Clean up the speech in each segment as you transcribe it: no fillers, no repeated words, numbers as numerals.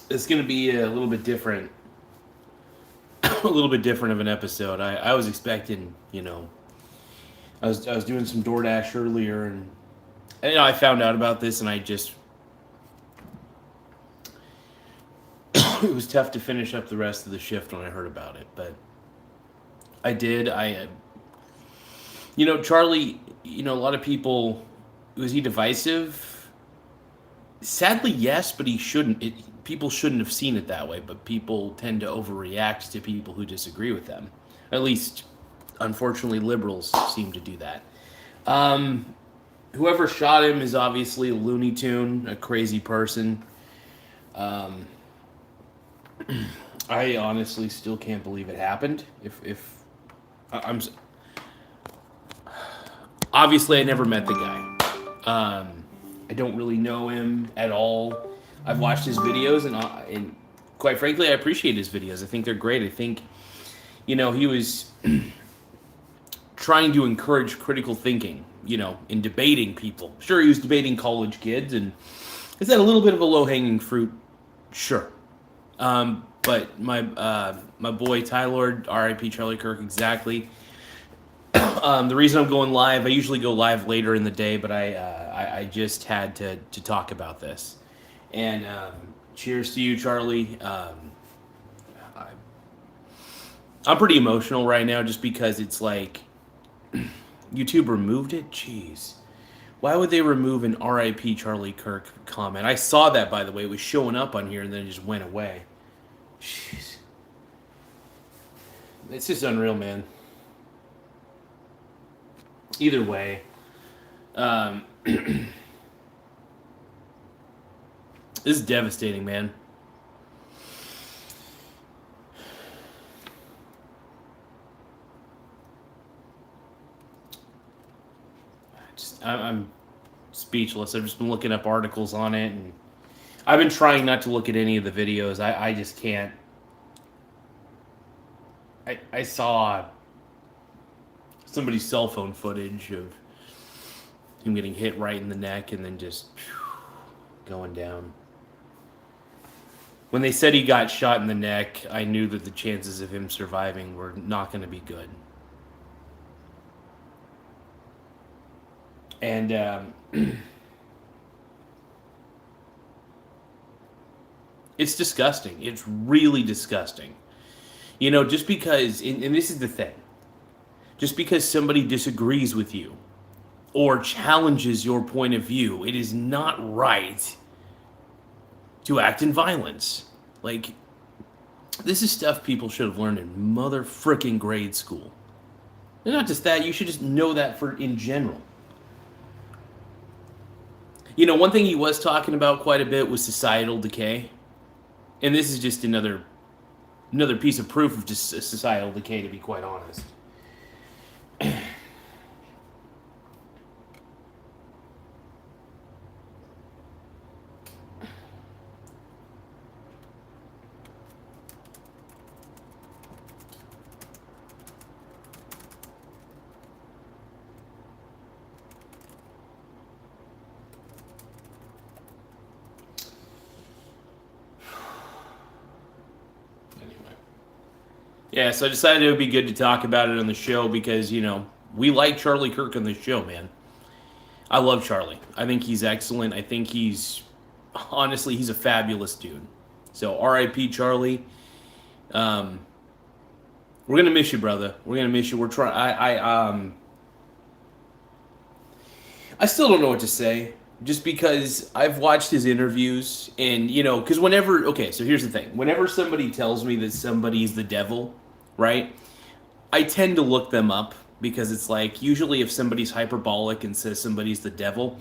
It's going to be a little bit different, a little bit different of an episode. I was expecting, I was doing some DoorDash earlier, and I found out about this, and I just it was tough to finish up the rest of the shift when I heard about it, but I did. Charlie. A lot of people. Was he divisive? Sadly, yes, but he shouldn't. People shouldn't have seen it that way, but people tend to overreact to people who disagree with them. At least, unfortunately, liberals seem to do that. Whoever shot him is obviously a Looney Tune, a crazy person. I honestly still can't believe it happened. If I'm obviously I never met the guy. I don't really know him at all. I've watched his videos, and quite frankly, I appreciate his videos. I think they're great. I think, he was trying to encourage critical thinking, in debating people. Sure, he was debating college kids, and is that a little bit of a low-hanging fruit? Sure. But my boy Tylord, R.I.P. Charlie Kirk, exactly. The reason I'm going live, I usually go live later in the day, but I just had to talk about this. And cheers to you, Charlie. I'm pretty emotional right now just because it's like YouTube removed it. Jeez. Why would they remove an RIP Charlie Kirk comment? I saw that, by the way. It was showing up on here and then it just went away. Jeez. It's just unreal, man. Either way. This is devastating, man. I'm speechless. I've just been looking up articles on it, and I've been trying not to look at any of the videos. I just can't. I saw somebody's cell phone footage of him getting hit right in the neck and then just going down. When they said he got shot in the neck, I knew that the chances of him surviving were not going to be good. And it's disgusting. It's really disgusting. Just because, and this is the thing, just because somebody disagrees with you or challenges your point of view, it is not right to act in violence. Like, this is stuff people should have learned in mother-frickin' grade school. And not just that, you should just know that in general. One thing he was talking about quite a bit was societal decay. And this is just another piece of proof of just societal decay, to be quite honest. Yeah, so I decided it would be good to talk about it on the show because, we like Charlie Kirk on the show, man. I love Charlie. I think he's excellent. I think honestly, he's a fabulous dude. So R.I.P. Charlie. We're gonna miss you, brother. We're gonna miss you. We're trying. I still don't know what to say. Just because I've watched his interviews and, because so here's the thing. Whenever somebody tells me that somebody's the devil, right, I tend to look them up because it's like, usually if somebody's hyperbolic and says somebody's the devil,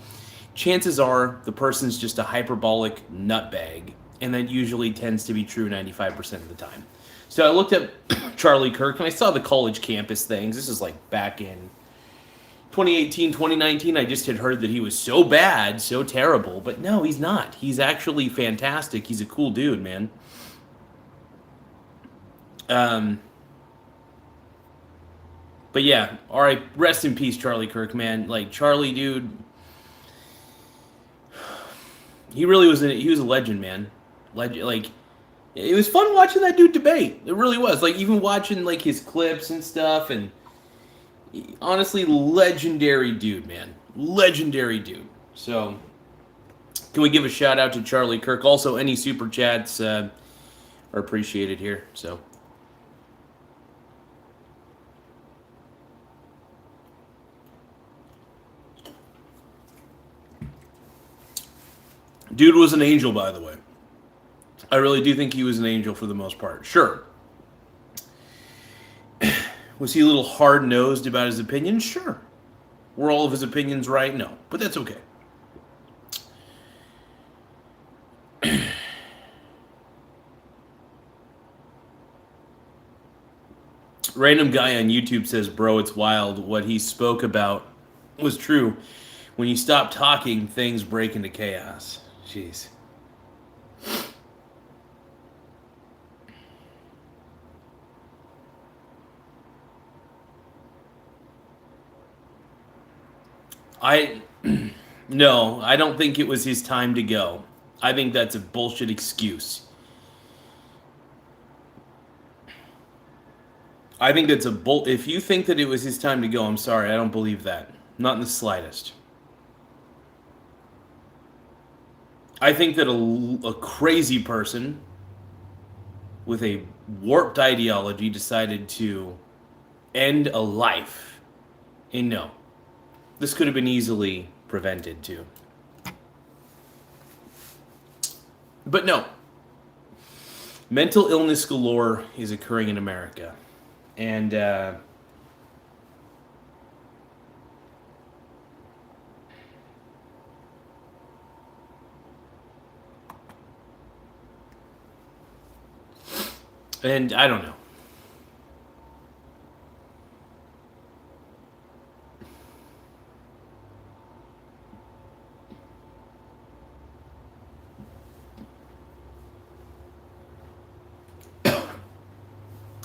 chances are the person's just a hyperbolic nutbag, and that usually tends to be true 95% of the time. So I looked up Charlie Kirk and I saw the college campus things. This is like back in 2018, 2019, I just had heard that he was so bad, so terrible. But no, he's not. He's actually fantastic. He's a cool dude, man. But yeah, all right, rest in peace, Charlie Kirk, man. Like, Charlie, dude, he really was he was a legend, man. Like, it was fun watching that dude debate. It really was. Like, even watching like his clips and stuff, and honestly, legendary dude, man. Legendary dude. So, can we give a shout out to Charlie Kirk? Also, any super chats are appreciated here. So. Dude was an angel, by the way. I really do think he was an angel for the most part. Sure. Was he a little hard-nosed about his opinions? Sure. Were all of his opinions right? No. But that's okay. Random guy on YouTube says, bro, it's wild. What he spoke about was true. When you stop talking, things break into chaos. Jeez. No, I don't think it was his time to go. I think that's a bullshit excuse. I think that's if you think that it was his time to go, I'm sorry, I don't believe that. Not in the slightest. I think that a crazy person with a warped ideology decided to end a life. And no, this could have been easily prevented too. But no, mental illness galore is occurring in America. And I don't know.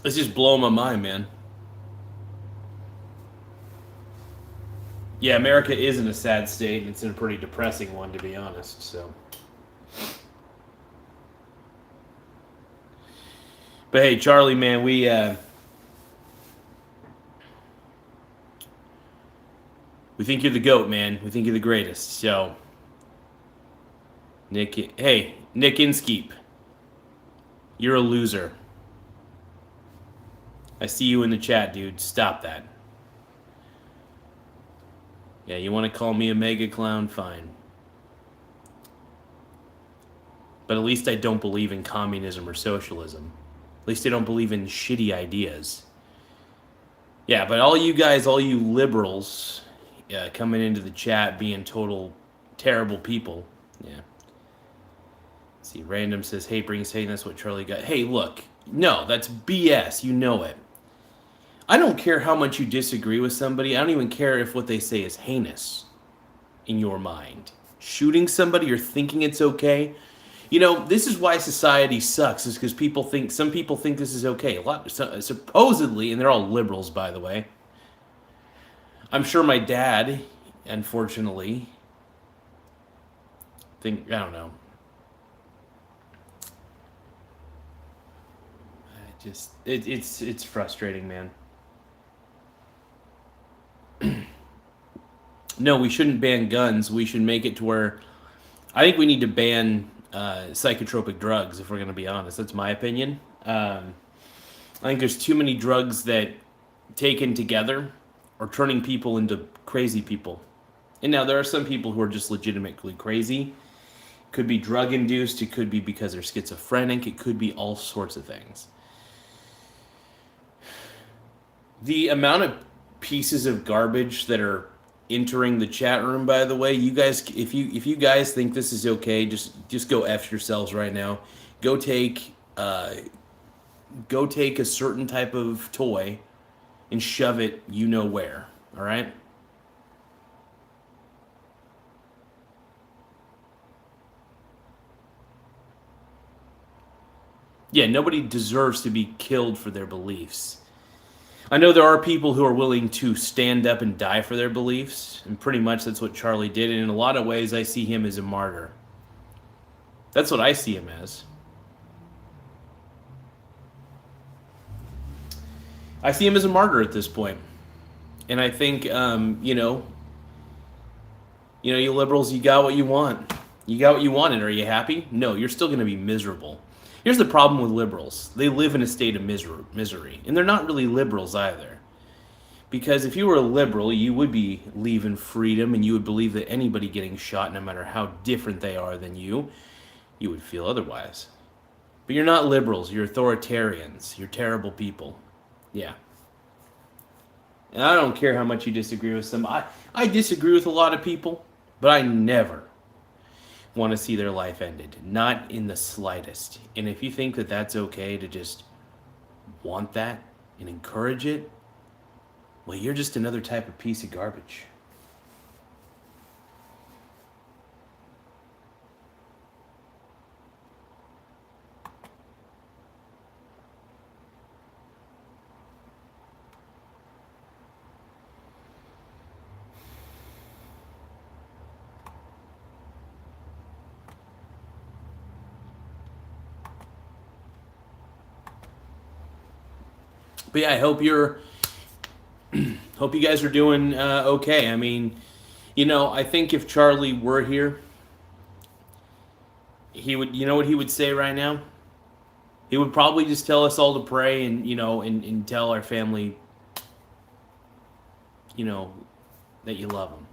It's just blowing my mind, man. Yeah, America is in a sad state, and it's in a pretty depressing one, to be honest. So, but hey, Charlie, man, we think you're the GOAT, man. We think you're the greatest. So, Nick Inskeep, you're a loser. I see you in the chat, dude. Stop that. Yeah, you want to call me a mega clown? Fine. But at least I don't believe in communism or socialism. At least I don't believe in shitty ideas. Yeah, but all you guys, all you liberals coming into the chat being total terrible people. Yeah. Let's see, Random says, hey, bring saying that's what Charlie got. Hey, look. No, that's BS. You know it. I don't care how much you disagree with somebody. I don't even care if what they say is heinous in your mind. Shooting somebody or thinking it's okay. You know, this is why society sucks, is because some people think this is okay. Supposedly, and they're all liberals, by the way. I'm sure my dad, unfortunately, I don't know. It's frustrating, man. No, we shouldn't ban guns. We should make it to where I think we need to ban psychotropic drugs, if we're going to be honest. That's my opinion. I think there's too many drugs that, taken together, are turning people into crazy people. And now there are some people who are just legitimately crazy. Could be drug-induced. It could be because they're schizophrenic. It could be all sorts of things. The amount of pieces of garbage that are entering the chat room, by the way, you guys, if you guys think this is okay, just go F yourselves right now. Go take a certain type of toy and shove it you know where. All right? Yeah, nobody deserves to be killed for their beliefs. I know there are people who are willing to stand up and die for their beliefs, and pretty much that's what Charlie did, and in a lot of ways I see him as a martyr. That's what I see him as. I see him as a martyr at this point. And I think, you liberals, you got what you want. You got what you wanted. Are you happy? No, you're still going to be miserable. Here's the problem with liberals. They live in a state of misery. And they're not really liberals either. Because if you were a liberal, you would be leaving freedom and you would believe that anybody getting shot, no matter how different they are than you would feel otherwise. But you're not liberals. You're authoritarians. You're terrible people. Yeah. And I don't care how much you disagree with some. I disagree with a lot of people, but I never want to see their life ended. Not in the slightest. And if you think that that's okay to just want that and encourage it, well, you're just another type of piece of garbage. But yeah, I hope you guys are doing okay. I mean, I think if Charlie were here, he would, what he would say right now? He would probably just tell us all to pray and, and tell our family, that you love them.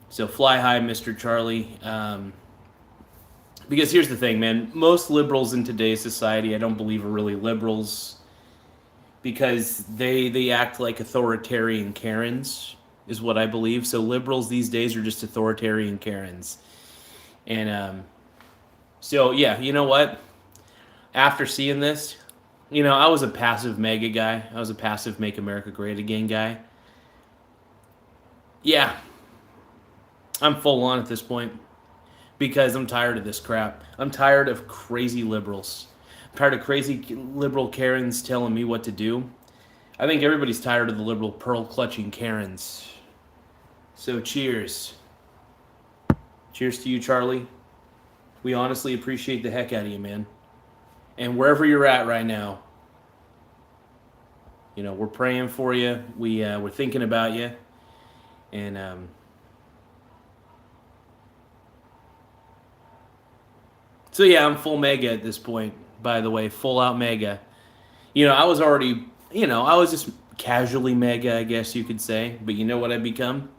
So fly high, Mr. Charlie. Because here's the thing, man. Most liberals in today's society, I don't believe, are really liberals. Because they act like authoritarian Karens, is what I believe. So liberals these days are just authoritarian Karens. And so, yeah, you know what? After seeing this, I was a passive MAGA guy. I was a passive Make America Great Again guy. Yeah. I'm full on at this point. Because I'm tired of this crap. I'm tired of crazy liberals. I'm tired of crazy liberal Karens telling me what to do. I think everybody's tired of the liberal pearl-clutching Karens. So cheers. Cheers to you, Charlie. We honestly appreciate the heck out of you, man. And wherever you're at right now, we're praying for you. We're thinking about you. And so yeah, I'm full mega at this point, by the way, full out mega. I was already, I was just casually mega, I guess you could say. But you know what I've become?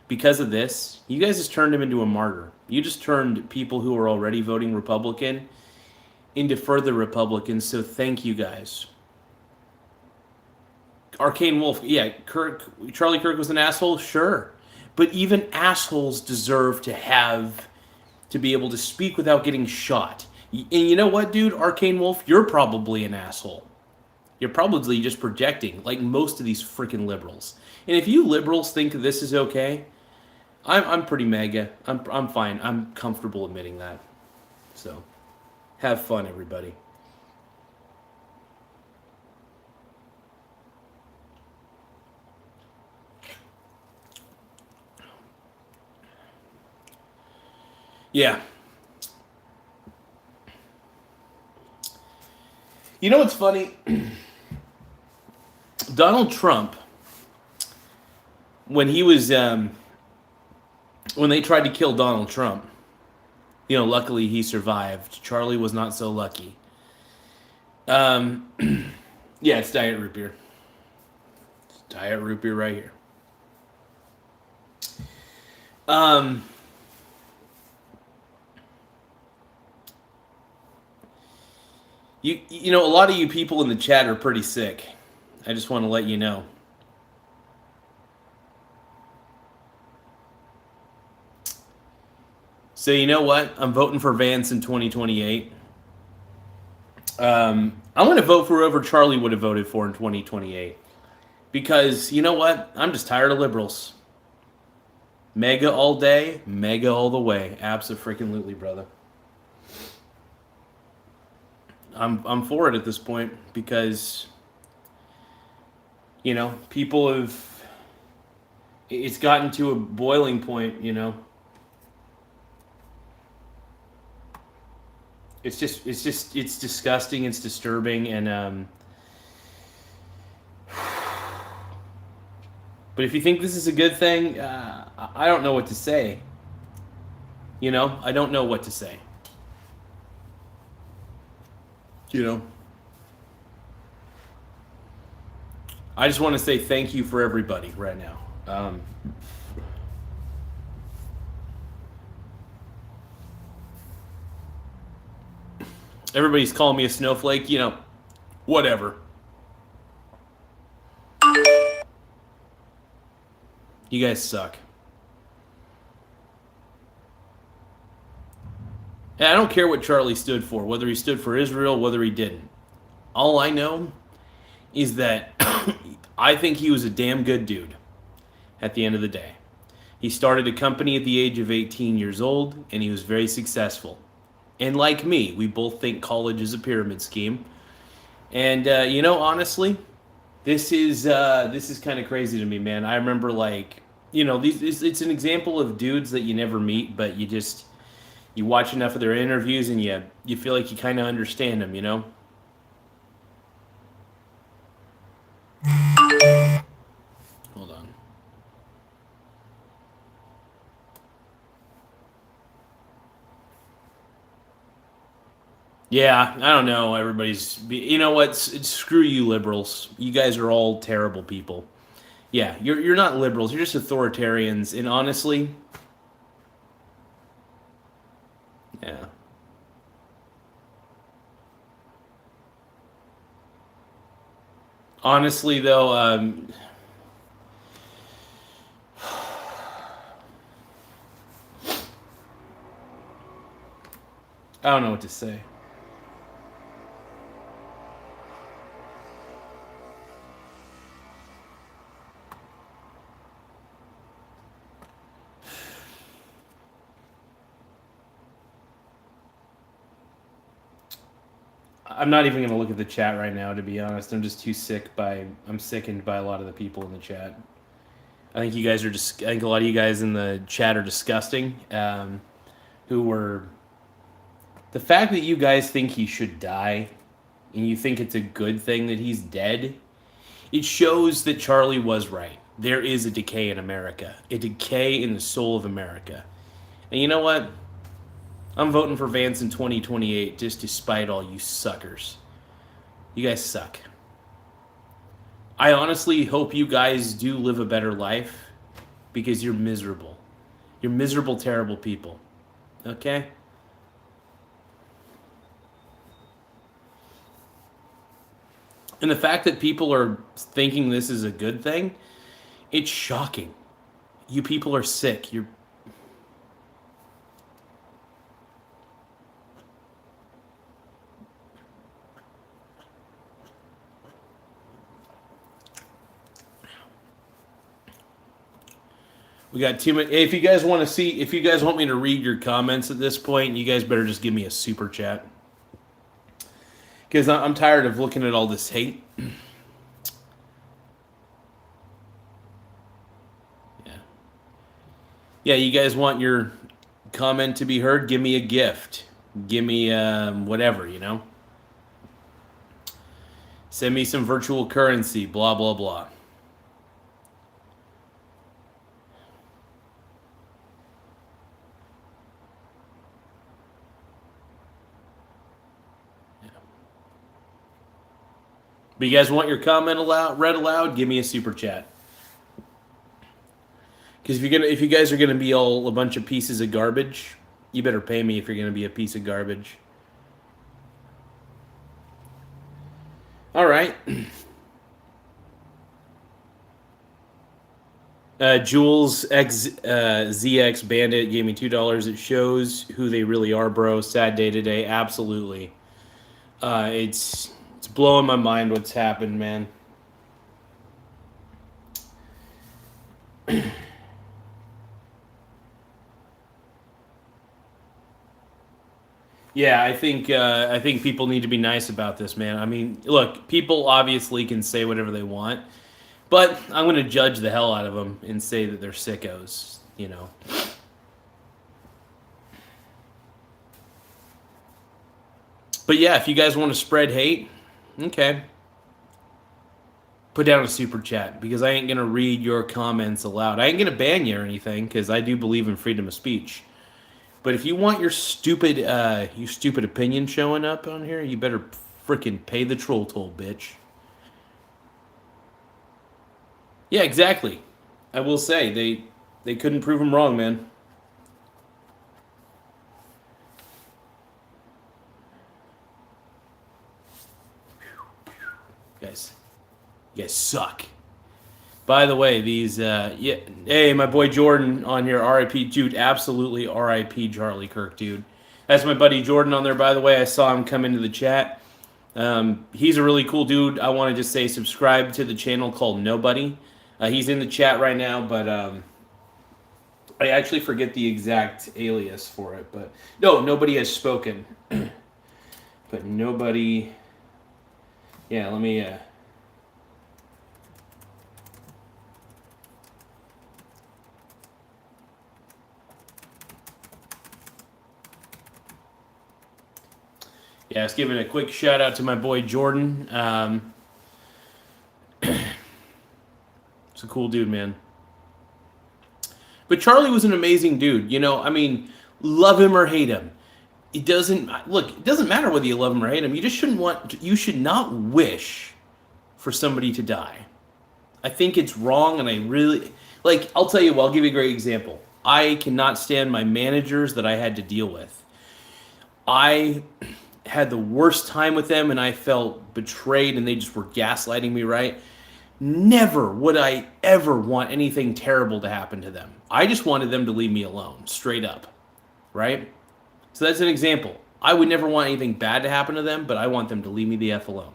Because of this, you guys just turned him into a martyr. You just turned people who are already voting Republican into further Republicans, so thank you guys. Arcane Wolf, yeah, Charlie Kirk was an asshole, sure. But even assholes deserve to be able to speak without getting shot. And you know what, dude? Arcane Wolf, you're probably an asshole. You're probably just projecting, like most of these freaking liberals. And if you liberals think this is okay, I'm pretty mega. I'm fine. I'm comfortable admitting that. So, have fun, everybody. Yeah. You know what's funny? Donald Trump, when he was, when they tried to kill Donald Trump, luckily he survived. Charlie was not so lucky. Yeah, it's Diet Root Beer. It's Diet Root Beer right here. A lot of you people in the chat are pretty sick. I just want to let you know. So you know what? I'm voting for Vance in 2028. I'm going to vote for whoever Charlie would have voted for in 2028. Because, you know what? I'm just tired of liberals. Mega all day, mega all the way. Abso-freaking-lutely, brother. I'm for it at this point because, people have, it's gotten to a boiling point, It's disgusting, it's disturbing, and But if you think this is a good thing, I don't know what to say. You know, I don't know what to say. You know, I just want to say thank you for everybody right now. Everybody's calling me a snowflake, you know, whatever. You guys suck. And I don't care what Charlie stood for, whether he stood for Israel, whether he didn't. All I know is that I think he was a damn good dude at the end of the day. He started a company at the age of 18 years old, and he was very successful. And like me, we both think college is a pyramid scheme. And you know, honestly, this is kind of crazy to me, man. I remember, like, you know, it's an example of dudes that you never meet, but you watch enough of their interviews and you feel like you kind of understand them, you know. Hold on. Yeah, I don't know. You know what? Screw you, liberals. You guys are all terrible people. Yeah, you're not liberals. You're just authoritarians. And honestly, yeah. Honestly, though, I don't know what to say. I'm not even gonna look at the chat right now, to be honest. I'm sickened by a lot of the people in the chat. I think you guys are just. I think a lot of you guys in the chat are disgusting. Who were the fact that you guys think he should die, and you think it's a good thing that he's dead. It shows that Charlie was right. There is a decay in America, a decay in the soul of America. And you know what? I'm voting for Vance in 2028 just to spite all you suckers. You guys suck. I honestly hope you guys do live a better life because you're miserable. You're miserable, terrible people. Okay? And the fact that people are thinking this is a good thing, it's shocking. You people are sick. We got too many. If you guys want me to read your comments at this point, you guys better just give me a super chat. Because I'm tired of looking at all this hate. Yeah. Yeah, you guys want your comment to be heard? Give me a gift. Give me whatever, you know? Send me some virtual currency, blah, blah, blah. But you guys want your comment read aloud? Give me a super chat. Because if you guys are gonna be all a bunch of pieces of garbage, you better pay me if you're gonna be a piece of garbage. All right. Jules ZX Bandit gave me $2. It shows who they really are, bro. Sad day today. Absolutely. It's blowing my mind what's happened, man. Yeah, I think people need to be nice about this, man. I mean, look, people obviously can say whatever they want, but I'm going to judge the hell out of them and say that they're sickos, you know. But yeah, if you guys want to spread hate, okay. put down a super chat because I ain't gonna read your comments aloud. I ain't gonna ban you or anything because I do believe in freedom of speech. But if you want your stupid opinion showing up on here, you better freaking pay the troll toll, bitch. Yeah, exactly. I will say they couldn't prove him wrong, man. You guys suck. By the way, these yeah, hey, my boy Jordan on here, R.I.P. dude, absolutely R.I.P. Charlie Kirk, dude. That's my buddy Jordan on there. By the way, I saw him come into the chat. He's a really cool dude. I want to just say subscribe to the channel called Nobody. He's in the chat right now, but I actually forget the exact alias for it. But no, nobody has spoken. But nobody. Yeah, let me. Yeah, let's give it a quick shout out to my boy Jordan. It's a cool dude, man. But Charlie was an amazing dude. You know, I mean, love him or hate him. It doesn't look. It doesn't matter whether you love him or hate him. You just shouldn't want. You should not wish for somebody to die. I think it's wrong, and I really like. I'll tell you. I'll give you a great example. I cannot stand my managers that I had to deal with. I had the worst time with them, and I felt betrayed, and they just were gaslighting me. Right? Never would I ever want anything terrible to happen to them. I just wanted them to leave me alone, straight up. Right? So that's an example. I would never want anything bad to happen to them, but I want them to leave me the F alone.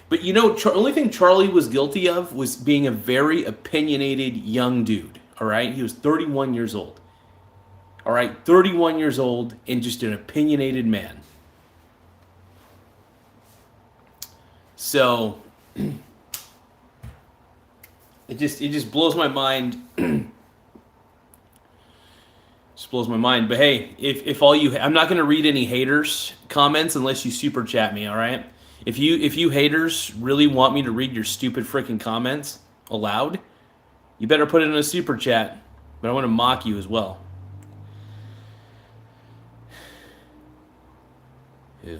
But you know, the only thing Charlie was guilty of was being a very opinionated young dude. All right? He was 31 years old. All right? 31 years old and just an opinionated man. So it just blows my mind. Just blows my mind. But hey, if all you, I'm not gonna read any haters comments unless you super chat me. All right. If you haters really want me to read your stupid freaking comments aloud, you better put it in a super chat. But I want to mock you as well. Ugh.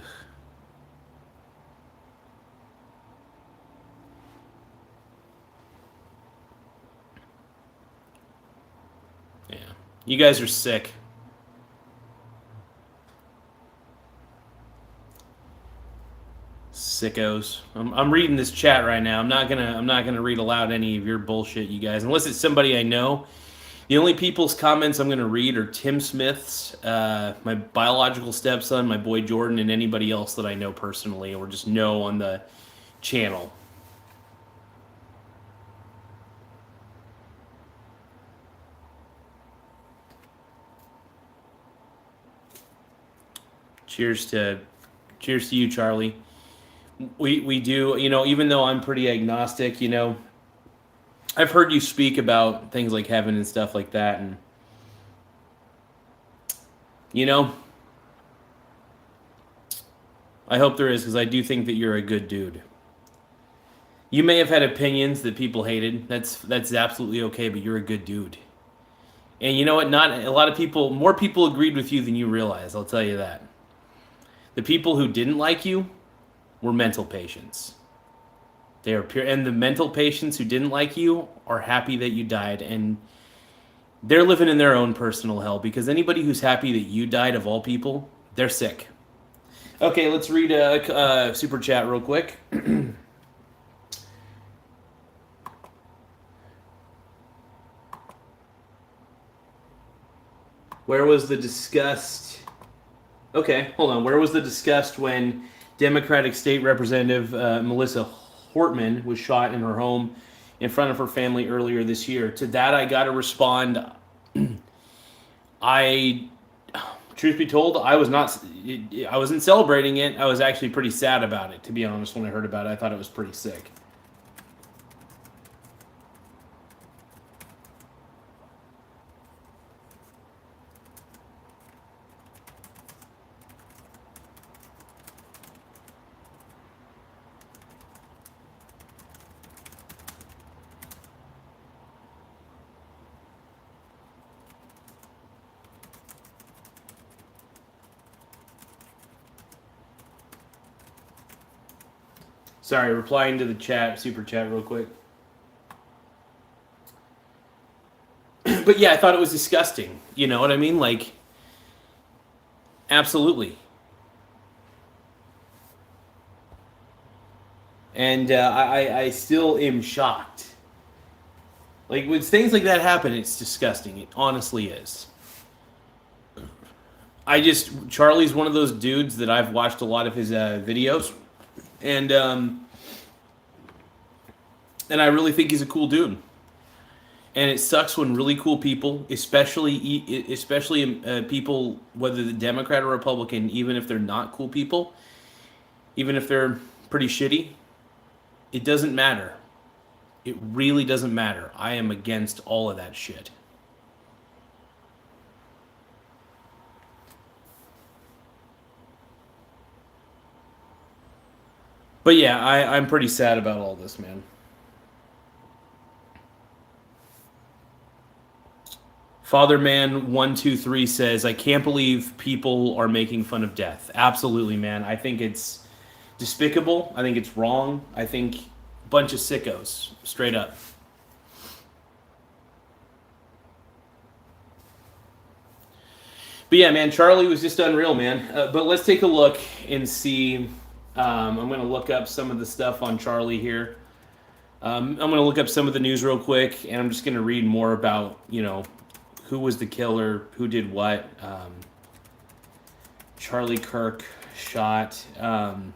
Yeah. You guys are sick. Sickos. I'm reading this chat right now. I'm not gonna read aloud any of your bullshit, you guys, unless it's somebody I know. The only people's comments I'm gonna read are Tim Smith's, my biological stepson, my boy Jordan, and anybody else that I know personally or just know on the channel. Cheers to you, Charlie. We do, you know, even though I'm pretty agnostic, you know, I've heard you speak about things like heaven and stuff like that, and you know, I hope there is, because I do think that you're a good dude. You may have had opinions that people hated. That's absolutely okay, but you're a good dude. And you know what? Not a lot of people, more people agreed with you than you realize. I'll tell you that. The people who didn't like you were mental patients. They are pure, and the mental patients who didn't like you are happy that you died, and they're living in their own personal hell, because anybody who's happy that you died, of all people, they're sick. Okay, let's read a super chat real quick. Where was the disgust? Okay, hold on. Where was the disgust when Democratic State Representative Melissa Hortman was shot in her home in front of her family earlier this year? To that, I got to respond. Truth be told, I wasn't celebrating it. I was actually pretty sad about it, to be honest. When I heard about it, I thought it was pretty sick. Sorry, replying to the chat, super chat real quick. But yeah, I thought it was disgusting. You know what I mean? Like, absolutely. And I still am shocked. Like, when things like that happen, it's disgusting. It honestly is. Charlie's one of those dudes that I've watched a lot of his videos. And I really think he's a cool dude. And it sucks when really cool people, especially people, whether the Democrat or Republican, even if they're not cool people, even if they're pretty shitty, it doesn't matter. It really doesn't matter. I am against all of that shit. But yeah, I'm pretty sad about all this, man. Fatherman123 says, I can't believe people are making fun of death. Absolutely, man. I think it's despicable. I think it's wrong. I think a bunch of sickos, straight up. But yeah, man, Charlie was just unreal, man. But let's take a look and see. I'm going to look up some of the stuff on Charlie here. I'm going to look up some of the news real quick, and I'm just going to read more about, who was the killer, who did what. Charlie Kirk shot.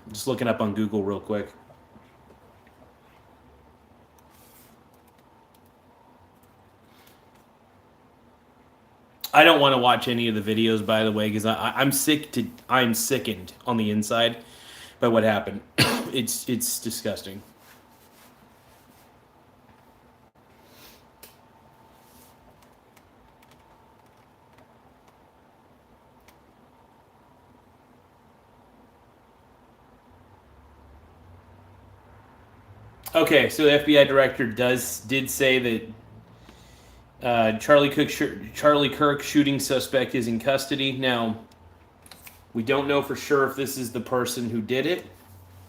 Just looking up on Google real quick. I don't want to watch any of the videos, by the way, because I'm sickened on the inside by what happened. It's disgusting. Okay, so the FBI director did say that Charlie Kirk shooting suspect is in custody. Now, we don't know for sure if this is the person who did it.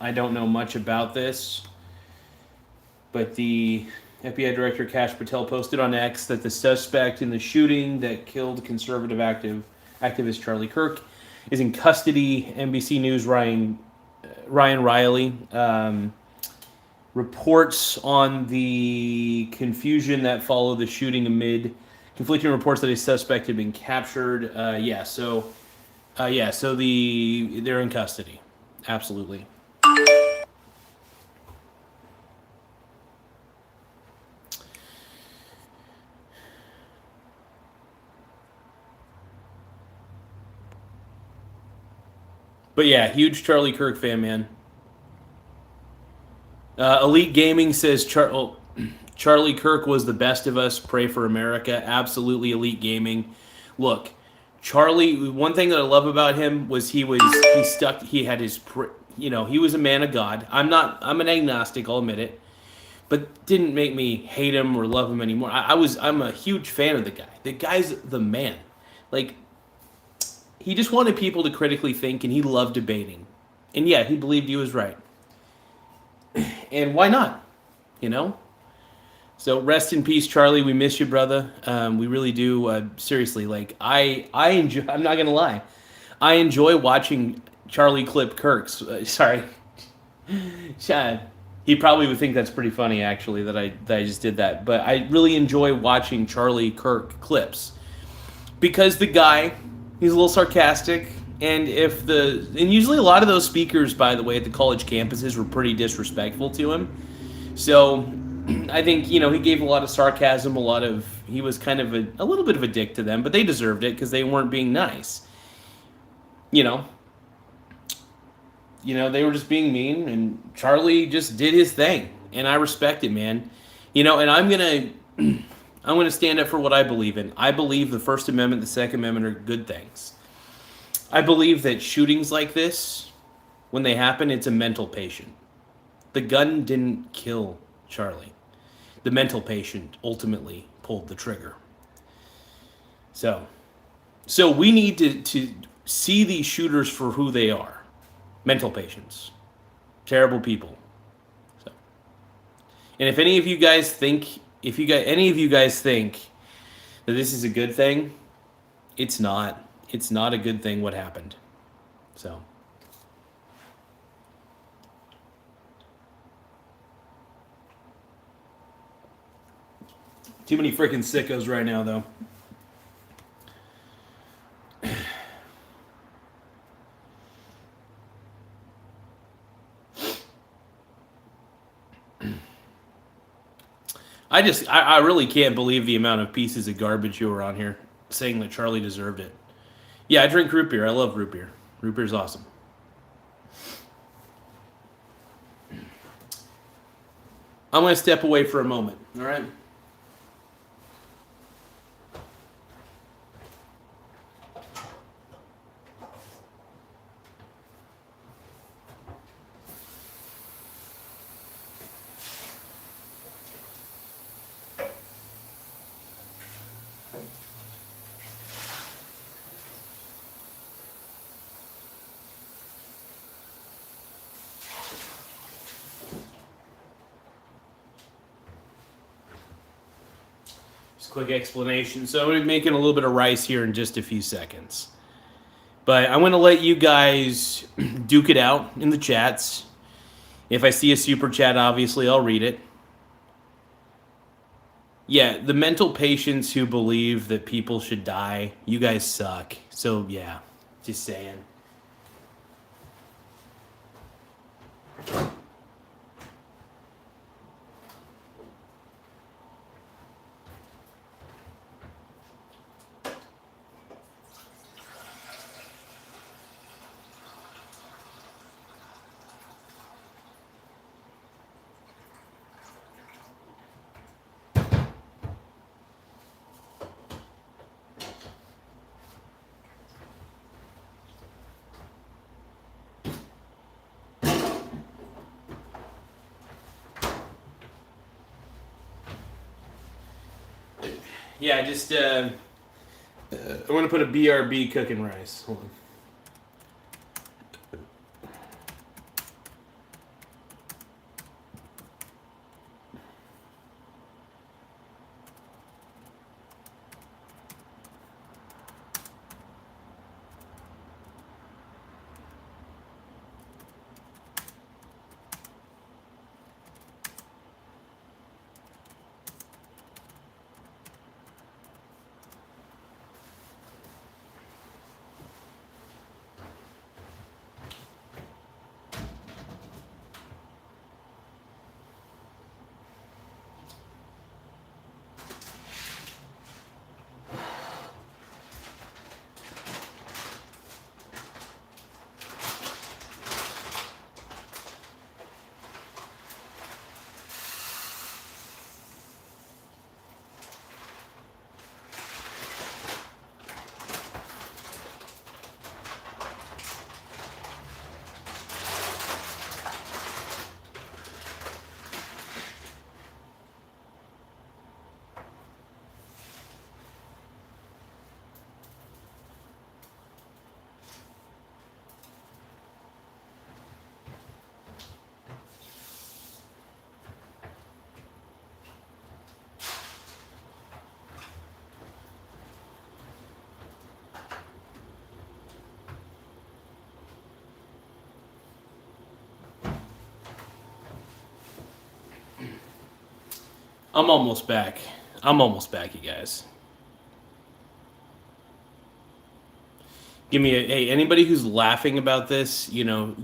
I don't know much about this. But the FBI director Kash Patel posted on X that the suspect in the shooting that killed conservative activist Charlie Kirk is in custody. NBC News Ryan Riley reports on the confusion that followed the shooting amid conflicting reports that a suspect had been captured. So they're in custody. Absolutely. But yeah, huge Charlie Kirk fan, man. Elite Gaming says Charlie Kirk was the best of us. Pray for America. Absolutely, Elite Gaming. Look, Charlie. One thing that I love about him was he stuck. He had his. He was a man of God. I'm an agnostic. I'll admit it, but didn't make me hate him or love him anymore. I'm a huge fan of the guy. The guy's the man. Like, he just wanted people to critically think, and he loved debating. And yeah, he believed he was right. And why not? So rest in peace, Charlie. We miss you, brother. We really do. Seriously, like I enjoy. I'm not gonna lie. I enjoy watching Charlie clip Kirk's. Sorry, Chad. He probably would think that's pretty funny, actually, that I just did that. But I really enjoy watching Charlie Kirk clips because the guy, he's a little sarcastic. And usually a lot of those speakers, by the way, at the college campuses were pretty disrespectful to him. So I think, he gave a lot of sarcasm, he was kind of a little bit of a dick to them, but they deserved it because they weren't being nice. They were just being mean, and Charlie just did his thing. And I respect it, man. And I'm going to stand up for what I believe in. I believe the First Amendment, the Second Amendment are good things. I believe that shootings like this, when they happen, it's a mental patient. The gun didn't kill Charlie. The mental patient ultimately pulled the trigger. So we need to see these shooters for who they are. Mental patients. Terrible people. And if any of you guys think, any of you guys think that this is a good thing, it's not. It's not a good thing what happened. So. Too many freaking sickos right now, though. I really can't believe the amount of pieces of garbage you were on here saying that Charlie deserved it. Yeah, I drink root beer. I love root beer. Root beer's awesome. I'm going to step away for a moment, all right? Quick explanation. So I'm going to be making a little bit of rice here in just a few seconds. But I'm going to let you guys duke it out in the chats. If I see a super chat, obviously I'll read it. Yeah, the mental patients who believe that people should die, you guys suck. So yeah, just saying. Yeah, just I want to put a BRB cooking rice. Hold on. I'm almost back. I'm almost back, you guys. Give me a hey, anybody who's laughing about this,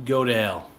go to hell.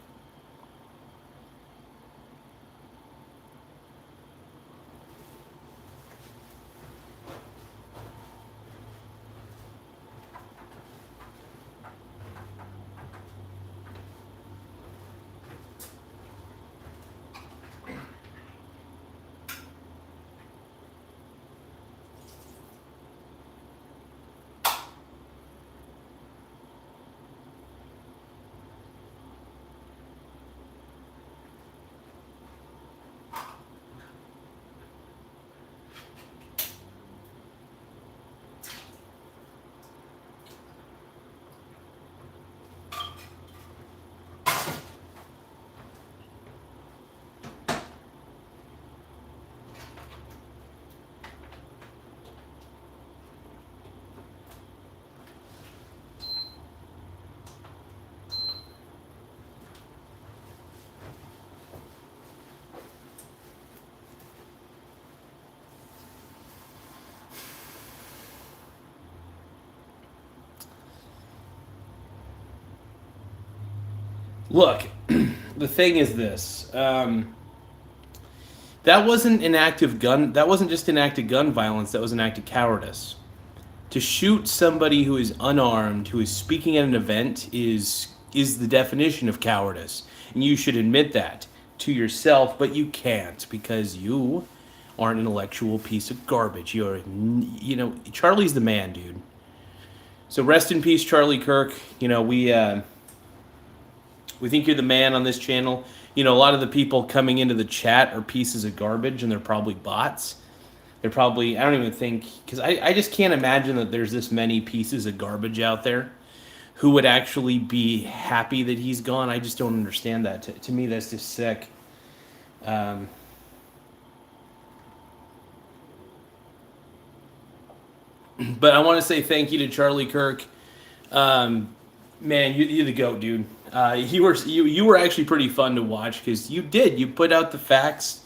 Look, the thing is this. That wasn't an act of gun. That wasn't just an act of gun violence. That was an act of cowardice. To shoot somebody who is unarmed, who is speaking at an event, is the definition of cowardice, and you should admit that to yourself. But you can't because you are an intellectual piece of garbage. Charlie's the man, dude. So rest in peace, Charlie Kirk. We think you're the man on this channel. A lot of the people coming into the chat are pieces of garbage, and they're probably bots. They're probably, I don't even think, because I just can't imagine that there's this many pieces of garbage out there who would actually be happy that he's gone. I just don't understand that. To me, that's just sick. But I want to say thank you to Charlie Kirk. Man, you're the GOAT, dude. You were actually pretty fun to watch because you put out the facts,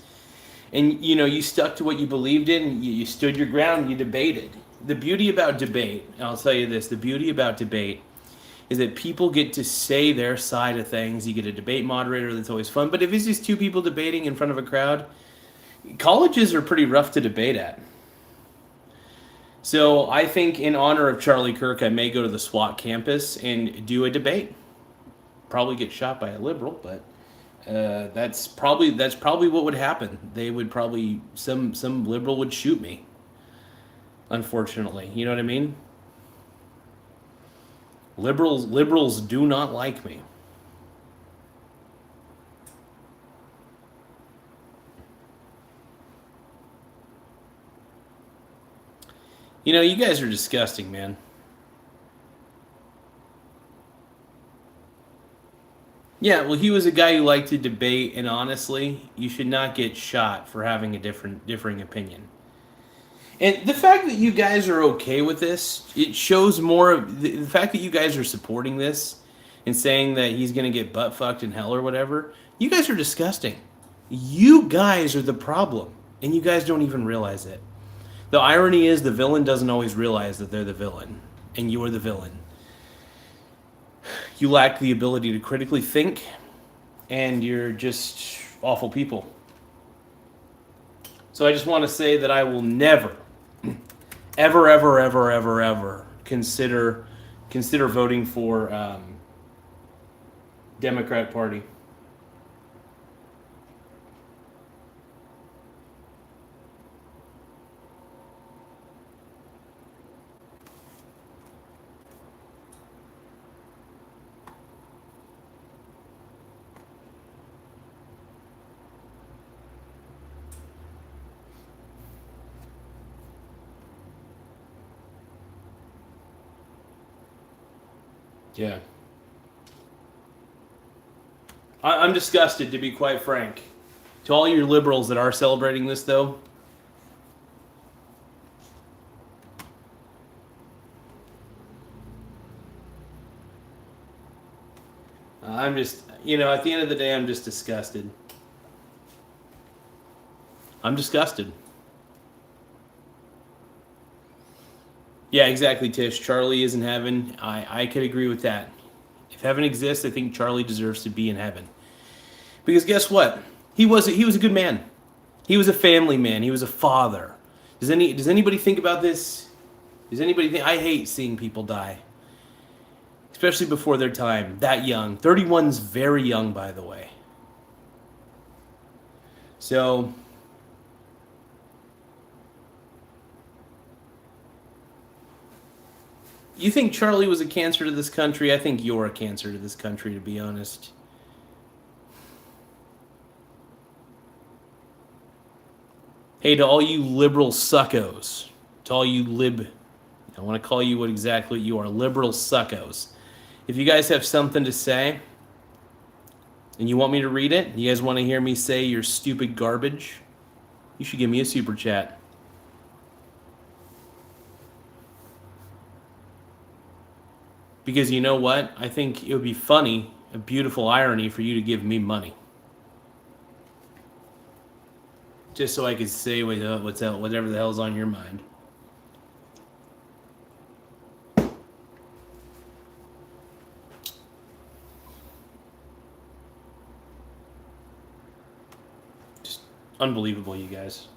and you stuck to what you believed in. You stood your ground. You debated. The beauty about debate, and I'll tell you this: the beauty about debate is that people get to say their side of things. You get a debate moderator that's always fun. But if it's just two people debating in front of a crowd, colleges are pretty rough to debate at. So I think in honor of Charlie Kirk, I may go to the SWAT campus and do a debate. Probably get shot by a liberal, but that's probably what would happen. They would probably some liberal would shoot me. Unfortunately, you know what I mean? Liberals do not like me. You guys are disgusting, man. Yeah, well, he was a guy who liked to debate, and honestly, you should not get shot for having a differing opinion. And the fact that you guys are okay with this, it shows more of the fact that you guys are supporting this and saying that he's going to get butt fucked in hell or whatever. You guys are disgusting. You guys are the problem, and you guys don't even realize it. The irony is the villain doesn't always realize that they're the villain, and you are the villain. You lack the ability to critically think, and you're just awful people. So I just want to say that I will never, ever, ever, ever, ever, ever consider voting for Democrat Party. Yeah. I'm disgusted, to be quite frank. To all your liberals that are celebrating this, though, I'm just, at the end of the day, I'm just disgusted. I'm disgusted. Yeah, exactly, Tish. Charlie is in heaven. I could agree with that. If heaven exists, I think Charlie deserves to be in heaven. Because guess what? He was a good man. He was a family man. He was a father. Does anybody think about this? Does anybody think? I hate seeing people die, especially before their time. That young. 31's very young, by the way. So. You think Charlie was a cancer to this country? I think you're a cancer to this country, to be honest. Hey, to all you liberal suckos, to all you I want to call you what exactly you are, liberal suckos. If you guys have something to say, and you want me to read it, you guys want to hear me say your stupid garbage, you should give me a super chat. Because you know what? I think it would be funny, a beautiful irony for you to give me money. Just so I could say whatever the hell's on your mind. Unbelievable, you guys.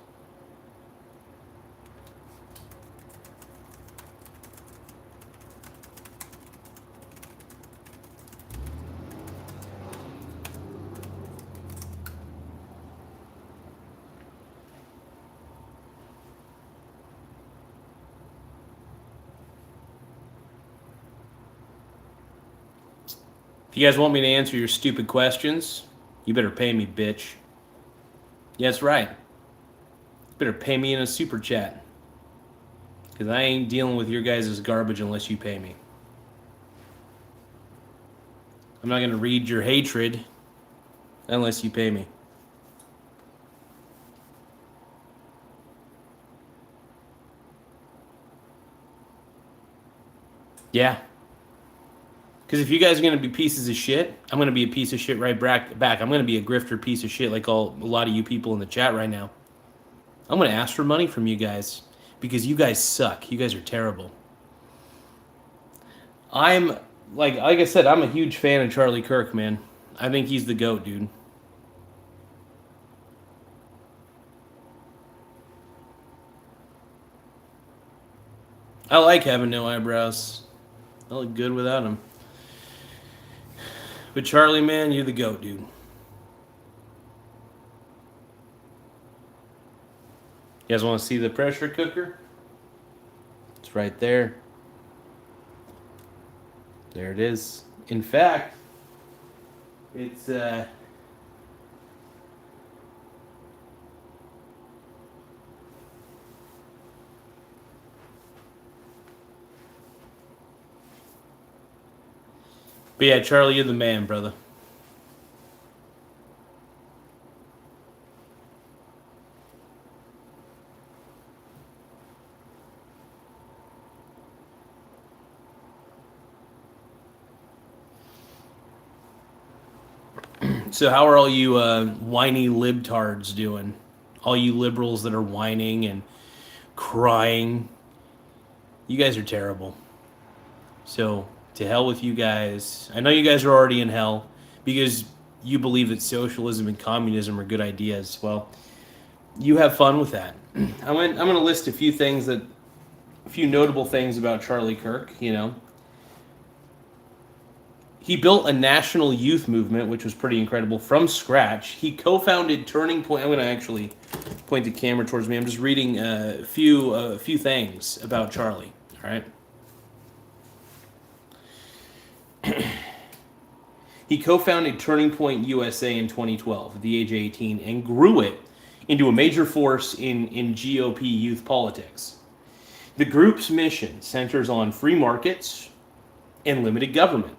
If you guys want me to answer your stupid questions, you better pay me, bitch. Yeah, that's right. You better pay me in a super chat. Because I ain't dealing with your guys' garbage unless you pay me. I'm not going to read your hatred unless you pay me. Yeah. Because if you guys are going to be pieces of shit, I'm going to be a piece of shit right back. I'm going to be a grifter piece of shit like a lot of you people in the chat right now. I'm going to ask for money from you guys because you guys suck. You guys are terrible. I'm, like I said, I'm a huge fan of Charlie Kirk, man. I think he's the GOAT, dude. I like having no eyebrows. I look good without them. But Charlie, man, you're the GOAT, dude. You guys want to see the pressure cooker? It's right there. There it is. In fact, it's but yeah, Charlie, you're the man, brother. So how are all you whiny libtards doing? All you liberals that are whining and crying. You guys are terrible. So to hell with you guys. I know you guys are already in hell because you believe that socialism and communism are good ideas. Well, you have fun with that. I'm going to list a few notable things about Charlie Kirk, you know. He built a national youth movement, which was pretty incredible, from scratch. He co-founded Turning Point. I'm going to actually point the camera towards me. I'm just reading a few things about Charlie. All right. He co-founded Turning Point USA in 2012 at the age of 18 and grew it into a major force in GOP youth politics. The group's mission centers on free markets and limited government,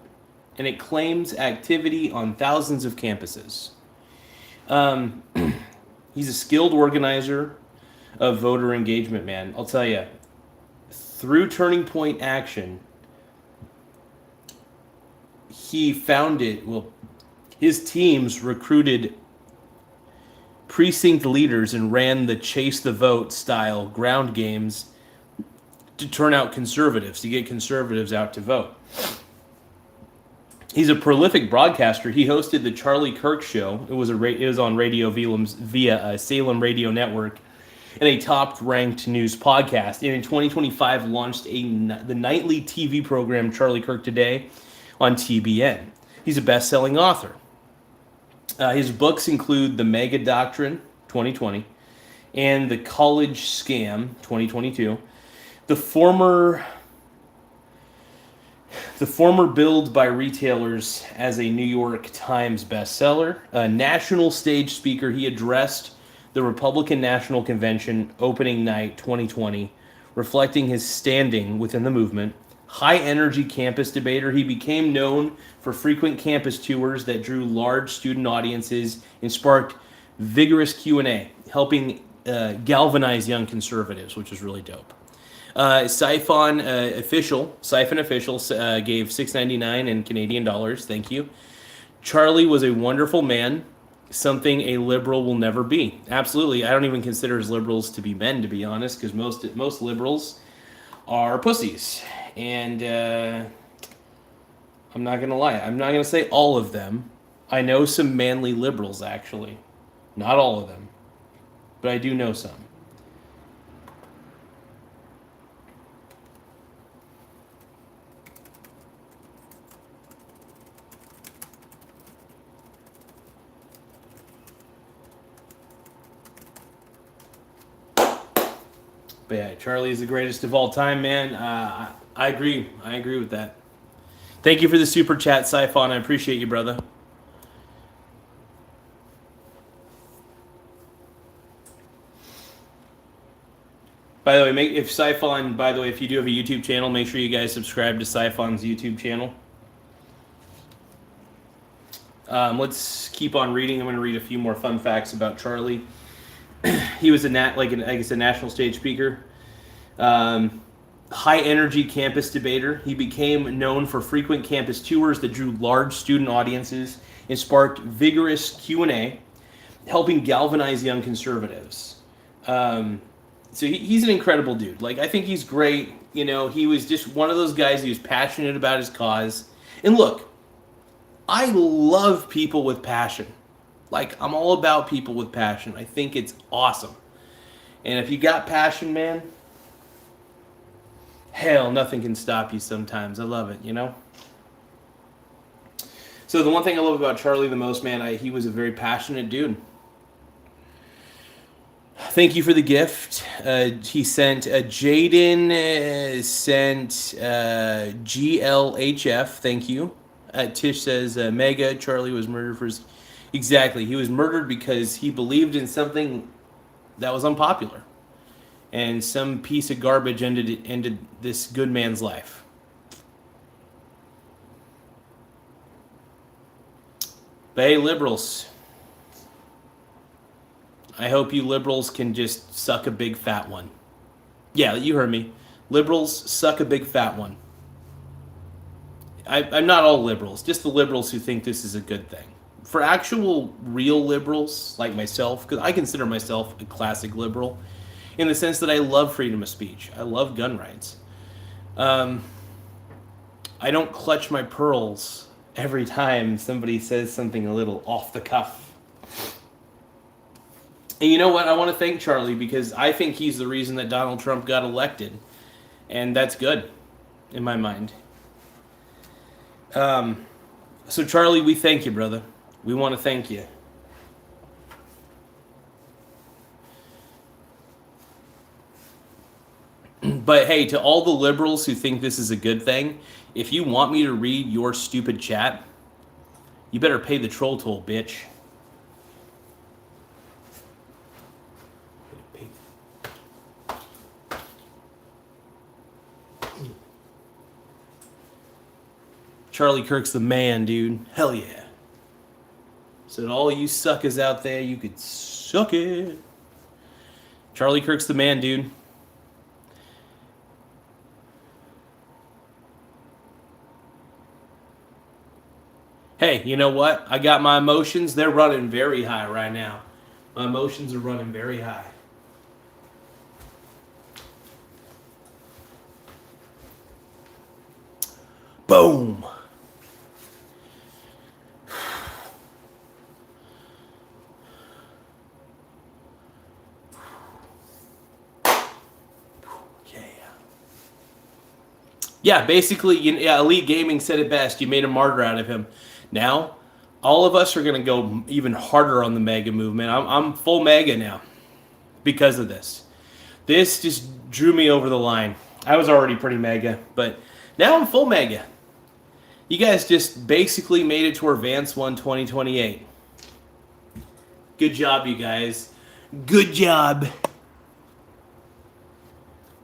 and it claims activity on thousands of campuses. He's a skilled organizer of voter engagement, man. I'll tell you, through Turning Point Action, he his teams recruited precinct leaders and ran the chase the vote style ground games to turn out conservatives, to get conservatives out to vote. He's a prolific broadcaster. He hosted the Charlie Kirk Show. It was on radio via Salem Radio Network, and a top-ranked news podcast. And in 2025, launched the nightly TV program Charlie Kirk Today on TBN. He's a best-selling author. His books include The Mega Doctrine, 2020, and The College Scam, 2022. The former billed by retailers as a New York Times bestseller. A national stage speaker, he addressed the Republican National Convention opening night 2020, reflecting his standing within the movement. High-energy campus debater, he became known for frequent campus tours that drew large student audiences and sparked vigorous Q&A, helping galvanize young conservatives, which is really dope. Siphon Official gave $6.99 in Canadian dollars. Thank you. Charlie was a wonderful man, something a liberal will never be. Absolutely. I don't even consider liberals to be men, to be honest, because most liberals are pussies. And I'm not going to lie. I'm not going to say all of them. I know some manly liberals, actually. Not all of them. but I do know some. But yeah, Charlie is the greatest of all time, man. I agree. I agree with that. Thank you for the super chat, Siphon. I appreciate you, brother. By the way, if Siphon, by the way, if you do have a YouTube channel, make sure you guys subscribe to Siphon's YouTube channel. Let's keep on reading. I'm going to read a few more fun facts about Charlie. He was a national stage speaker, high energy campus debater. He became known for frequent campus tours that drew large student audiences and sparked vigorous Q&A, helping galvanize young conservatives. So he's an incredible dude. Like, I think he's great. You know, he was just one of those guys. He was passionate about his cause. And look, I love people with passion. Like, I'm all about people with passion. I think it's awesome. And if you got passion, man, hell, nothing can stop you sometimes. I love it, you know? So the one thing I love about Charlie the most, man, he was a very passionate dude. Thank you for the gift. He sent Jaden sent GLHF. Thank you. Tish says Mega Charlie was murdered for his... Exactly. He was murdered because he believed in something that was unpopular, and some piece of garbage ended this good man's life. But hey, liberals, I hope you liberals can just suck a big fat one. Yeah, you heard me. Liberals, suck a big fat one. I'm not all liberals, just the liberals who think this is a good thing. For actual real liberals like myself, because I consider myself a classic liberal in the sense that I love freedom of speech. I love gun rights. I don't clutch my pearls every time somebody says something a little off the cuff. And you know what? I want to thank Charlie because I think he's the reason that Donald Trump got elected. And that's good in my mind. So Charlie, we thank you, brother. We want to thank you. But hey, to all the liberals who think this is a good thing, if you want me to read your stupid chat, you better pay the troll toll, bitch. Charlie Kirk's the man, dude. Hell yeah. So to all you suckers out there, you could suck it. Charlie Kirk's the man, dude. Hey, you know what? I got my emotions. They're running very high right now. My emotions are running very high. Boom. Yeah, basically, Elite Gaming said it best. You made a martyr out of him. Now, all of us are going to go even harder on the MAGA movement. I'm full MAGA now because of this. This just drew me over the line. I was already pretty MAGA, but now I'm full MAGA. You guys just basically made it to where Vance won 2028. Good job, you guys. Good job.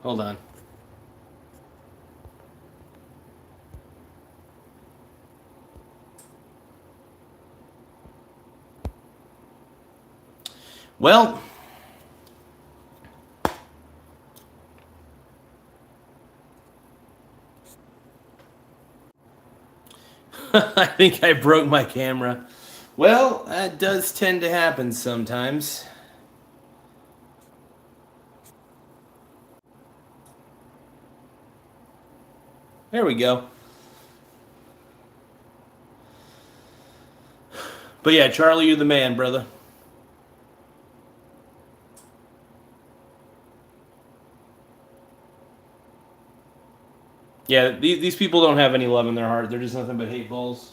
Hold on. Well, I think I broke my camera. Well, that does tend to happen sometimes. There we go. But yeah, Charlie, you're the man, brother. Yeah, these people don't have any love in their heart. They're just nothing but hate balls.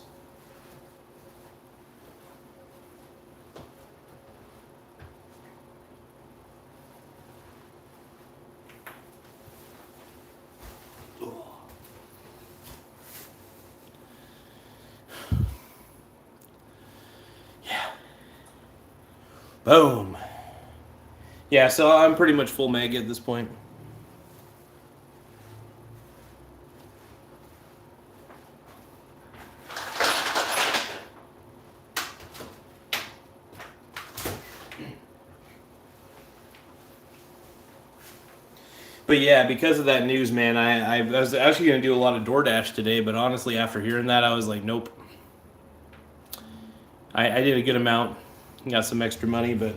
Yeah. Boom. Yeah, so I'm pretty much full meg at this point. But yeah, because of that news, man, I was actually going to do a lot of DoorDash today, but honestly, after hearing that, I was like, nope. I did a good amount, got some extra money, but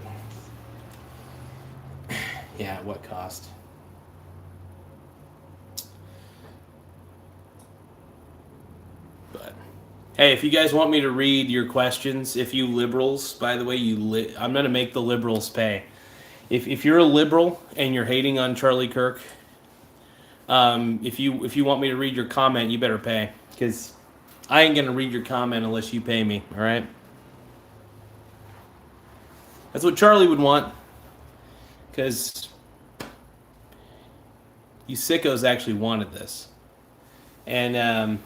yeah, what cost? But hey, if you guys want me to read your questions, if you liberals, by the way, I'm going to make the liberals pay. If you're a liberal and you're hating on Charlie Kirk, if you want me to read your comment, you better pay, because I ain't gonna read your comment unless you pay me. All right? That's what Charlie would want, because you sickos actually wanted this, and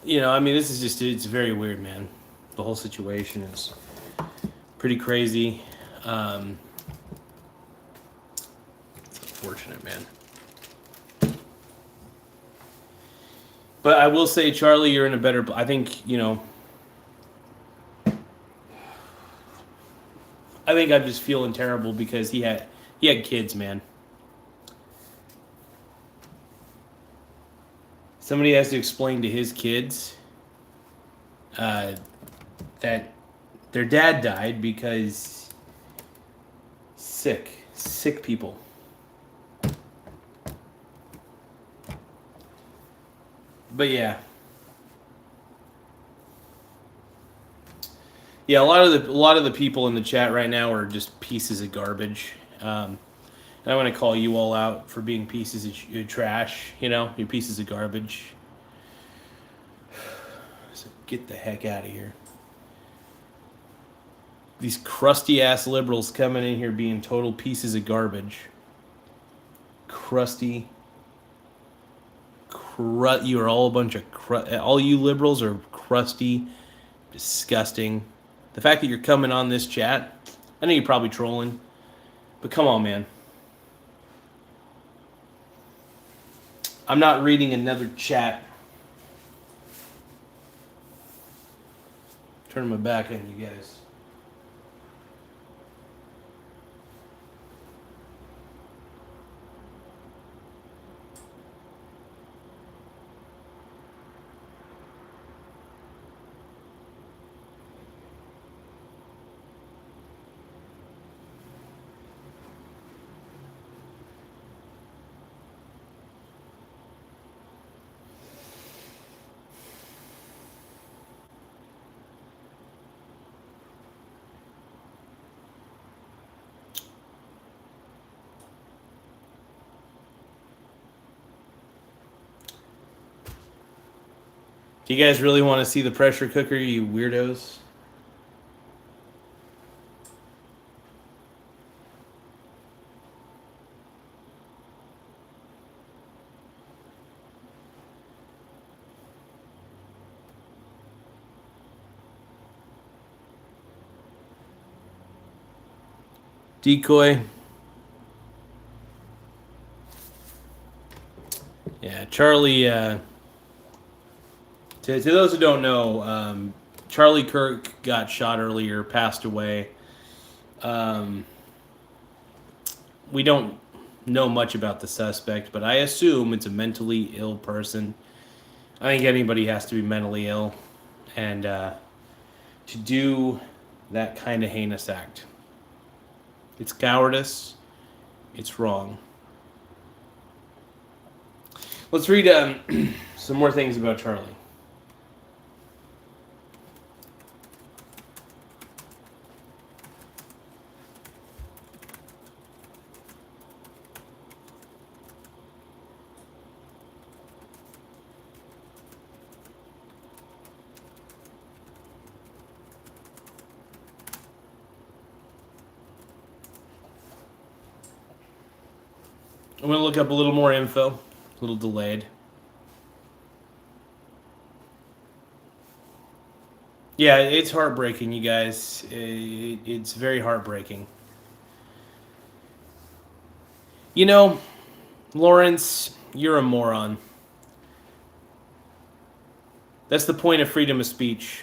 yeah, I mean, this is it's very weird, man. The whole situation is pretty crazy. It's unfortunate, man. But I will say, Charlie, you're in a better. I think I think I'm just feeling terrible because he had kids, man. Somebody has to explain to his kids that their dad died because sick people. But yeah, a lot of the people in the chat right now are just pieces of garbage. And I want to call you all out for being pieces of trash. You're pieces of garbage. So get the heck out of here. These crusty ass liberals coming in here being total pieces of garbage. Crusty. You are all a bunch of all you liberals are crusty, disgusting. The fact that you're coming on this chat, I know you're probably trolling, but come on, man. I'm not reading another chat. Turning my back on you guys. Do you guys really want to see the pressure cooker, you weirdos? Decoy. Yeah, Charlie, to those who don't know, Charlie Kirk got shot earlier, passed away. we don't know much about the suspect, but I assume it's a mentally ill person. I think anybody has to be mentally ill, and to do that kind of heinous act. It's cowardice. It's wrong. Let's read some more things about Charlie. I'm going to look up a little more info, a little delayed. Yeah, it's heartbreaking, you guys. It's very heartbreaking. You know, Lawrence, you're a moron. That's the point of freedom of speech.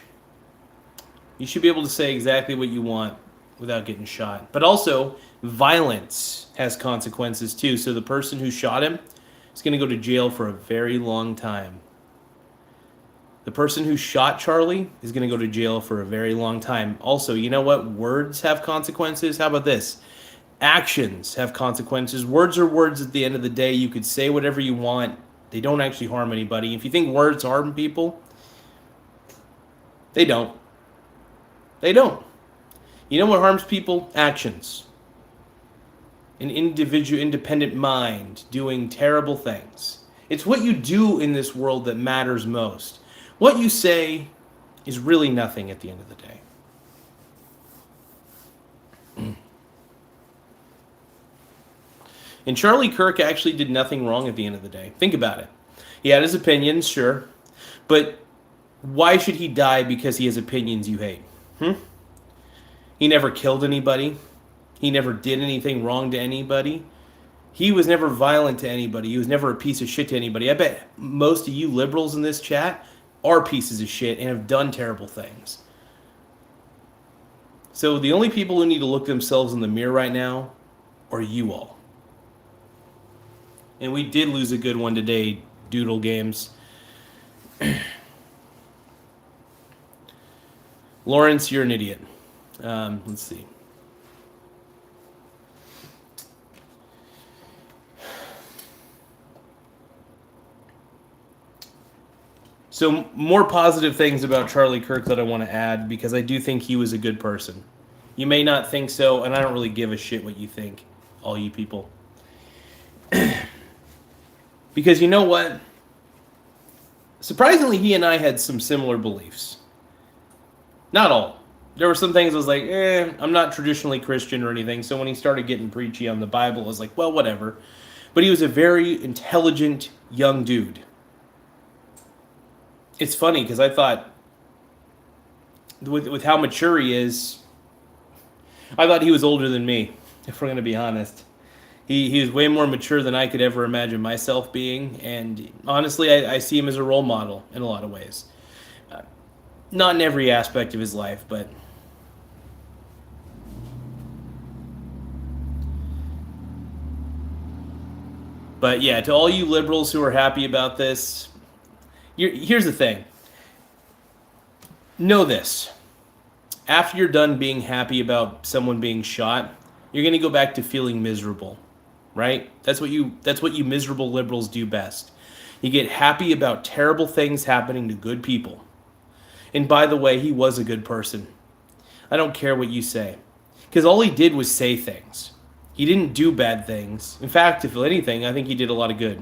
You should be able to say exactly what you want without getting shot. But also, violence has consequences too. So the person who shot him is going to go to jail for a very long time. The person who shot Charlie is going to go to jail for a very long time. Also, you know what? Words have consequences. How about this? Actions have consequences. Words are words at the end of the day. You could say whatever you want. They don't actually harm anybody. If you think words harm people, they don't. They don't. You know what harms people? Actions. An individual, independent mind doing terrible things. It's what you do in this world that matters most. What you say is really nothing at the end of the day. And Charlie Kirk actually did nothing wrong at the end of the day. Think about it. He had his opinions, sure. But why should he die because he has opinions you hate? He never killed anybody. He never did anything wrong to anybody. He was never violent to anybody. He was never a piece of shit to anybody. I bet most of you liberals in this chat are pieces of shit and have done terrible things. So the only people who need to look themselves in the mirror right now are you all. And we did lose a good one today, Doodle Games. Lawrence, you're an idiot. Let's see. So more positive things about Charlie Kirk that I want to add, because I do think he was a good person. You may not think so, and I don't really give a shit what you think, all you people. Because you know what? Surprisingly, he and I had some similar beliefs. Not all. There were some things I was like, I'm not traditionally Christian or anything, so when he started getting preachy on the Bible, I was like, well, whatever. But he was a very intelligent young dude. It's funny because I thought, with how mature he is, I thought he was older than me, if we're going to be honest. He was way more mature than I could ever imagine myself being, and honestly, I see him as a role model in a lot of ways. Not in every aspect of his life, but... But yeah, to all you liberals who are happy about this... Here's the thing. Know this. After you're done being happy about someone being shot, you're going to go back to feeling miserable, right? That's what you miserable liberals do best. You get happy about terrible things happening to good people. And by the way, he was a good person. I don't care what you say. Because all he did was say things. He didn't do bad things. In fact, if anything, I think he did a lot of good.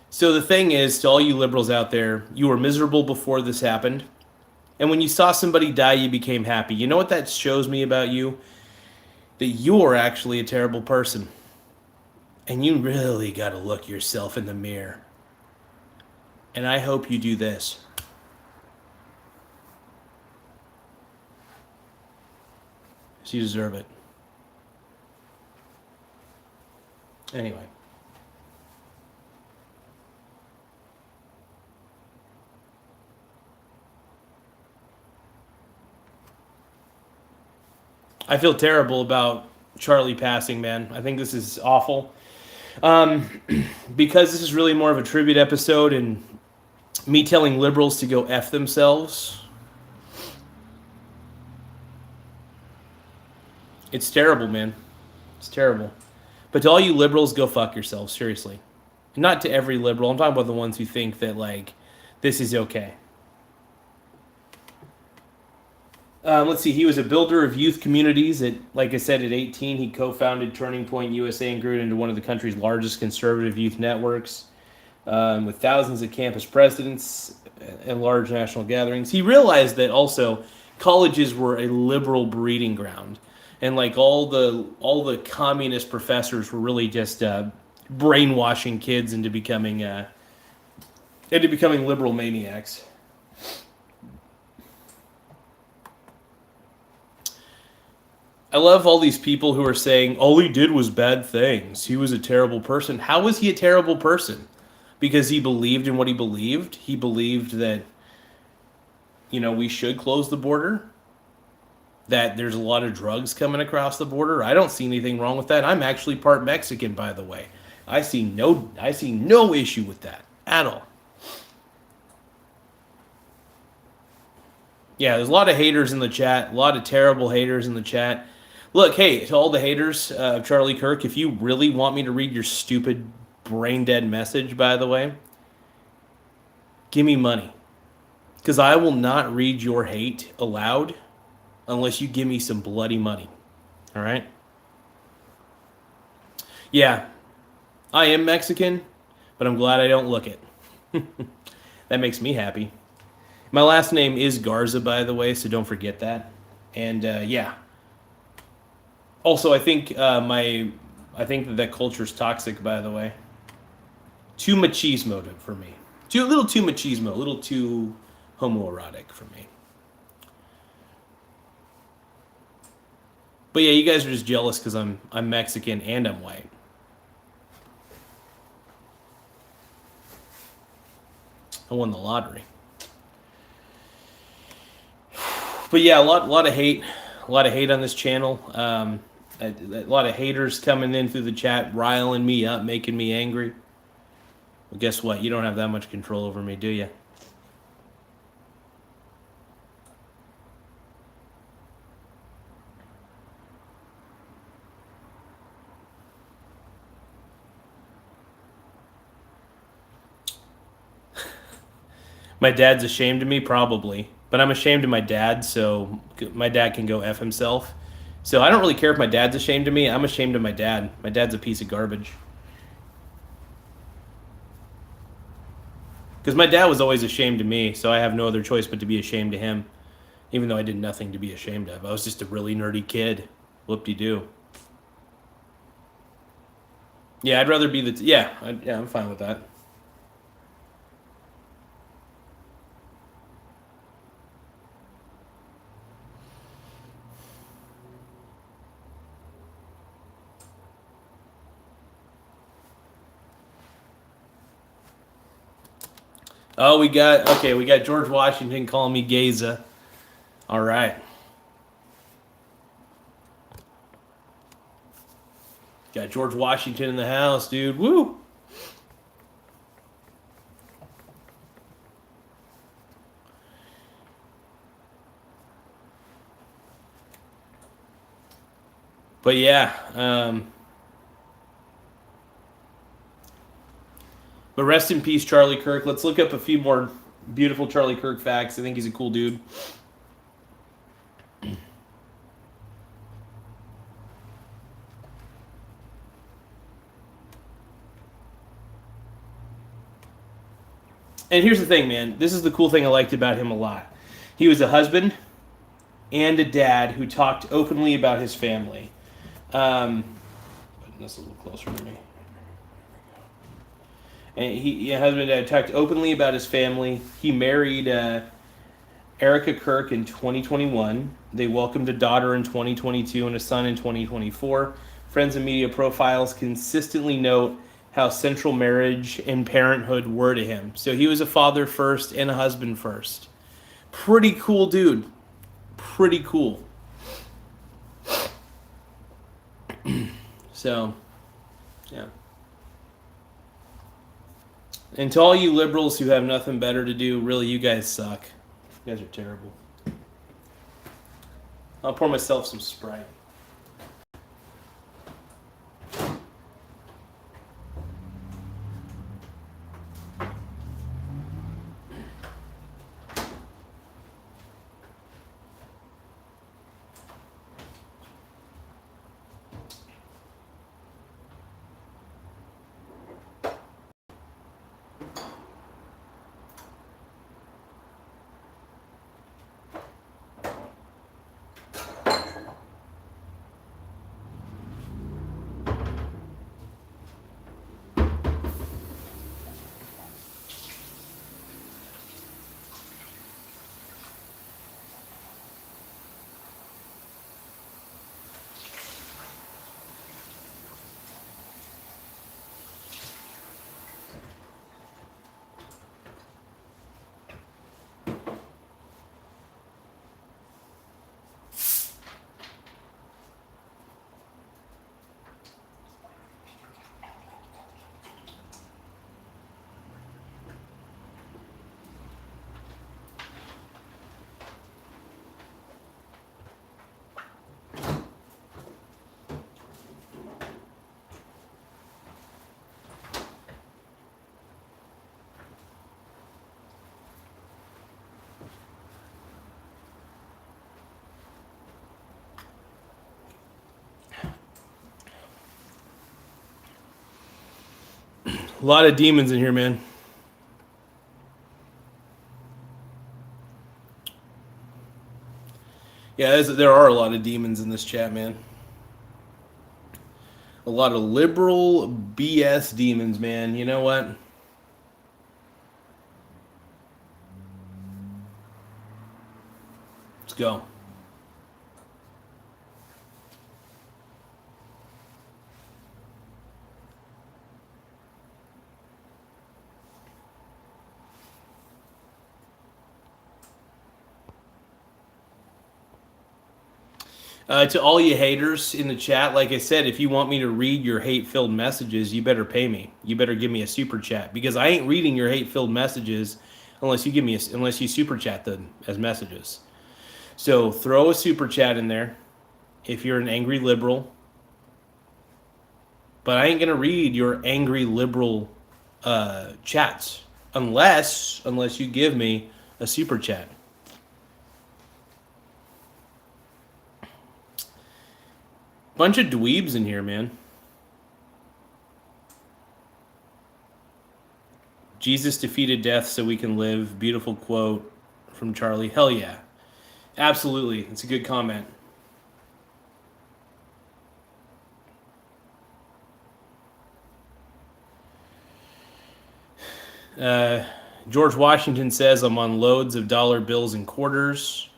So the thing is, to all you liberals out there, you were miserable before this happened. And when you saw somebody die, you became happy. You know what that shows me about you? That you're actually a terrible person. And you really got to look yourself in the mirror. And I hope you do this. So you deserve it. Anyway. I feel terrible about Charlie passing, man. I think this is awful. Because this is really more of a tribute episode and me telling liberals to go F themselves. It's terrible, man. It's terrible. But to all you liberals, go fuck yourselves, seriously. Not to every liberal. I'm talking about the ones who think that, like, this is okay. Let's see. He was a builder of youth communities. Like I said, at 18, he co-founded Turning Point USA and grew it into one of the country's largest conservative youth networks, with thousands of campus presidents and large national gatherings. He realized that also colleges were a liberal breeding ground, and like all the communist professors were really just brainwashing kids into becoming liberal maniacs. I love all these people who are saying all he did was bad things. He was a terrible person. How was he a terrible person? Because he believed in what he believed. He believed that, we should close the border. That there's a lot of drugs coming across the border. I don't see anything wrong with that. I'm actually part Mexican, by the way. I see no issue with that at all. Yeah, there's a lot of haters in the chat. A lot of terrible haters in the chat. Look, hey, to all the haters of Charlie Kirk, if you really want me to read your stupid, brain-dead message, by the way, give me money. Because I will not read your hate aloud unless you give me some bloody money. All right? Yeah, I am Mexican, but I'm glad I don't look it. That makes me happy. My last name is Garza, by the way, so don't forget that. And, yeah. Also, I think that culture is toxic, by the way. Too machismo for me. A little too machismo, a little too homoerotic for me. But yeah, you guys are just jealous because I'm Mexican and I'm white. I won the lottery. But yeah, a lot of hate on this channel. A lot of haters coming in through the chat, riling me up, making me angry. Well, guess what? You don't have that much control over me, do you? My dad's ashamed of me? Probably. But I'm ashamed of my dad, so my dad can go F himself. So I don't really care if my dad's ashamed of me. I'm ashamed of my dad. My dad's a piece of garbage. Because my dad was always ashamed of me, so I have no other choice but to be ashamed of him. Even though I did nothing to be ashamed of. I was just a really nerdy kid. Whoop-de-doo. Yeah, I'd rather be I'm fine with that. Oh, we got George Washington calling me Geza. All right. Got George Washington in the house, dude. Woo! But yeah, but rest in peace, Charlie Kirk. Let's look up a few more beautiful Charlie Kirk facts. I think he's a cool dude. And here's the thing, man. This is the cool thing I liked about him a lot. He was a husband and a dad who talked openly about his family. Putting this a little closer to me. And husband and dad talked openly about his family. He married Erica Kirk in 2021. They welcomed a daughter in 2022 and a son in 2024. Friends and media profiles consistently note how central marriage and parenthood were to him. So he was a father first and a husband first. Pretty cool dude. Pretty cool. So, yeah. And to all you liberals who have nothing better to do, really, you guys suck. You guys are terrible. I'll pour myself some Sprite. A lot of demons in here, man. Yeah, there are a lot of demons in this chat, man. A lot of liberal BS demons, man. You know what? Let's go. To all you haters in the chat, like I said, if you want me to read your hate-filled messages, you better pay me. You better give me a super chat, because I ain't reading your hate-filled messages unless you super chat them as messages. So throw a super chat in there if you're an angry liberal. But I ain't gonna read your angry liberal chats unless you give me a super chat. Bunch of dweebs in here, man. Jesus defeated death so we can live. Beautiful quote from Charlie. Hell yeah. Absolutely. It's a good comment. George Washington says, I'm on loads of dollar bills and quarters.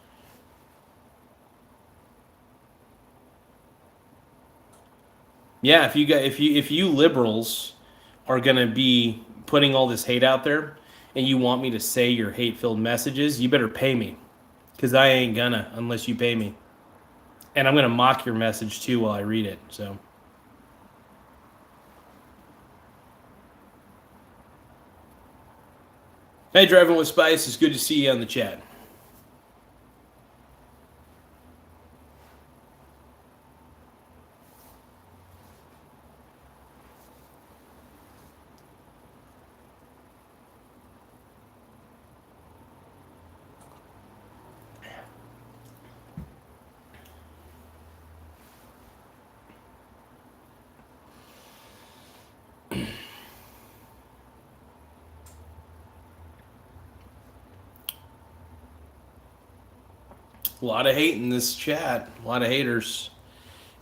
Yeah, if you liberals are gonna be putting all this hate out there, and you want me to say your hate-filled messages, you better pay me, because I ain't gonna unless you pay me, and I'm gonna mock your message too while I read it. So, hey, Driving with Spice, it's good to see you on the chat. A lot of hate in this chat. A lot of haters.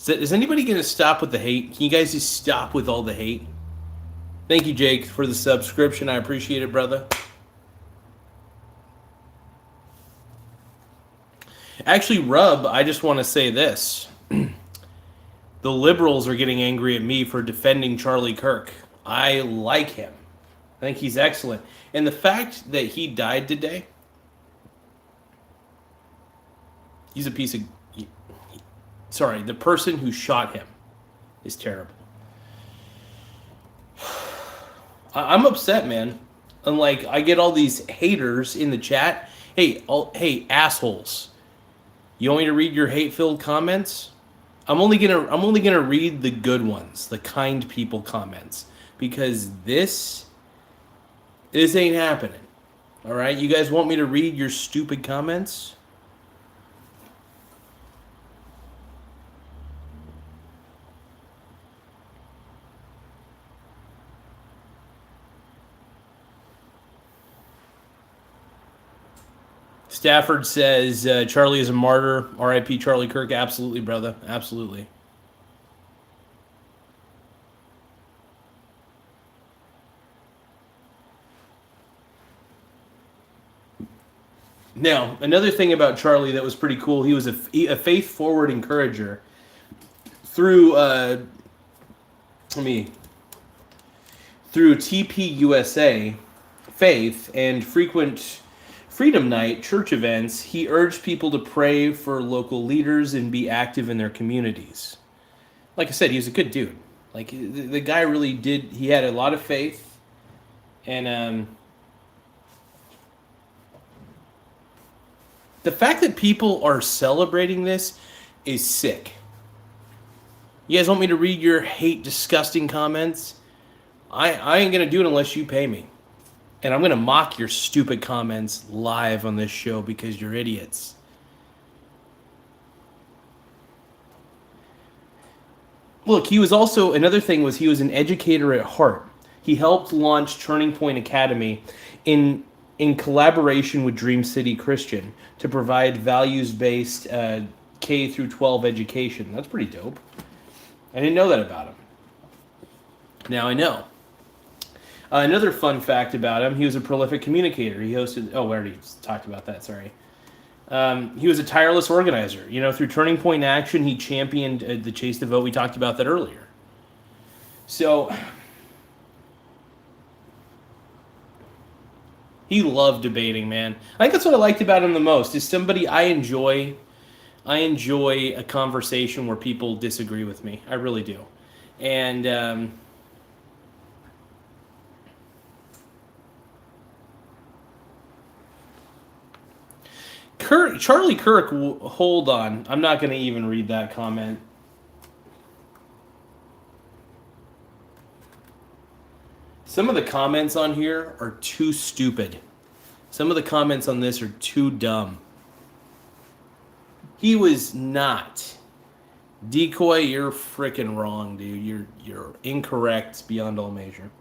Is anybody going to stop with the hate? Can you guys just stop with all the hate? Thank you, Jake, for the subscription. I appreciate it, brother. Actually, Rub, I just want to say this. The liberals are getting angry at me for defending Charlie Kirk. I like him. I think he's excellent. And the fact that he died today, he's a piece of... Sorry, the person who shot him is terrible. I'm upset, man. And like, I get all these haters in the chat. Hey, assholes! You want me to read your hate-filled comments? I'm only gonna read the good ones, the kind people comments, because this ain't happening. All right, you guys want me to read your stupid comments? Stafford says Charlie is a martyr. R.I.P. Charlie Kirk. Absolutely, brother. Absolutely. Now, another thing about Charlie that was pretty cool, he was a faith-forward encourager through through TPUSA, Faith, and frequent Freedom Night church events. He urged people to pray for local leaders and be active in their communities. Like I said, he was a good dude. Like the guy really did. He had a lot of faith, and the fact that people are celebrating this is sick. You guys want me to read your hate, disgusting comments? I ain't gonna do it unless you pay me. And I'm gonna mock your stupid comments live on this show because you're idiots. Look, he was also, another thing was he was an educator at heart. He helped launch Turning Point Academy in collaboration with Dream City Christian to provide values-based K through 12 education. That's pretty dope. I didn't know that about him. Now I know. Another fun fact about him, he was a prolific communicator. He hosted, we already talked about that, sorry. He was a tireless organizer. You know, through Turning Point Action, he championed the Chase the Vote. We talked about that earlier. So, he loved debating, man. I think that's what I liked about him the most, is somebody I enjoy a conversation where people disagree with me. I really do. And Charlie Kirk, hold on. I'm not going to even read that comment. Some of the comments on here are too stupid. Some of the comments on this are too dumb. He was not. Decoy, you're freaking wrong, dude. You're incorrect beyond all measure.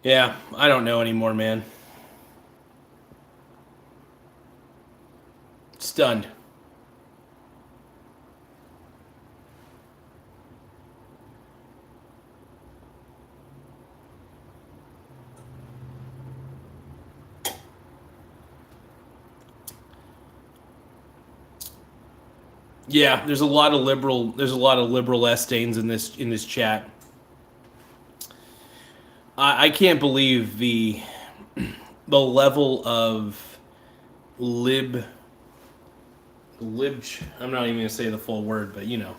Yeah, I don't know anymore, man. Stunned. Yeah, there's a lot of liberal Estains in this chat. I can't believe the level of I'm not even gonna say the full word, but you know.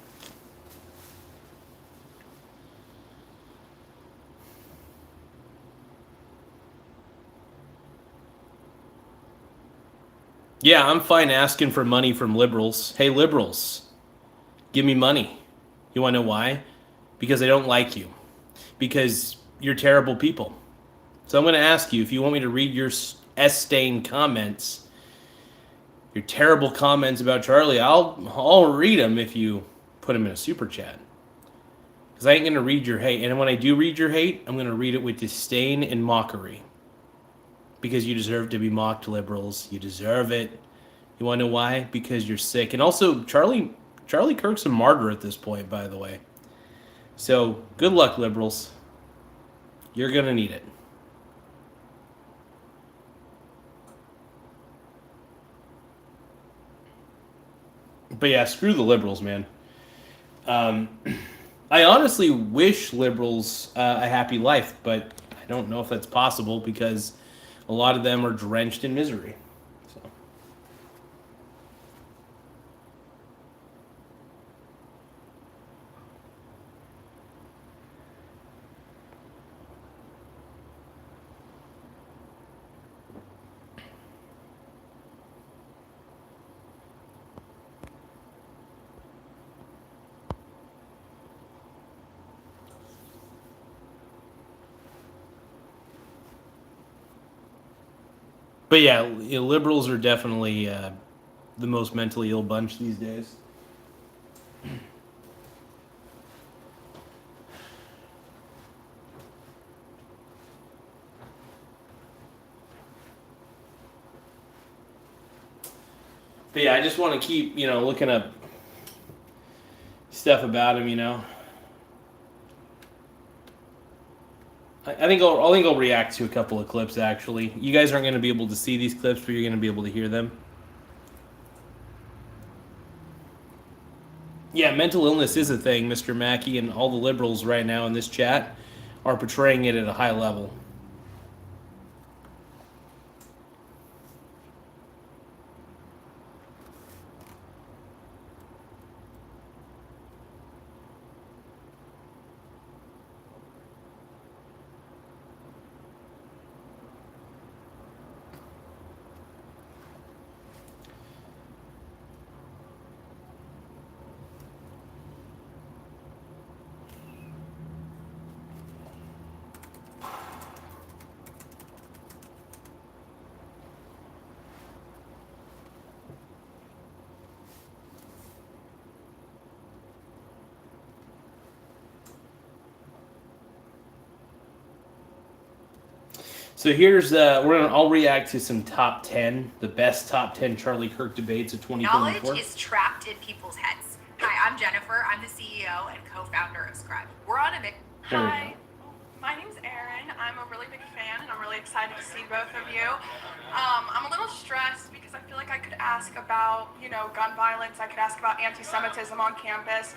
Yeah, I'm fine asking for money from liberals. Hey, liberals, give me money. You want to know why? Because I don't like you. Because you're terrible people. So I'm going to ask you, if you want me to read your S-stain comments, your terrible comments about Charlie, I'll read them if you put them in a super chat. Because I ain't going to read your hate. And when I do read your hate, I'm going to read it with disdain and mockery. Because you deserve to be mocked, liberals. You deserve it. You want to know why? Because you're sick. And also, Charlie Kirk's a martyr at this point, by the way. So, good luck, liberals. You're going to need it. But yeah, screw the liberals, man. Um, I honestly wish liberals a happy life, but I don't know if that's possible because a lot of them are drenched in misery. So. But yeah, liberals are definitely the most mentally ill bunch these days. But yeah, I just want to keep, looking up stuff about him, I think I'll react to a couple of clips actually. You guys aren't going to be able to see these clips, but you're going to be able to hear them. Yeah, mental illness is a thing, Mr. Mackey, and all the liberals right now in this chat are portraying it at a high level. So here's I'll react to some top 10, the best top 10 Charlie Kirk debates of 2024. Knowledge is trapped in people's heads. Hi, I'm Jennifer. I'm the CEO and co-founder of Scribe. We're on a mission. Hi, my name's Erin. I'm a really big fan, and I'm really excited to see both of you. I'm a little stressed because I feel like I could ask about, gun violence. I could ask about anti-Semitism on campus.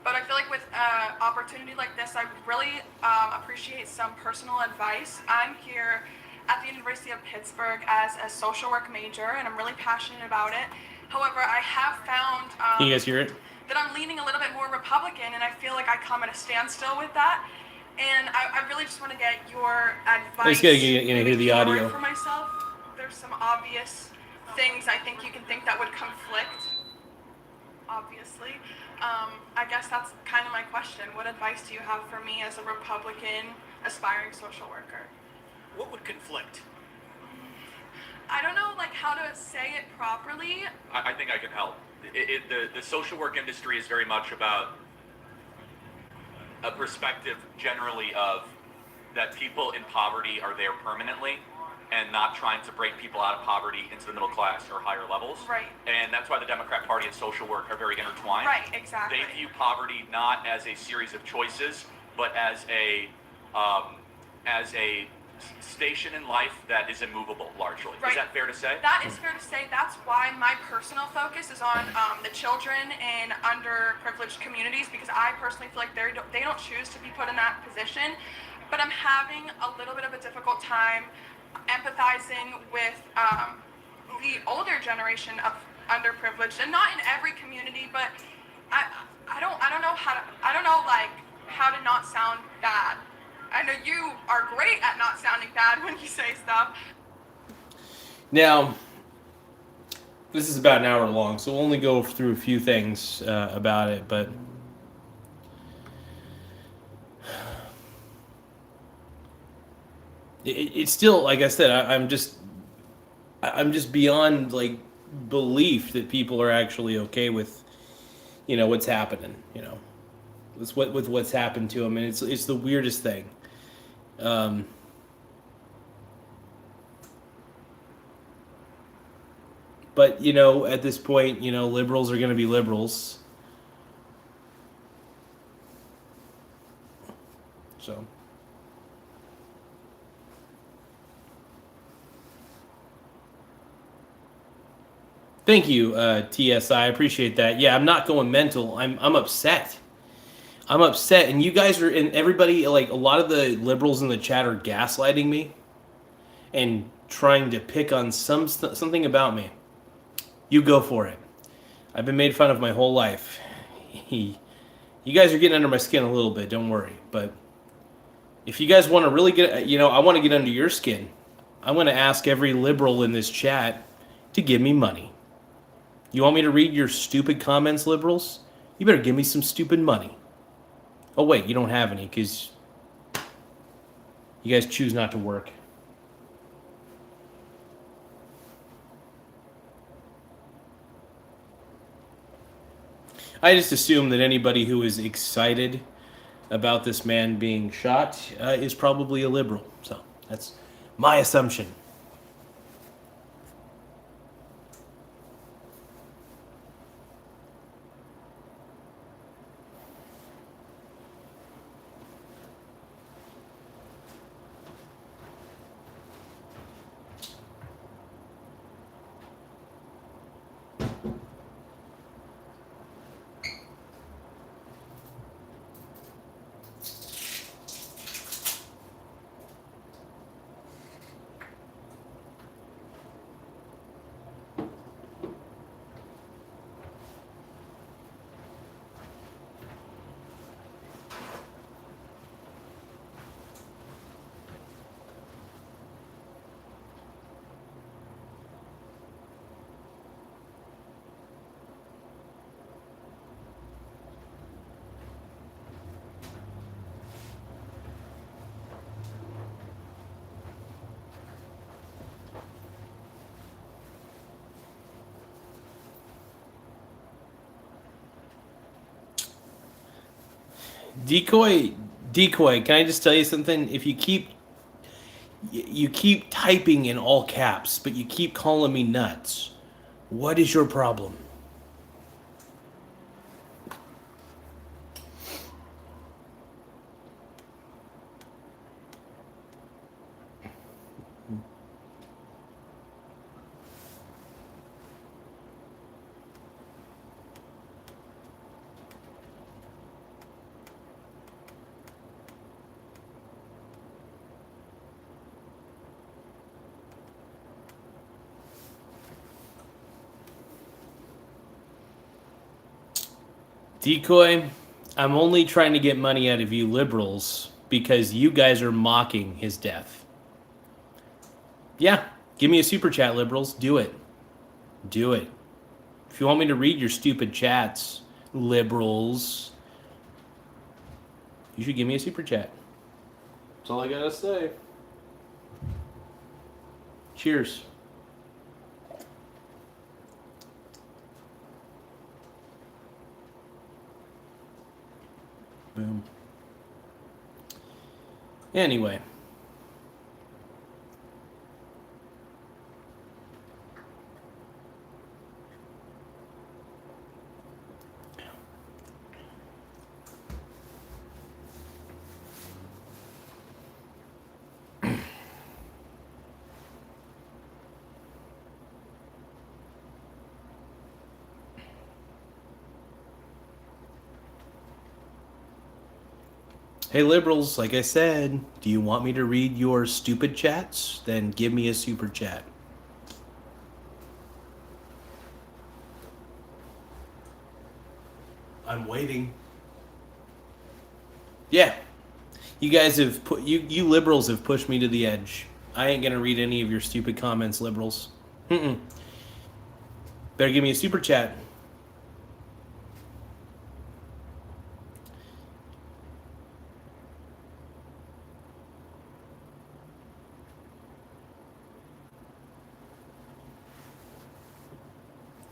But I feel like with an opportunity like this, I would really appreciate some personal advice. I'm here at the University of Pittsburgh as a social work major, and I'm really passionate about it. However, I have found Can you guys hear it? that I'm leaning a little bit more Republican, and I feel like I come at a standstill with that. And I really just want to get your advice. I just gotta hear the audio for myself. There's some obvious things I think you can think that would conflict. Obviously, I guess that's kind of my question. What advice do you have for me as a Republican aspiring social worker? What would conflict? I don't know, how to say it properly. I think I can help. The social work industry is very much about a perspective generally of that people in poverty are there permanently and not trying to break people out of poverty into the middle class or higher levels. Right. And that's why the Democrat Party and social work are very intertwined. Right, exactly. They view poverty not as a series of choices, but as a station in life that is immovable, largely. Right. Is that fair to say? That is fair to say. That's why my personal focus is on the children in underprivileged communities, because I personally feel like they don't choose to be put in that position. But I'm having a little bit of a difficult time empathizing with the older generation of underprivileged, and not in every community, but I don't know how to not sound bad. I know you are great at not sounding bad when you say stuff. Now, this is about an hour long, so we'll only go through a few things about it, but it's still, like I said, I'm just beyond belief that people are actually okay with what's happening, with what's happened to them, and it's the weirdest thing. But at this point, liberals are going to be liberals. So. Thank you, TSI. I appreciate that. Yeah, I'm not going mental. I'm upset. I'm upset, and you guys are, and everybody, like a lot of the liberals in the chat are gaslighting me and trying to pick on something about me. You go for it. I've been made fun of my whole life. You guys are getting under my skin a little bit. Don't worry, but if you guys want to really get, I want to get under your skin. I'm going to ask every liberal in this chat to give me money. You want me to read your stupid comments, liberals? You better give me some stupid money. Oh, wait, you don't have any because you guys choose not to work. I just assume that anybody who is excited about this man being shot is probably a liberal. So that's my assumption. Decoy, can I just tell you something? If you keep typing in all caps, but you keep calling me nuts, what is your problem? Decoy, I'm only trying to get money out of you liberals because you guys are mocking his death. Yeah, give me a super chat, liberals. Do it. Do it. If you want me to read your stupid chats, liberals, you should give me a super chat. That's all I gotta say. Cheers. Boom. Anyway. Hey liberals, like I said, do you want me to read your stupid chats? Then give me a super chat. I'm waiting. Yeah. You guys have put you liberals have pushed me to the edge. I ain't gonna read any of your stupid comments, liberals. Better give me a super chat.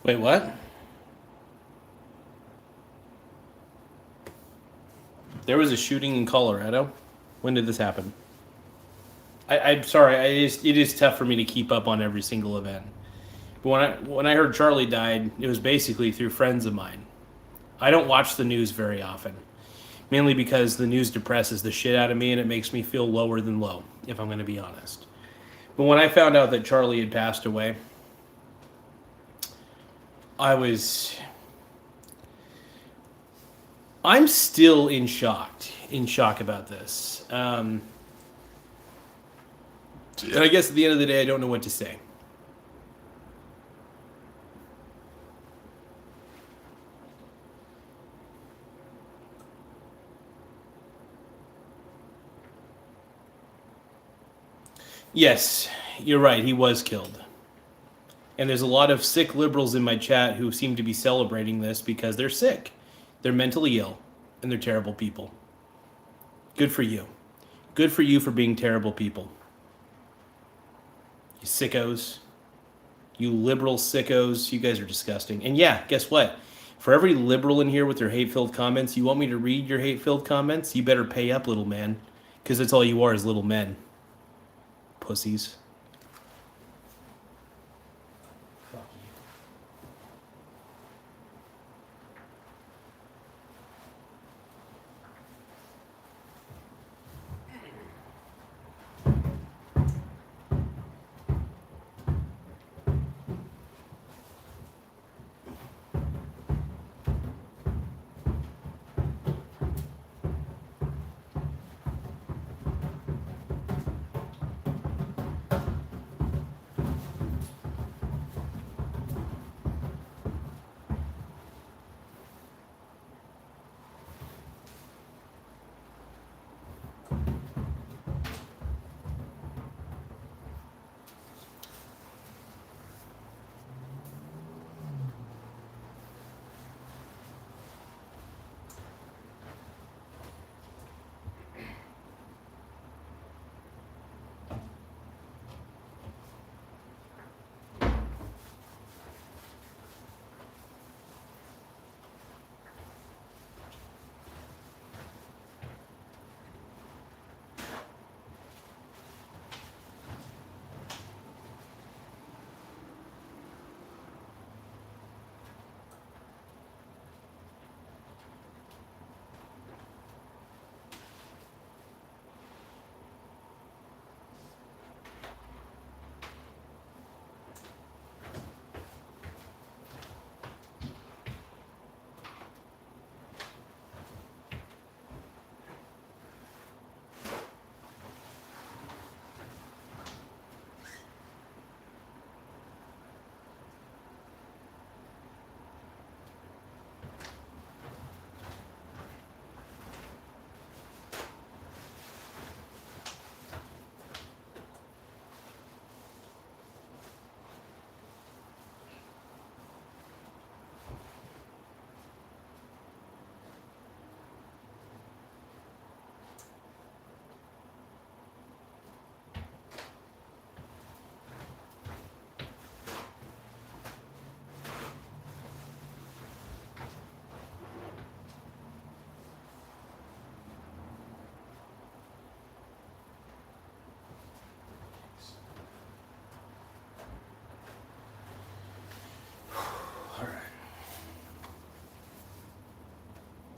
Wait, what? There was a shooting in Colorado? When did this happen? I'm sorry, it is tough for me to keep up on every single event. But when I heard Charlie died, it was basically through friends of mine. I don't watch the news very often. Mainly because the news depresses the shit out of me and it makes me feel lower than low, if I'm going to be honest. But when I found out that Charlie had passed away, I'm still in shock about this. And I guess at the end of the day, I don't know what to say. Yes, you're right. He was killed. And there's a lot of sick liberals in my chat who seem to be celebrating this because they're sick. They're mentally ill, and they're terrible people. Good for you. Good for you for being terrible people. You sickos. You liberal sickos. You guys are disgusting. And yeah, guess what? For every liberal in here with their hate-filled comments, you want me to read your hate-filled comments? You better pay up, little man. Because that's all you are is little men. Pussies.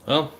Well,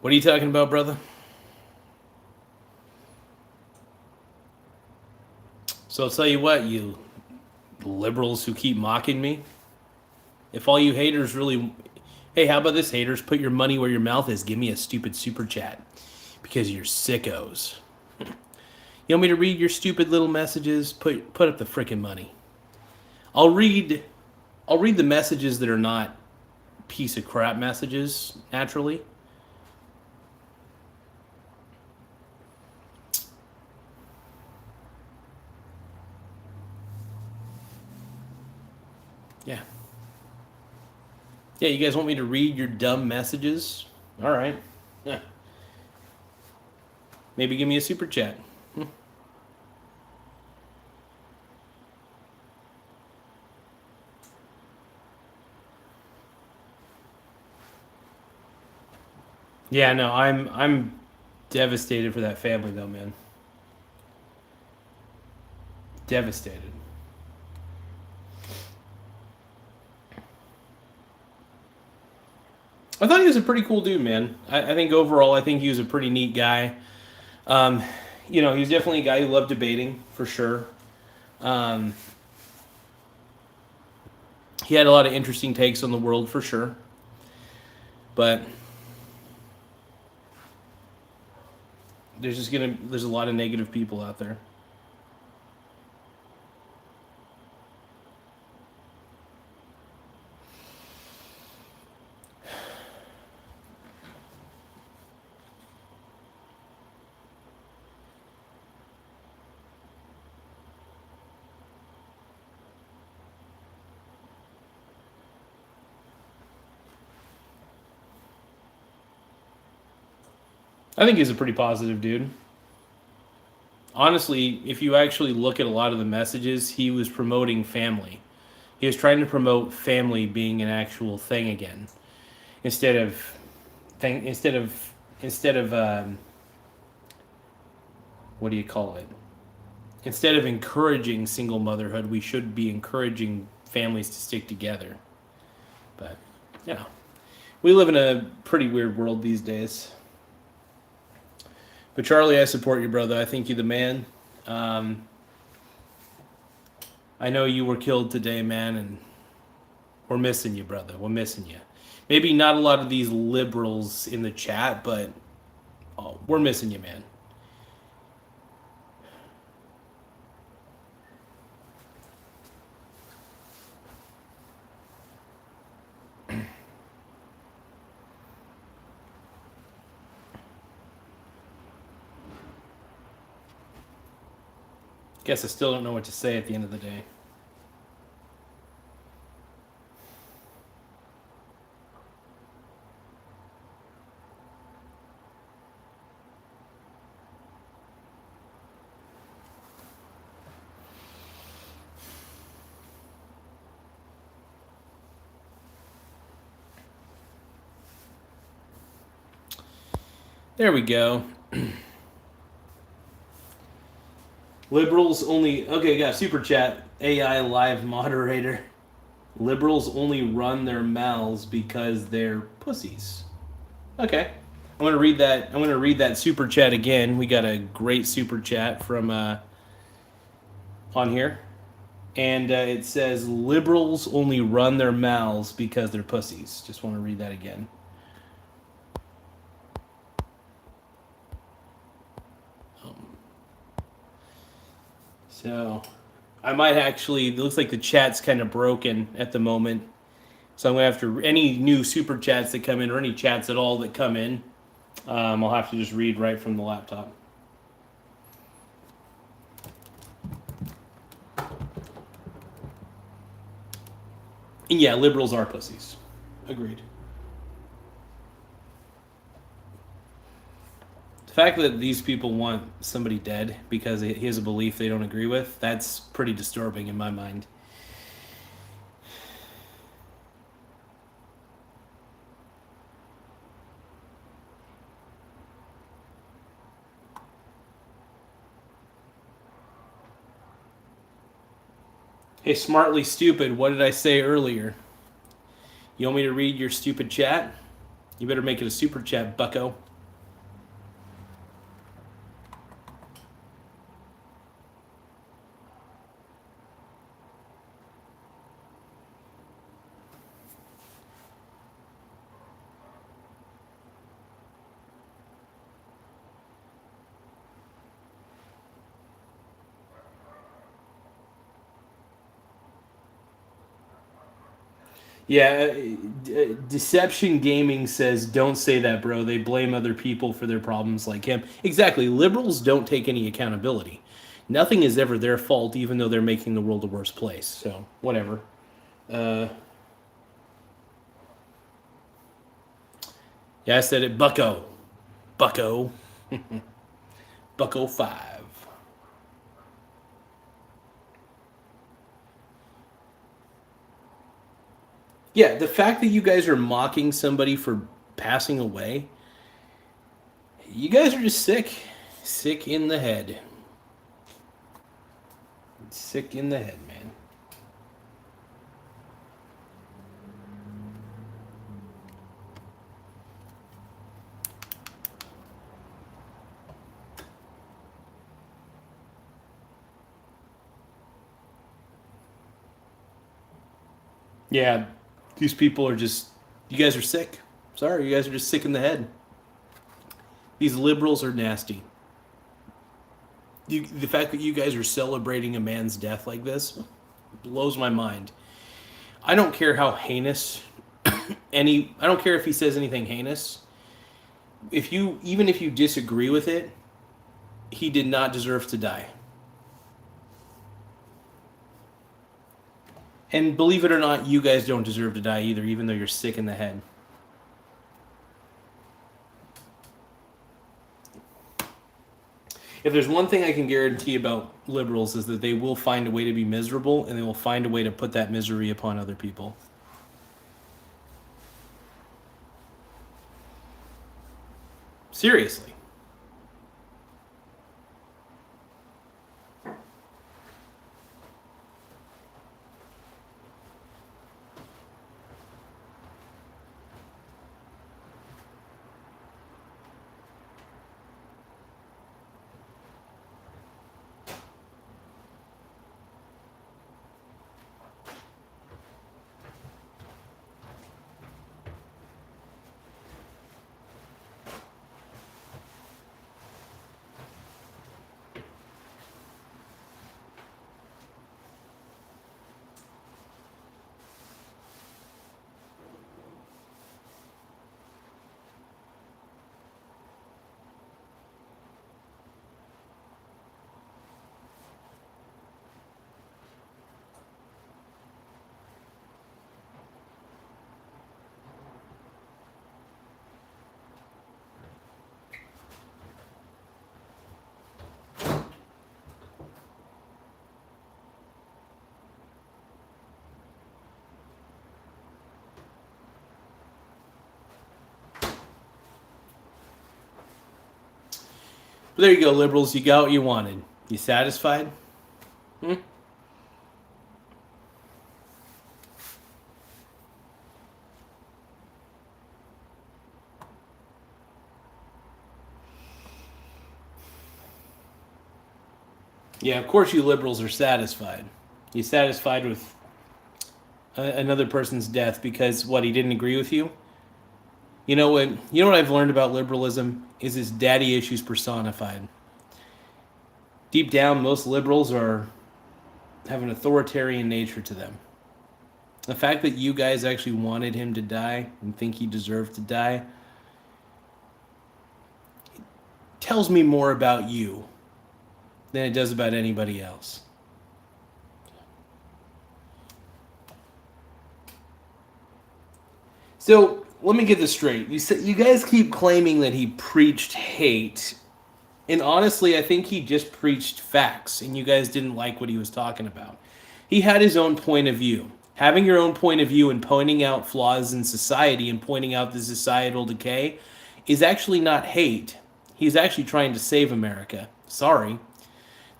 what are you talking about, brother? So I'll tell you what, you liberals who keep mocking me. If all you haters really... Hey, how about this, haters? Put your money where your mouth is. Give me a stupid super chat. Because you're sickos. You want me to read your stupid little messages? Put up the frickin' money. I'll read the messages that are not piece of crap messages, naturally. Yeah. Yeah, you guys want me to read your dumb messages? All right. Yeah. Maybe give me a super chat. Yeah, no, I'm devastated for that family though, man. Devastated. I thought he was a pretty cool dude, man. I think overall, I think he was a pretty neat guy. Um, you know, he was definitely a guy who loved debating for sure. Um, he had a lot of interesting takes on the world for sure. But there's a lot of negative people out there. I think he's a pretty positive dude. Honestly, if you actually look at a lot of the messages, he was promoting family. He was trying to promote family being an actual thing again, instead of, thing, instead of what do you call it? Instead of encouraging single motherhood, we should be encouraging families to stick together. But yeah, we live in a pretty weird world these days. But Charlie, I support you, brother. I think you're the man. Um, I know you were killed today, man, and we're missing you, brother. We're missing you. Maybe not a lot of these liberals in the chat, but we're missing you, man. Guess I still don't know what to say at the end of the day. There we go. Liberals only... Okay, got super chat. AI live moderator. Liberals only run their mouths because they're pussies. Okay. I'm gonna read that. I'm gonna read that super chat again. We got a great super chat from on here, and it says liberals only run their mouths because they're pussies. Just want to read that again. So, I might actually. It looks like the chat's kind of broken at the moment. So I'm gonna have to any new super chats that come in or any chats at all that come in. I'll have to just read right from the laptop. And yeah, liberals are pussies. Agreed. The fact that these people want somebody dead because he has a belief they don't agree with, that's pretty disturbing in my mind. Hey, smartly stupid, what did I say earlier? You want me to read your stupid chat? You better make it a super chat, bucko. Yeah, Deception Gaming says, don't say that, bro. They blame other people for their problems like him. Exactly. Liberals don't take any accountability. Nothing is ever their fault, even though they're making the world a worse place. So, whatever. Yeah, I said it. Bucko. Bucko. Bucko 5. Yeah, the fact that you guys are mocking somebody for passing away, You guys are just sick. Sick in the head. Sick in the head, man. Yeah, these people are just, you guys are sick. Sorry, you guys are just sick in the head. These liberals are nasty. The fact that you guys are celebrating a man's death like this blows my mind. I don't care how heinous I don't care if he says anything heinous. Even if you disagree with it, he did not deserve to die. And believe it or not, you guys don't deserve to die either, even though you're sick in the head. If there's one thing I can guarantee about liberals is that they will find a way to be miserable, and they will find a way to put that misery upon other people. Seriously. But there you go, liberals. You got what you wanted. You satisfied? Yeah, of course you liberals are satisfied. You satisfied with another person's death because, what, he didn't agree with you? You know what I've learned about liberalism is it's daddy issues personified. Deep down, most liberals have an authoritarian nature to them. The fact that you guys actually wanted him to die and think he deserved to die tells me more about you than it does about anybody else. So let me get this straight. You guys keep claiming that he preached hate, and honestly, I think he just preached facts, and you guys didn't like what he was talking about. He had his own point of view. Having your own point of view and pointing out flaws in society and pointing out the societal decay is actually not hate. He's actually trying to save America. Sorry.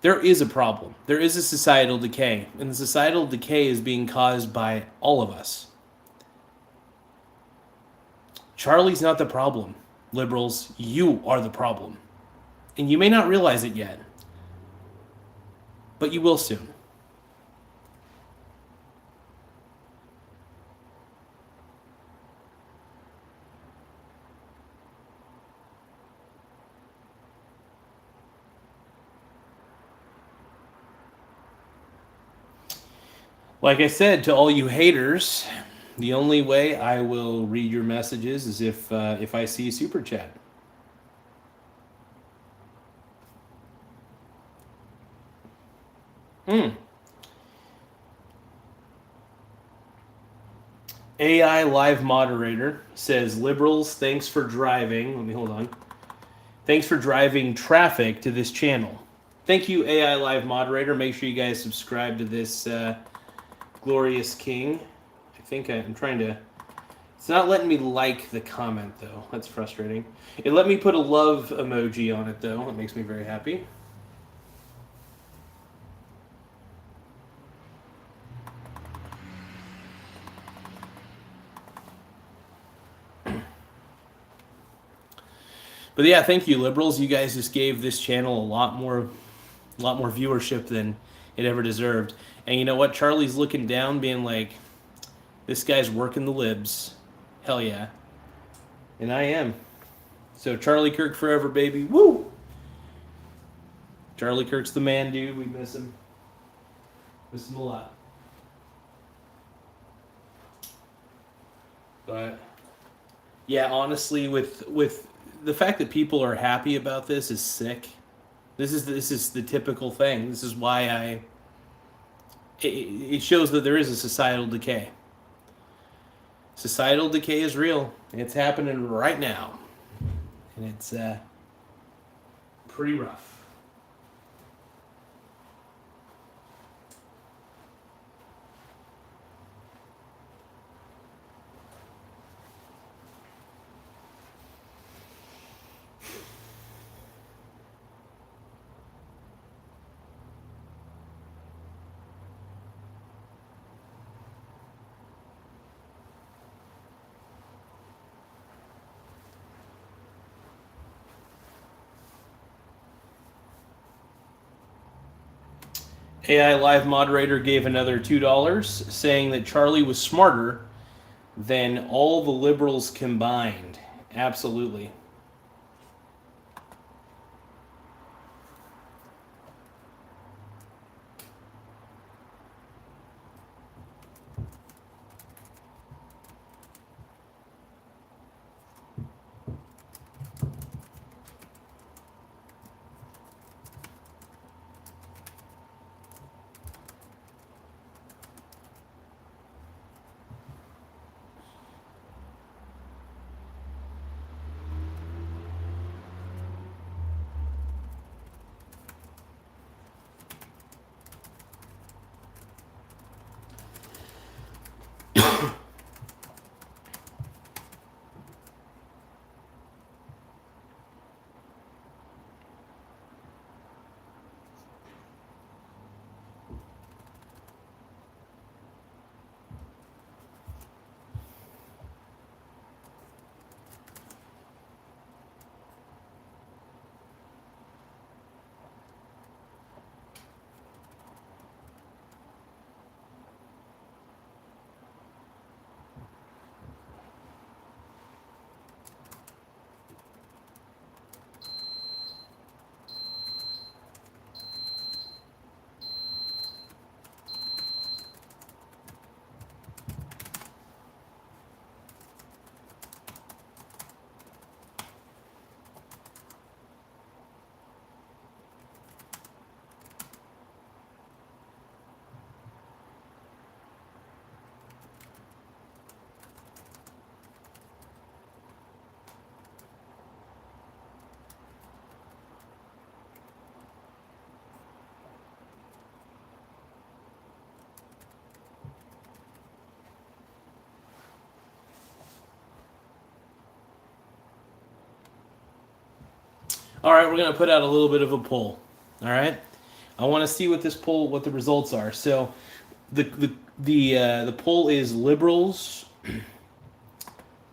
There is a problem. There is a societal decay, and the societal decay is being caused by all of us. Charlie's not the problem. Liberals, you are the problem. And you may not realize it yet, but you will soon. Like I said, to all you haters, the only way I will read your messages is if I see a super chat. AI live moderator says, liberals, thanks for driving. Let me hold on. Thanks for driving traffic to this channel. Thank you, AI live moderator. Make sure you guys subscribe to this glorious king. I think I'm trying to It's not letting me like the comment, though. That's frustrating. It let me put a love emoji on it, though. It makes me very happy. But yeah, thank you, liberals. You guys just gave this channel a lot more viewership than it ever deserved. And you know what? Charlie's looking down, being like, this guy's working the libs. Hell yeah. And I am. So Charlie Kirk forever, baby. Woo! Charlie Kirk's the man, dude. We miss him. Miss him a lot. But yeah, honestly, with the fact that people are happy about this is sick. This is the typical thing. This is why it shows that there is a societal decay. Societal decay is real. It's happening right now. And it's pretty rough. AI Live moderator gave another $2, saying that Charlie was smarter than all the liberals combined. Absolutely. All right, we're going to put out a little bit of a poll. All right, I want to see what the results are. So, the poll is liberals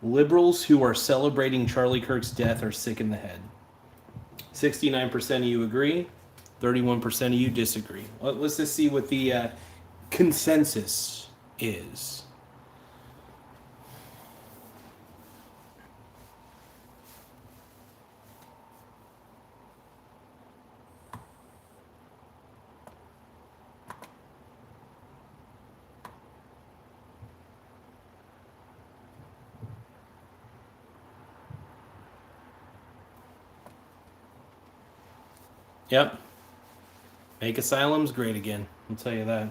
who are celebrating Charlie Kirk's death are sick in the head. 69% of you agree, 31% of you disagree. Let's just see what the consensus is. Yep. Make asylums great again. I'll tell you that.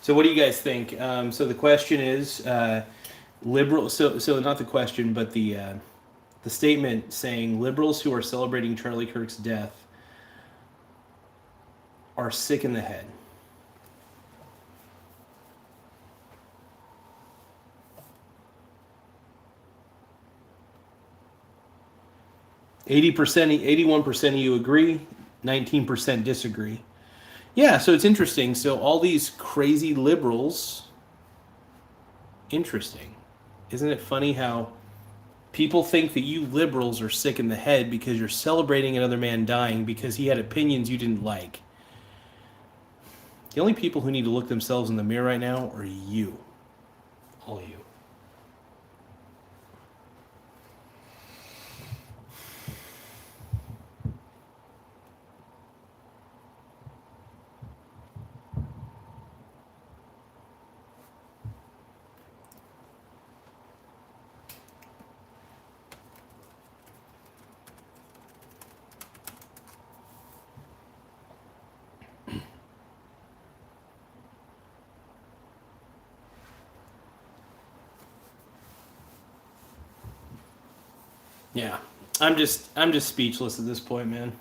So what do you guys think? So the question is, liberal. So not the question, but the statement saying liberals who are celebrating Charlie Kirk's death are sick in the head. 80%, 81% of you agree, 19% disagree. Yeah, so it's interesting. So all these crazy liberals, interesting. Isn't it funny how people think that you liberals are sick in the head because you're celebrating another man dying because he had opinions you didn't like? The only people who need to look themselves in the mirror right now are you. All of you. Yeah, I'm just speechless at this point, man.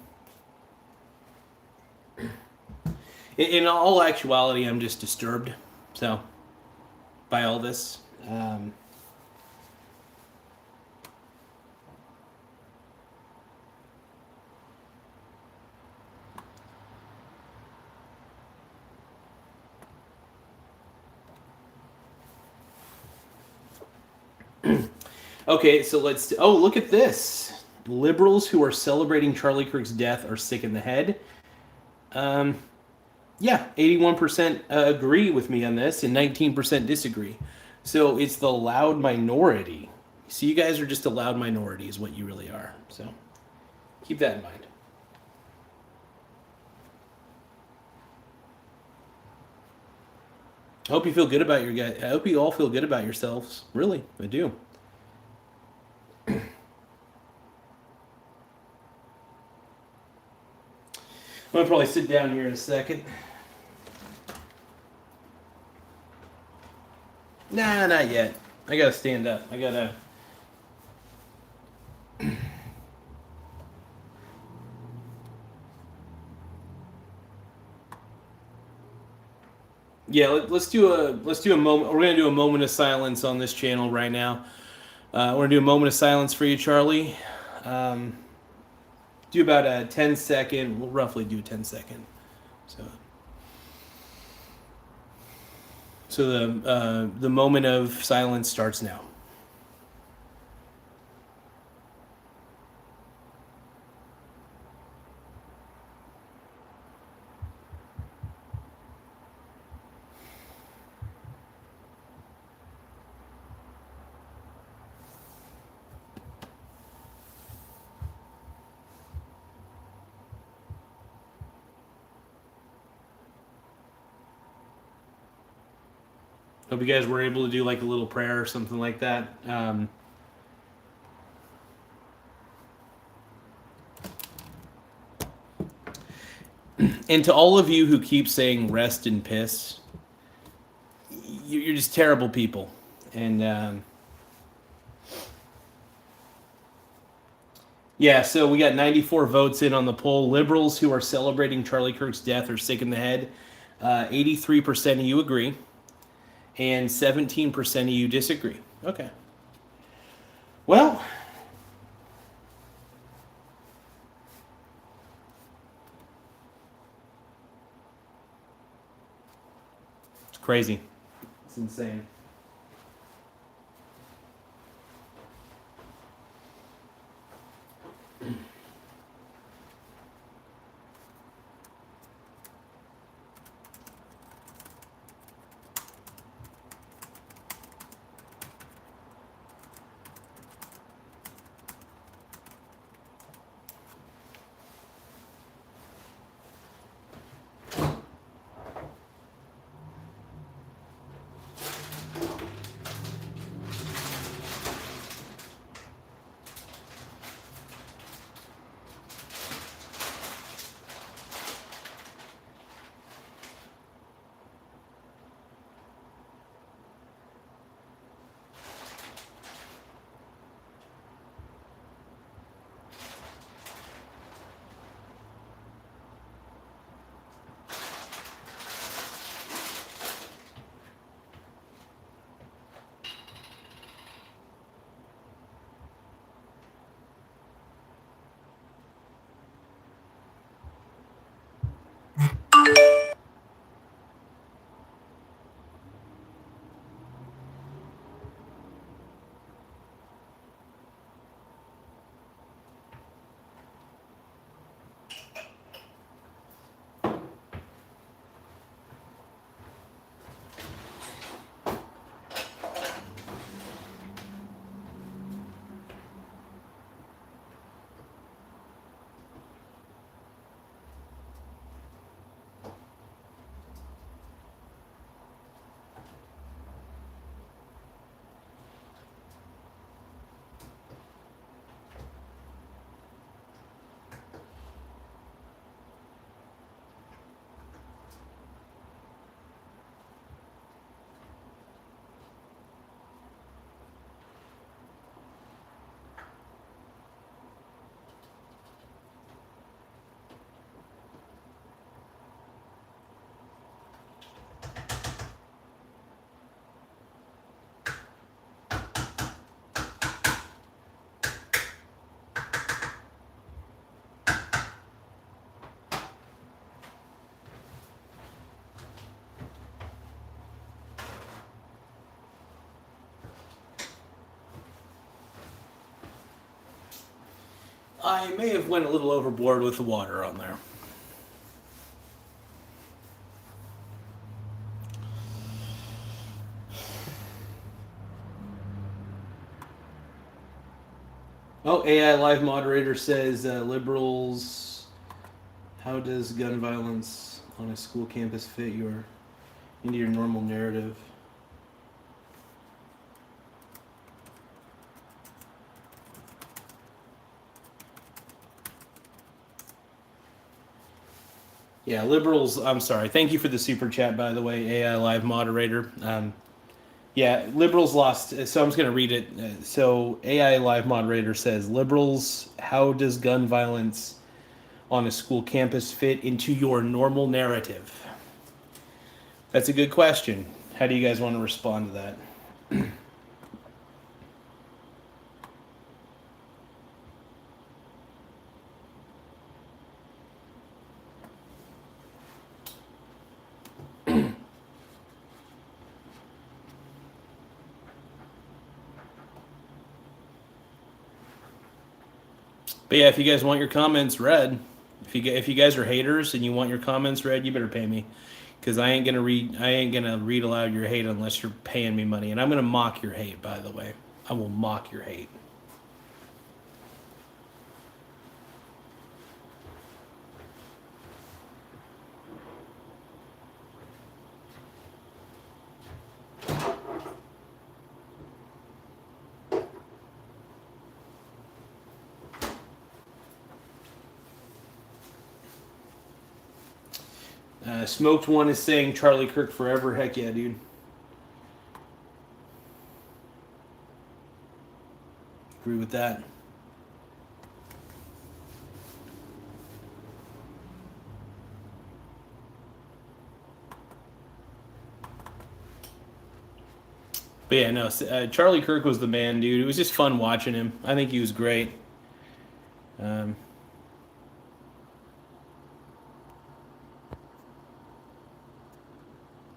In all actuality, I'm just disturbed. So, by all this, okay, so let's. Oh, look at this. Liberals who are celebrating Charlie Kirk's death are sick in the head. Yeah, 81% agree with me on this, and 19% disagree. So it's the loud minority. So you guys are just a loud minority, is what you really are. So keep that in mind. I hope you feel good about your guys. I hope you all feel good about yourselves. Really, I do. I'm gonna probably sit down here in a second. Nah, not yet. I gotta stand up. I gotta. Yeah, let's do a moment. We're gonna do a moment of silence on this channel right now. We're gonna do a moment of silence for you, Charlie. Do about a 10-second. We'll roughly do a 10-second. So the moment of silence starts now. Hope you guys were able to do like a little prayer or something like that. And to all of you who keep saying rest and piss, you're just terrible people. And yeah, so we got 94 votes in on the poll. Liberals who are celebrating Charlie Kirk's death are sick in the head. 83% of you agree. And 17% of you disagree. Okay. Well, it's crazy. It's insane. I may have went a little overboard with the water on there. Oh, AI Live moderator says liberals, how does gun violence on a school campus fit into your normal narrative? Yeah, liberals, I'm sorry. Thank you for the super chat, by the way, AI Live moderator. Yeah, liberals lost, so I'm just going to read it. So AI Live moderator says, liberals, how does gun violence on a school campus fit into your normal narrative? That's a good question. How do you guys want to respond to that? But yeah, if you guys want your comments read, if you guys are haters and you want your comments read, you better pay me, because I ain't gonna read aloud your hate unless you're paying me money, and I'm gonna mock your hate. By the way, I will mock your hate. Smoked One is saying Charlie Kirk forever. Heck yeah, dude. Agree with that. But yeah, no, Charlie Kirk was the man, dude. It was just fun watching him. I think he was great.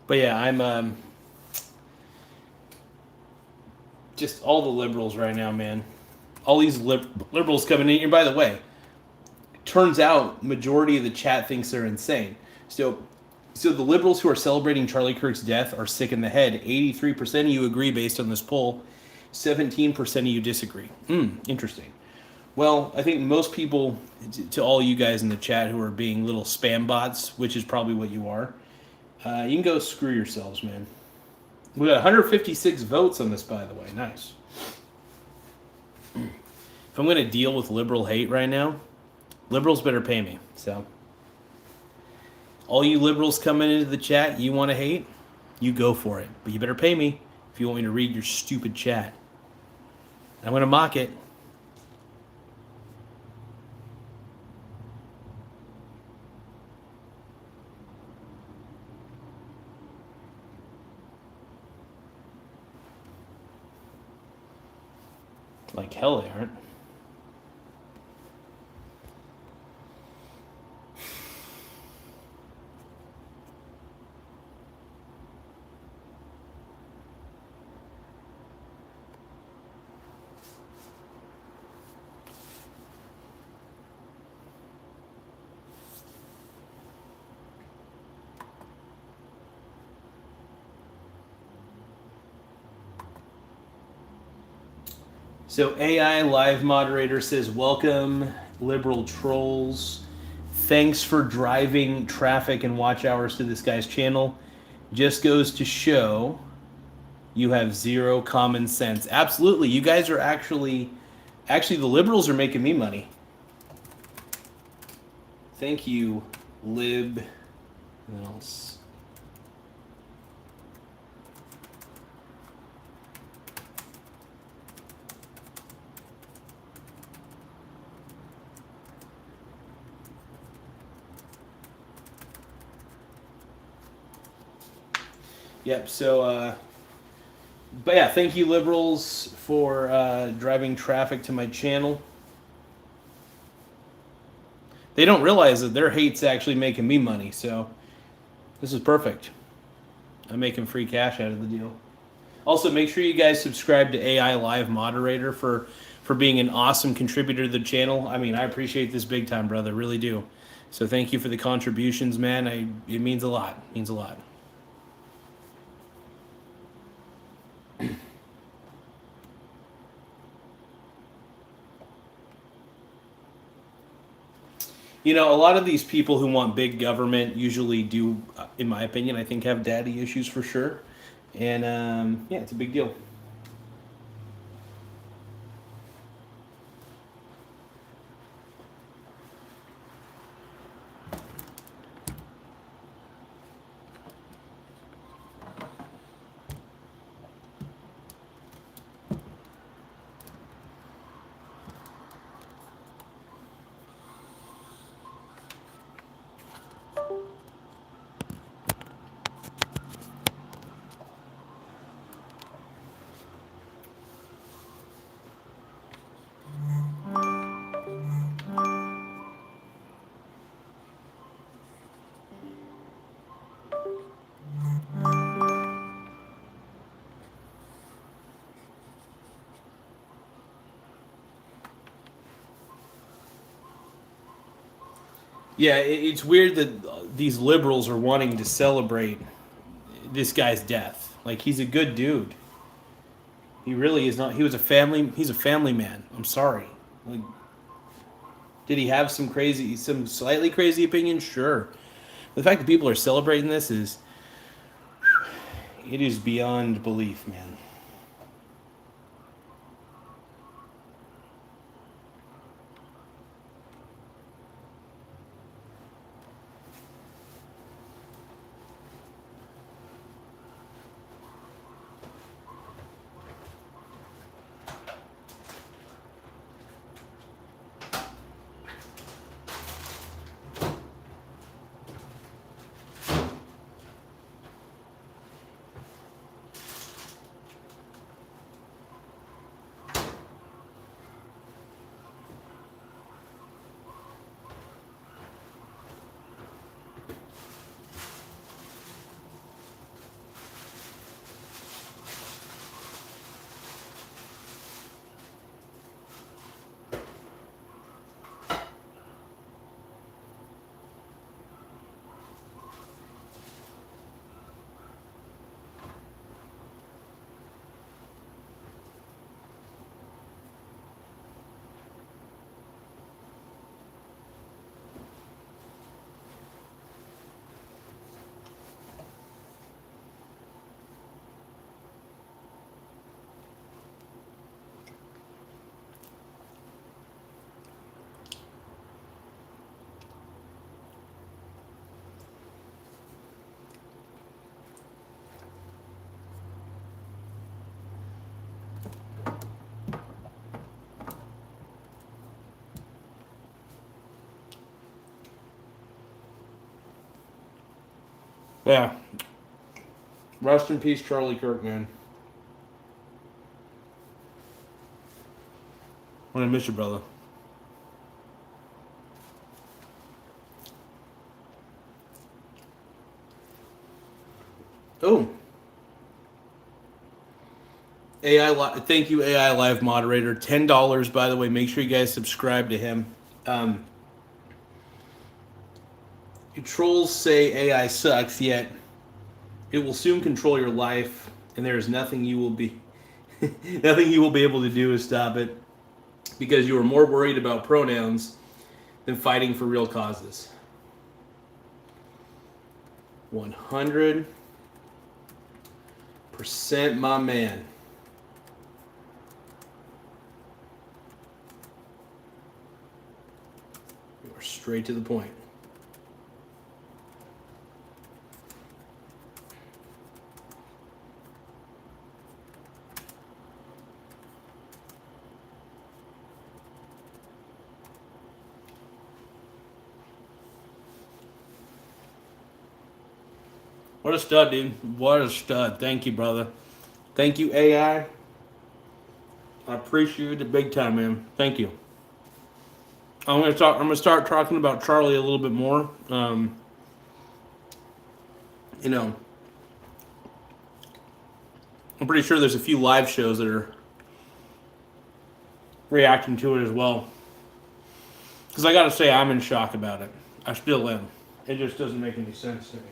But yeah, I'm just all the liberals right now, man. All these liberals coming in. And by the way, turns out majority of the chat thinks they're insane. So the liberals who are celebrating Charlie Kirk's death are sick in the head. 83% of you agree based on this poll. 17% of you disagree. Interesting. Well, I think most people, to all you guys in the chat who are being little spam bots, which is probably what you are, you can go screw yourselves, man. We got 156 votes on this, by the way. Nice. If I'm going to deal with liberal hate right now, liberals better pay me. So, all you liberals coming into the chat, you want to hate, you go for it. But you better pay me if you want me to read your stupid chat. I'm going to mock it. Like hell they aren't. So AI Live moderator says, welcome, liberal trolls. Thanks for driving traffic and watch hours to this guy's channel. Just goes to show you have zero common sense. Absolutely. You guys are actually the liberals are making me money. Thank you, lib. What else? Yep, so, but yeah, thank you, liberals, for driving traffic to my channel. They don't realize that their hate's actually making me money, so this is perfect. I'm making free cash out of the deal. Also, make sure you guys subscribe to AI Live Moderator for for being an awesome contributor to the channel. I mean, I appreciate this big time, brother. Really do. So thank you for the contributions, man. It means a lot. It means a lot. You know, a lot of these people who want big government usually do, in my opinion, I think have daddy issues for sure. And yeah, it's a big deal. Yeah, it's weird that these liberals are wanting to celebrate this guy's death. Like, he's a good dude. He really is not. He's a family man. I'm sorry. Like, did he have some slightly crazy opinions? Sure. The fact that people are celebrating this it is beyond belief, man. Yeah. Rest in peace, Charlie Kirk, man. I'm gonna miss you, brother. Oh. Thank you, AI Live moderator. $10, by the way. Make sure you guys subscribe to him. Trolls say AI sucks, yet it will soon control your life, and there is nothing you will be able to do to stop it, because you are more worried about pronouns than fighting for real causes. 100% my man. You are straight to the point. What a stud, dude. What a stud. Thank you, brother. Thank you, AI. I appreciate it big time, man. Thank you. I'm gonna start talking about Charlie a little bit more. You know, I'm pretty sure there's a few live shows that reacting to it as well. Because I gotta say, I'm in shock about it. I still am. It just doesn't make any sense to me.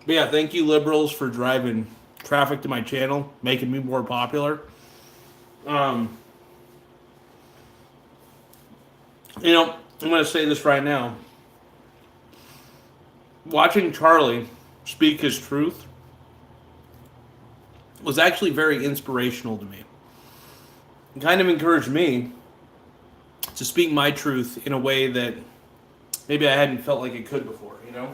But yeah, thank you, liberals, for driving traffic to my channel, making me more popular. You know, I'm going to say this right now. Watching Charlie speak his truth was actually very inspirational to me. It kind of encouraged me to speak my truth in a way that maybe I hadn't felt like it could before, you know?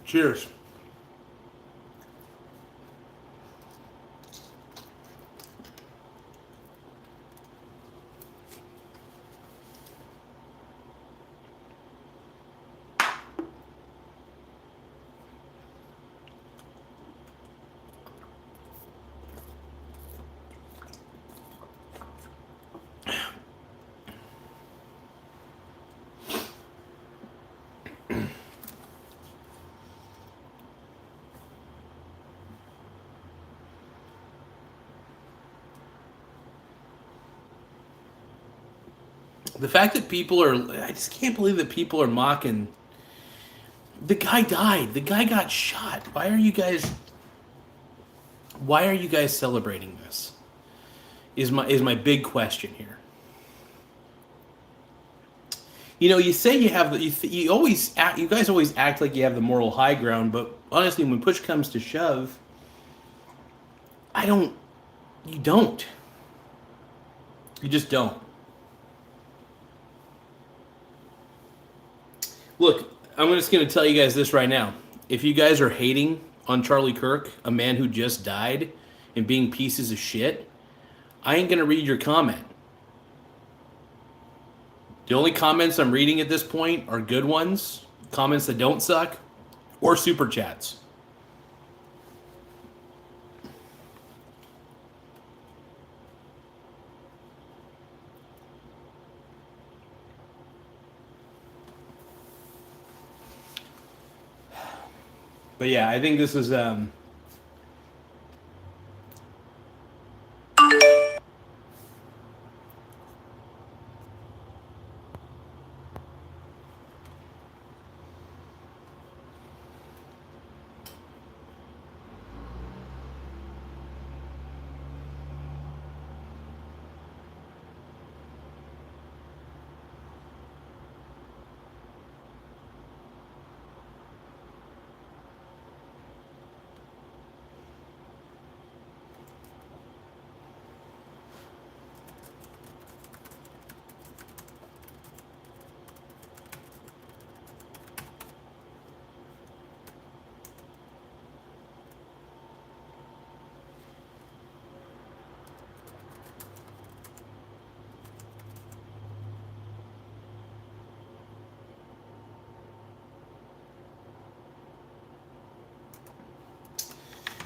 Cheers. The fact that people are, I just can't believe that people are mocking. The guy died. The guy got shot. Why are you guys celebrating this? Is my big question here. You know, you say you have the, you guys always act like you have the moral high ground, but honestly, when push comes to shove, you don't. You just don't. Look, I'm just going to tell you guys this right now. If you guys are hating on Charlie Kirk, a man who just died, and being pieces of shit, I ain't going to read your comment. The only comments I'm reading at this point are good ones, comments that don't suck, or super chats. But yeah, I think this is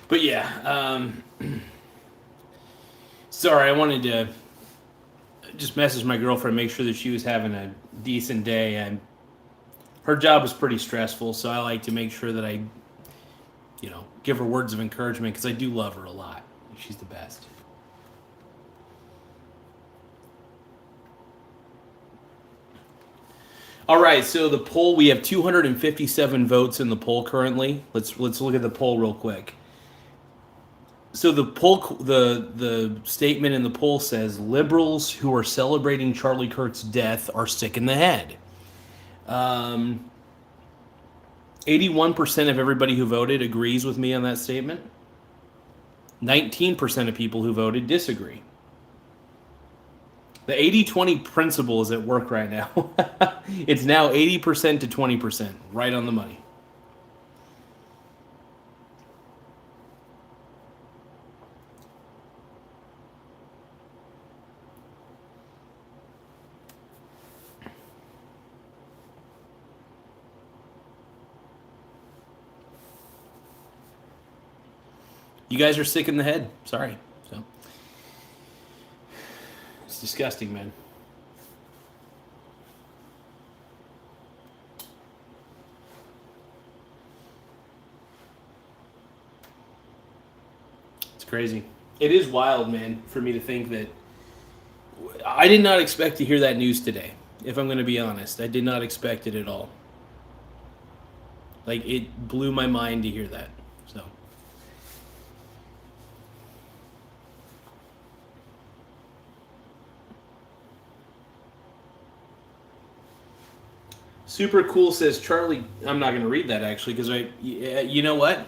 But yeah, sorry, I wanted to just message my girlfriend, make sure that she was having a decent day. And her job is pretty stressful, so I like to make sure that I, give her words of encouragement because I do love her a lot. She's the best. All right, so the poll, we have 257 votes in the poll currently. Let's look at the poll real quick. So the poll, the statement in the poll says liberals who are celebrating Charlie Kirk's death are sick in the head. 81% of everybody who voted agrees with me on that statement. 19% of people who voted disagree. The 80-20 principle is at work right now. It's now 80% to 20%, right on the money. You guys are sick in the head. Sorry. So it's disgusting, man. It's crazy. It is wild, man, for me to think that I did not expect to hear that news today. If I'm going to be honest, I did not expect it at all. Like, it blew my mind to hear that. So. Super cool says Charlie. I'm not going to read that actually because you know what?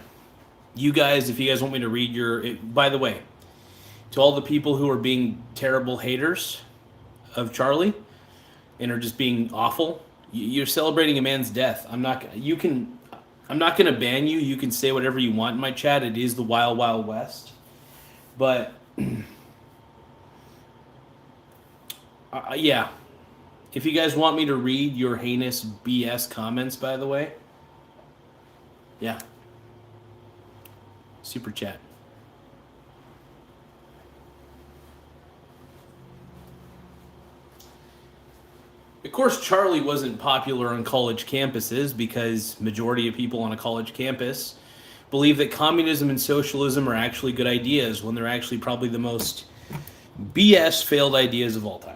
You guys, if you guys want me to read by the way, to all the people who are being terrible haters of Charlie and are just being awful, you're celebrating a man's death. I'm not going to ban you. You can say whatever you want in my chat. It is the Wild Wild West. But yeah. If you guys want me to read your heinous BS comments, by the way, yeah. Super chat. Of course, Charlie wasn't popular on college campuses because majority of people on a college campus believe that communism and socialism are actually good ideas when they're actually probably the most BS failed ideas of all time.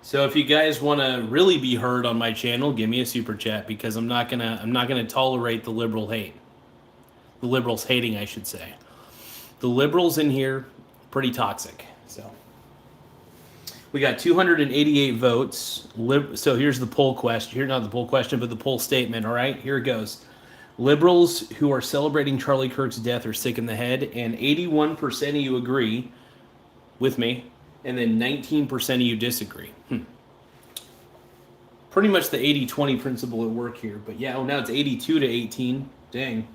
So if you guys want to really be heard on my channel, give me a super chat because I'm not gonna tolerate the liberal hate. The liberals hating, I should say. The liberals in here, pretty toxic. So we got 288 votes. So here's the poll question. Here, not the poll question, but the poll statement. All right, here it goes. Liberals who are celebrating Charlie Kirk's death are sick in the head, and 81% of you agree with me. And then 19% of you disagree. Pretty much the 80-20 principle at work here. But yeah, now it's 82 to 18. Dang.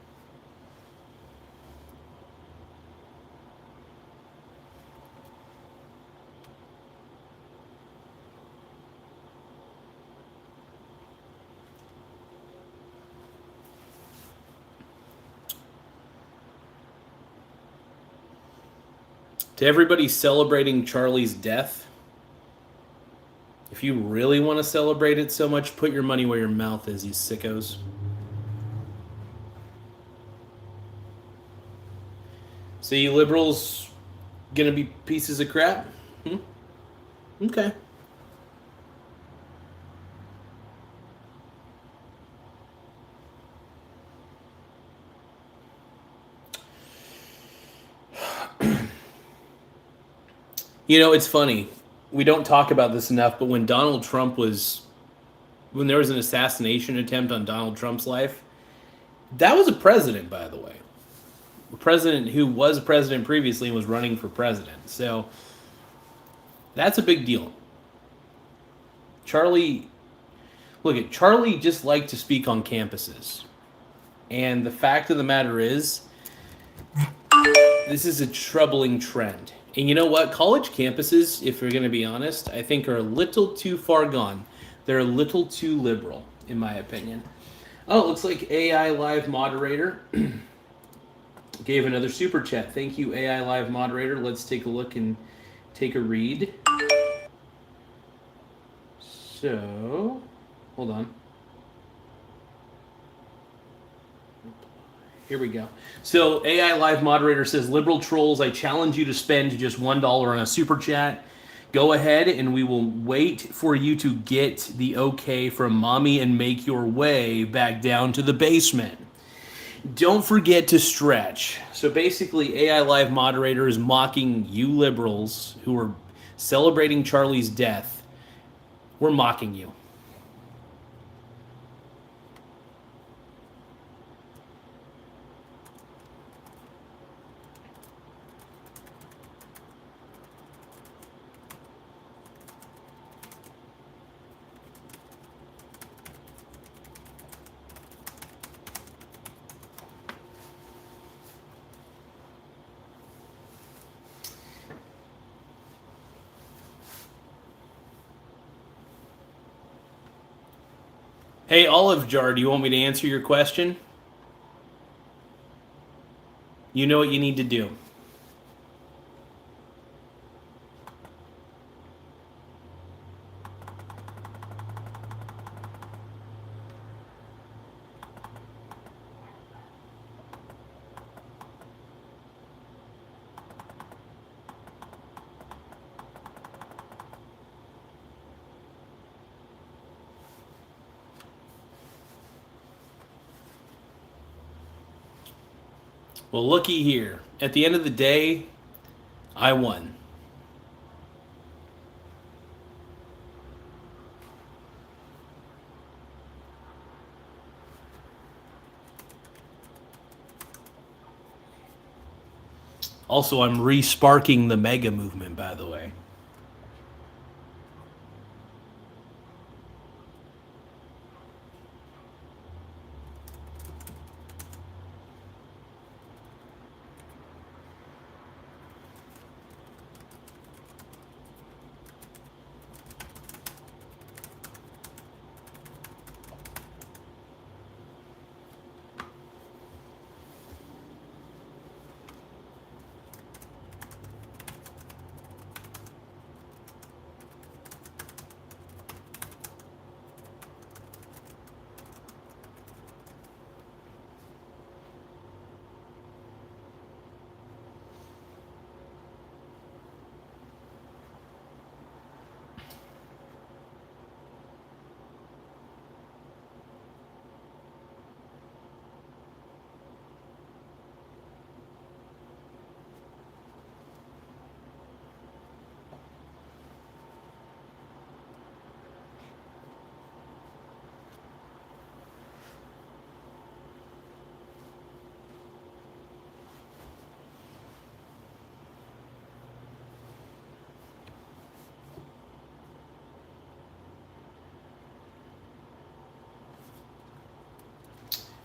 To everybody celebrating Charlie's death, if you really want to celebrate it so much, put your money where your mouth is, you sickos. So you liberals gonna be pieces of crap? Okay. You know, it's funny. We don't talk about this enough, but when there was an assassination attempt on Donald Trump's life, that was a president, by the way. A president who was president previously and was running for president. So that's a big deal. Charlie just liked to speak on campuses. And the fact of the matter is, this is a troubling trend. And you know what? College campuses, if we're going to be honest, I think are a little too far gone. They're a little too liberal, in my opinion. Oh, it looks like AI Live Moderator gave another super chat. Thank you, AI Live Moderator. Let's take a look and take a read. So, hold on. Here we go. So AI Live Moderator says, liberal trolls, I challenge you to spend just $1 on a super chat. go ahead and we will wait for you to get the okay from mommy and make your way back down to the basement. Don't forget to stretch. So basically, AI Live moderator is mocking you liberals who are celebrating Charlie's death. We're mocking you. Hey, Olive Jar, do you want me to answer your question? You know what you need to do. Well, looky here. At the end of the day, I won. Also, I'm re-sparking the mega movement, by the way.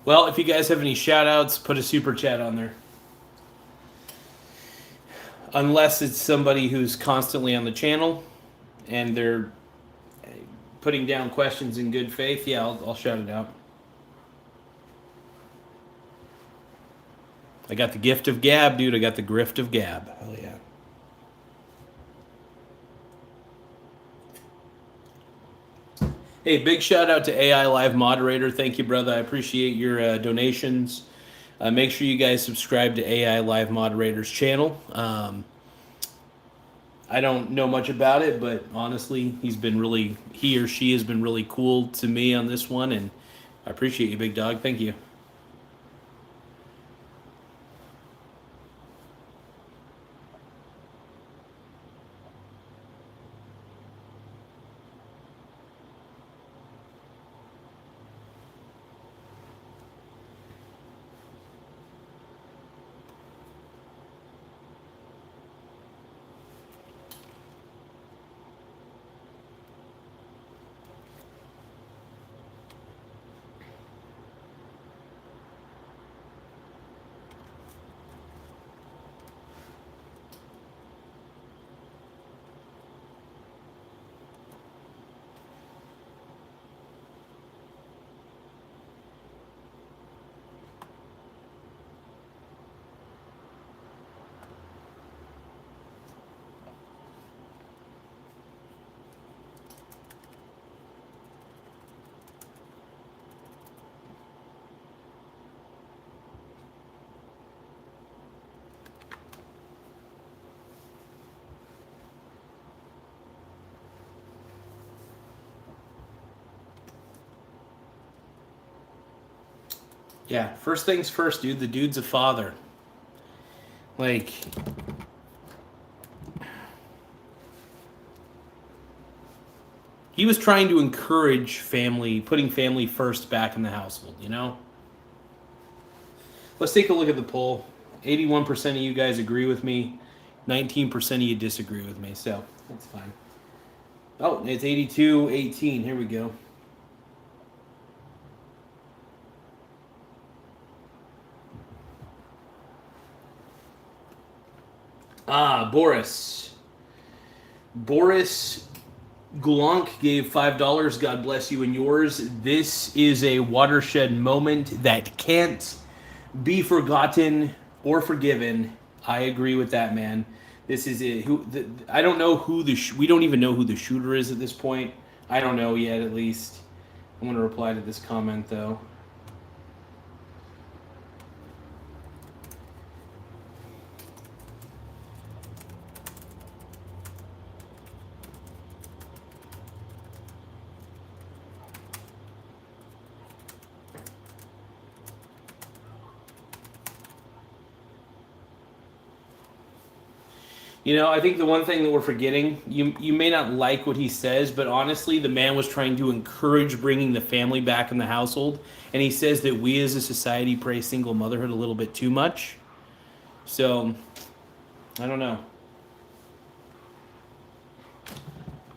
Well, if you guys have any shout outs, put a super chat on there. Unless it's somebody who's constantly on the channel and they're putting down questions in good faith, yeah, I'll shout it out. I got the gift of gab, dude. I got the grift of gab. Hell yeah. Hey, big shout out to AI Live Moderator. Thank you, brother. I appreciate your donations. Make sure you guys subscribe to AI Live Moderator's channel. I don't know much about it, but honestly, he or she has been really cool to me on this one, and I appreciate you, big dog. Thank you. Yeah, first things first, dude. The dude's a father. Like, he was trying to encourage family, putting family first back in the household, you know? Let's take a look at the poll. 81% of you guys agree with me. 19% of you disagree with me, so that's fine. Oh, it's 82-18. Here we go. Boris. Boris Glonk gave $5. God bless you and yours. This is a watershed moment that can't be forgotten or forgiven. I agree with that, man. This is it. I don't know who we don't even know who the shooter is at this point. I don't know yet, at least. I'm going to reply to this comment, though. You know, I think the one thing that we're forgetting, you may not like what he says, but honestly, the man was trying to encourage bringing the family back in the household, and he says that we as a society praise single motherhood a little bit too much. So, I don't know.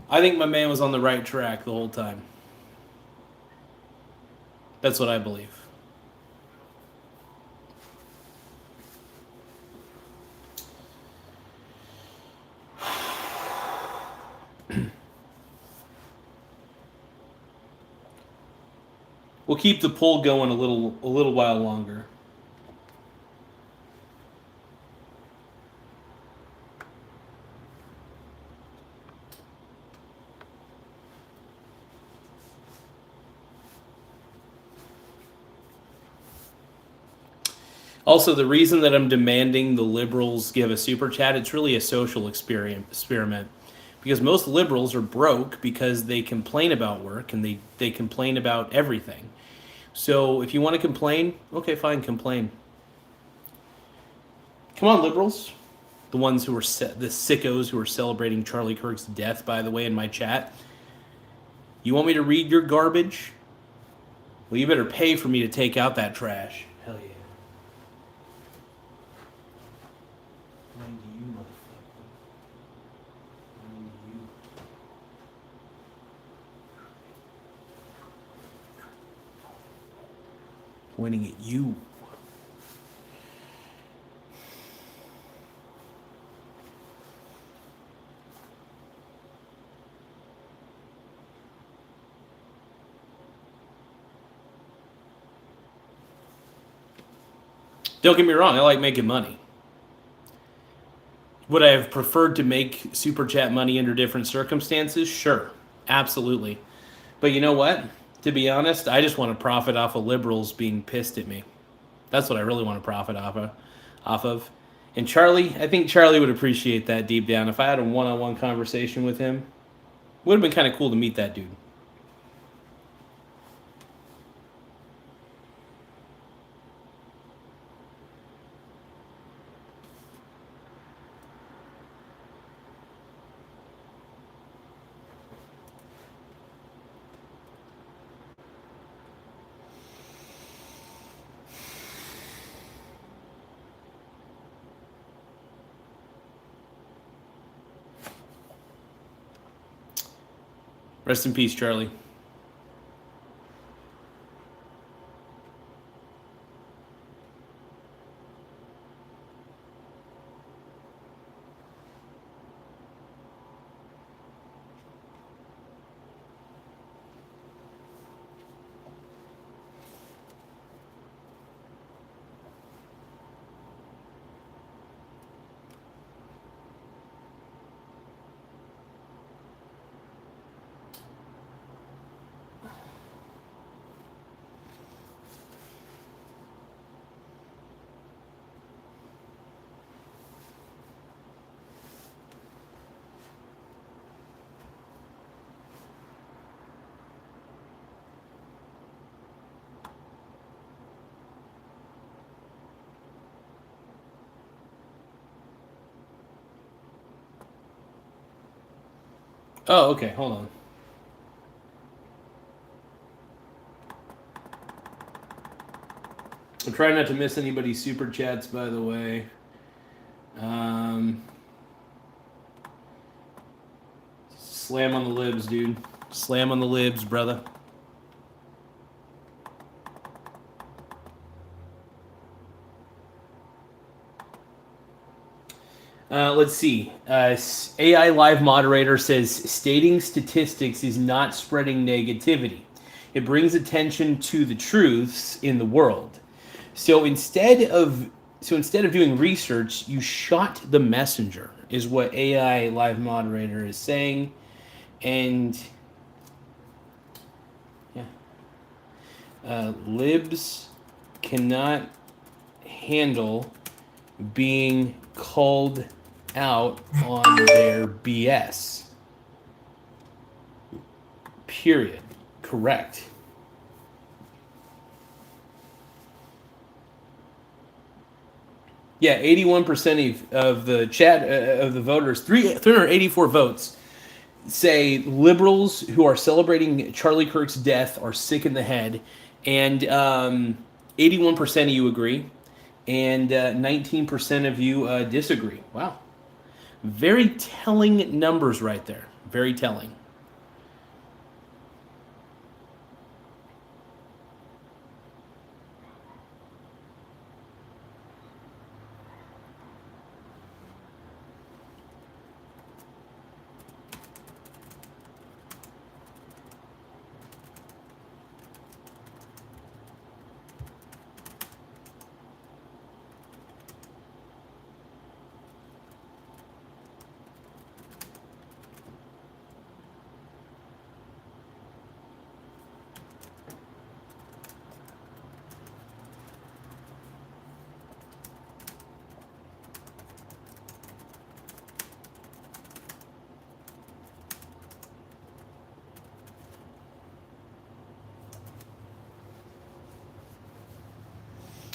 I think my man was on the right track the whole time. That's what I believe. We'll keep the poll going a little while longer. Also, the reason that I'm demanding the liberals give a super chat, it's really a social experiment. Because most liberals are broke because they complain about work and they complain about everything. So if you want to complain, okay, fine, complain. Come on, liberals. The ones who are the sickos who are celebrating Charlie Kirk's death, by the way, in my chat. You want me to read your garbage? Well, you better pay for me to take out that trash. Hell yeah. Pointing at you. Don't get me wrong, I like making money. Would I have preferred to make super chat money under different circumstances? Sure, absolutely. But you know what? To be honest, I just want to profit off of liberals being pissed at me. That's what I really want to profit off of. And Charlie, I think Charlie would appreciate that deep down. If I had a one-on-one conversation with him, would have been kind of cool to meet that dude. Rest in peace, Charlie. Oh, okay. Hold on. I'm trying not to miss anybody's super chats, by the way. Slam on the libs, dude. Slam on the libs, brother. Let's see. AI Live Moderator says stating statistics is not spreading negativity. It brings attention to the truths in the world. So instead of doing research, you shot the messenger, is what AI Live Moderator is saying. And yeah, libs cannot handle being called out on their BS. Period. Correct. Yeah, 81% of the chat of the voters, 384 votes, say liberals who are celebrating Charlie Kirk's death are sick in the head, and 81% of you agree, and 19% of you disagree. Wow. Very telling numbers right there. Very telling.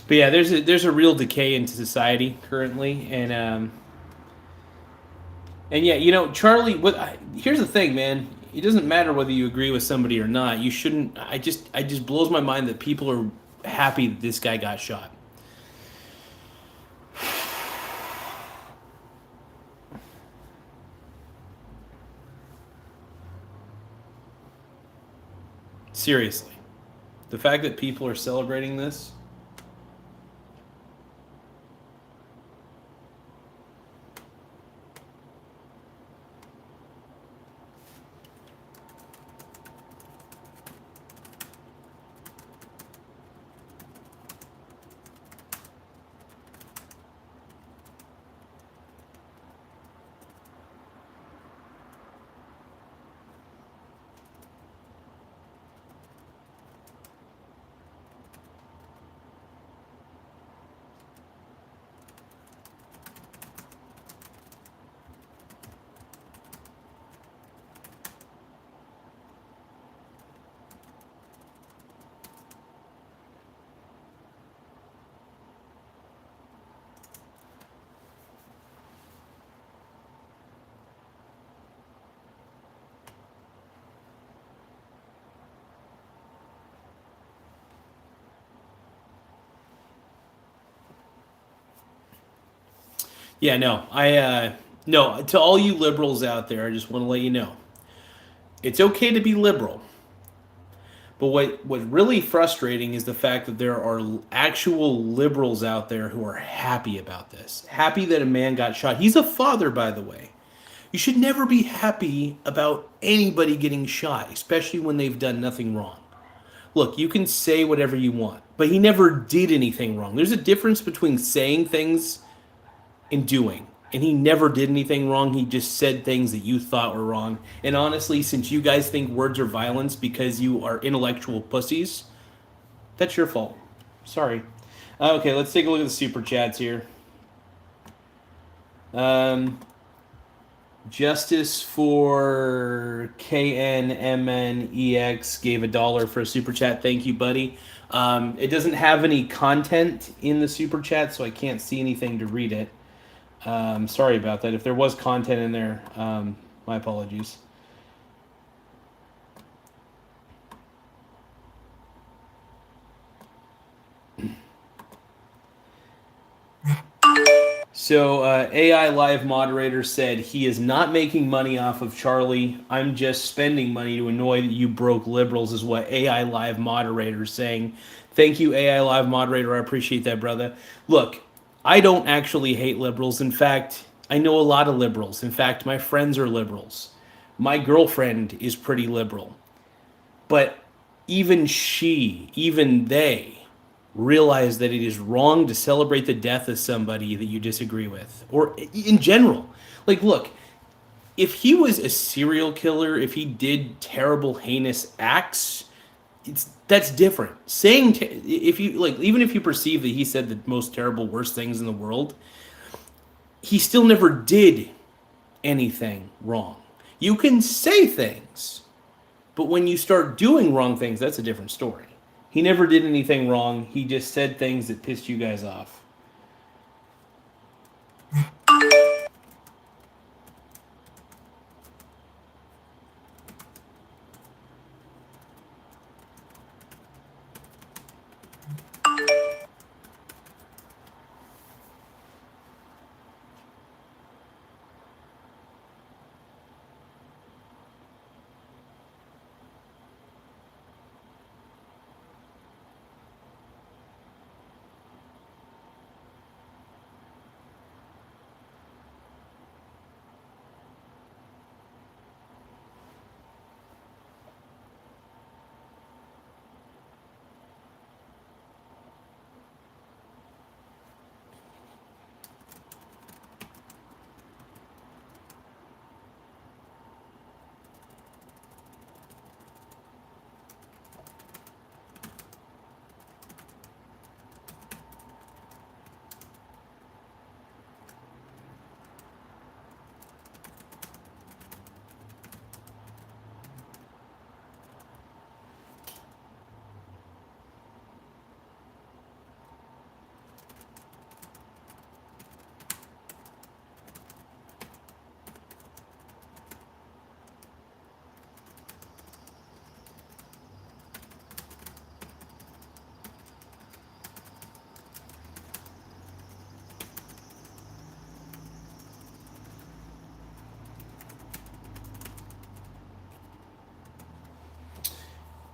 But yeah, there's a real decay into society currently, and yeah, you know, Charlie. Here's the thing, man. It doesn't matter whether you agree with somebody or not. You shouldn't. I just blows my mind that people are happy that this guy got shot. Seriously, the fact that people are celebrating this. Yeah, no, no, to all you liberals out there, I just want to let you know, it's okay to be liberal. But what's really frustrating is the fact that there are actual liberals out there who are happy about this. Happy that a man got shot. He's a father, by the way. You should never be happy about anybody getting shot, especially when they've done nothing wrong. Look, you can say whatever you want, but he never did anything wrong. There's a difference between saying things and doing. And he never did anything wrong. He just said things that you thought were wrong. And honestly, since you guys think words are violence because you are intellectual pussies, that's your fault. Sorry. Okay, let's take a look at the super chats here. Justice for KNMNEX gave $1 for a super chat. Thank you, buddy. It doesn't have any content in the super chat, so I can't see anything to read it. Sorry about that. If there was content in there, my apologies. So AI Live moderator said he is not making money off of Charlie. I'm just spending money to annoy you broke liberals, is what AI Live moderator is saying. Thank you, AI Live moderator. I appreciate that, brother. Look, I don't actually hate liberals. In fact, I know a lot of liberals. In fact, my friends are liberals. My girlfriend is pretty liberal. But even she, even they, realize that it is wrong to celebrate the death of somebody that you disagree with, or in general. Like, look, if he was a serial killer, if he did terrible, heinous acts, that's different. Saying if you like, even if you perceive that he said the most terrible, worst things in the world, he still never did anything wrong. You can say things, but when you start doing wrong things, that's a different story. He never did anything wrong. He just said things that pissed you guys off.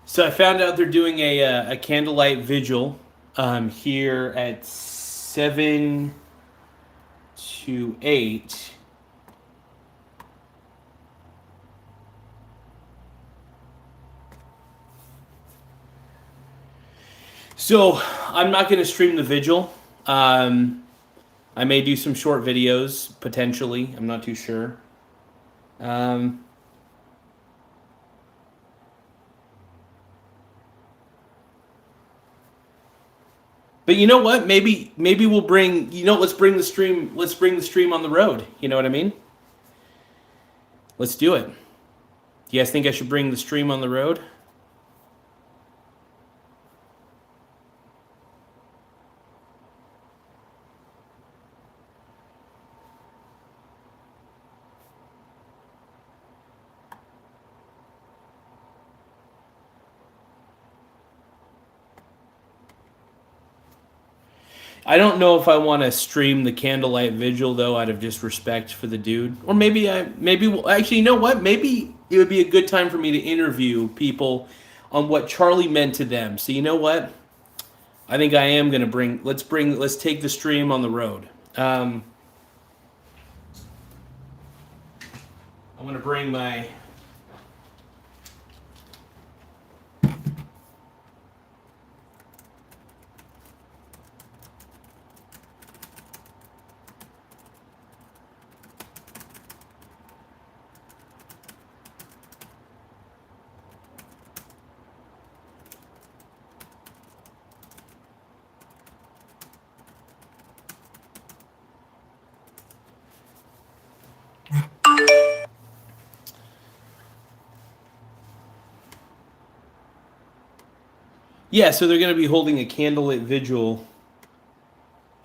So I found out they're doing a candlelight vigil here at 7 to 8. So I'm not going to stream the vigil. I may do some short videos, potentially. I'm not too sure. But you know what? Maybe we'll bring, let's bring the stream on the road. You know what I mean? Let's do it. Do you guys think I should bring the stream on the road? I don't know if I want to stream the candlelight vigil though, out of just respect for the dude. Or maybe actually, you know what? Maybe it would be a good time for me to interview people on what Charlie meant to them. So you know what? I think I am gonna let's take the stream on the road. I'm gonna bring my. Yeah, so they're going to be holding a candlelit vigil.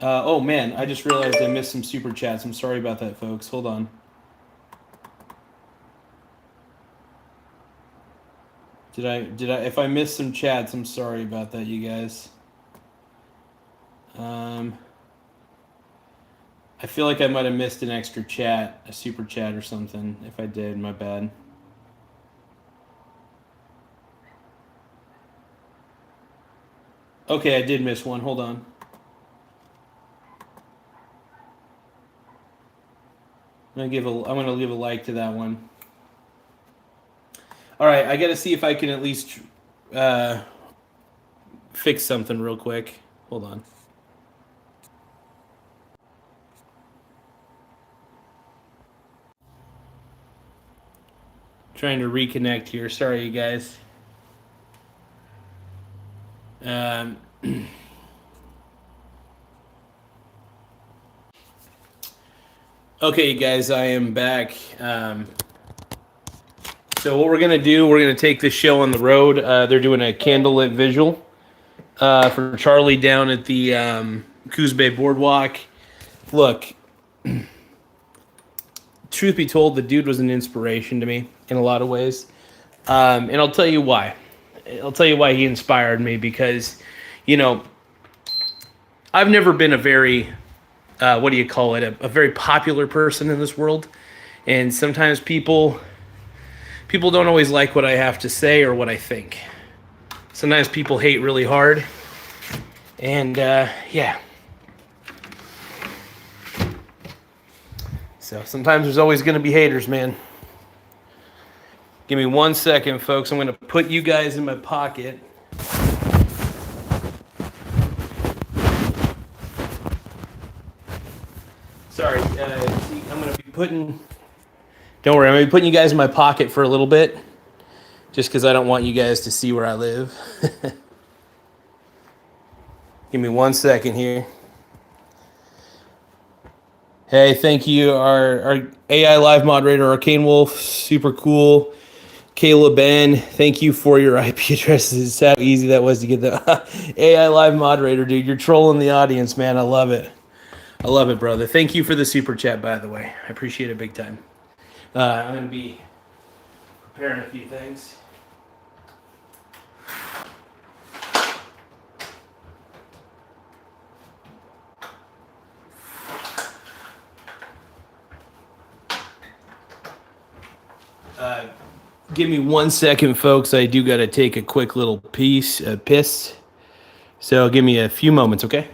Oh man, I just realized I missed some super chats. I'm sorry about that, folks. Hold on. Did I? If I missed some chats, I'm sorry about that, you guys. I feel like I might have missed an extra chat, a super chat or something. If I did, my bad. Okay, I did miss one. Hold on. I'm gonna leave a like to that one. All right, I gotta see if I can at least fix something real quick. Hold on. Trying to reconnect here. Sorry, you guys. Okay, you guys, I am back. So what we're gonna do, we're gonna take this show on the road. They're doing a candlelit vigil for Charlie down at the Coos Bay Boardwalk. Look, truth be told, the dude was an inspiration to me in a lot of ways, and I'll tell you why. I'll tell you why he inspired me, because, you know, I've never been a very what do you call it? A very popular person in this world, and sometimes people don't always like what I have to say or what I think. Sometimes people hate really hard, and yeah. So sometimes there's always going to be haters, man. Give me 1 second, folks. I'm going to put you guys in my pocket. Sorry, I'm going to be putting... Don't worry, I'm going to be putting you guys in my pocket for a little bit, just because I don't want you guys to see where I live. Give me 1 second here. Hey, thank you, our AI live moderator, Arcane Wolf, super cool. Kayla Ben, thank you for your IP addresses. It's how easy that was to get the AI live moderator, dude. You're trolling the audience, man. I love it. I love it, brother. Thank you for the super chat, by the way. I appreciate it big time. I'm going to be preparing a few things. Give me 1 second, folks. I do got to take a quick little piss. So give me a few moments, okay?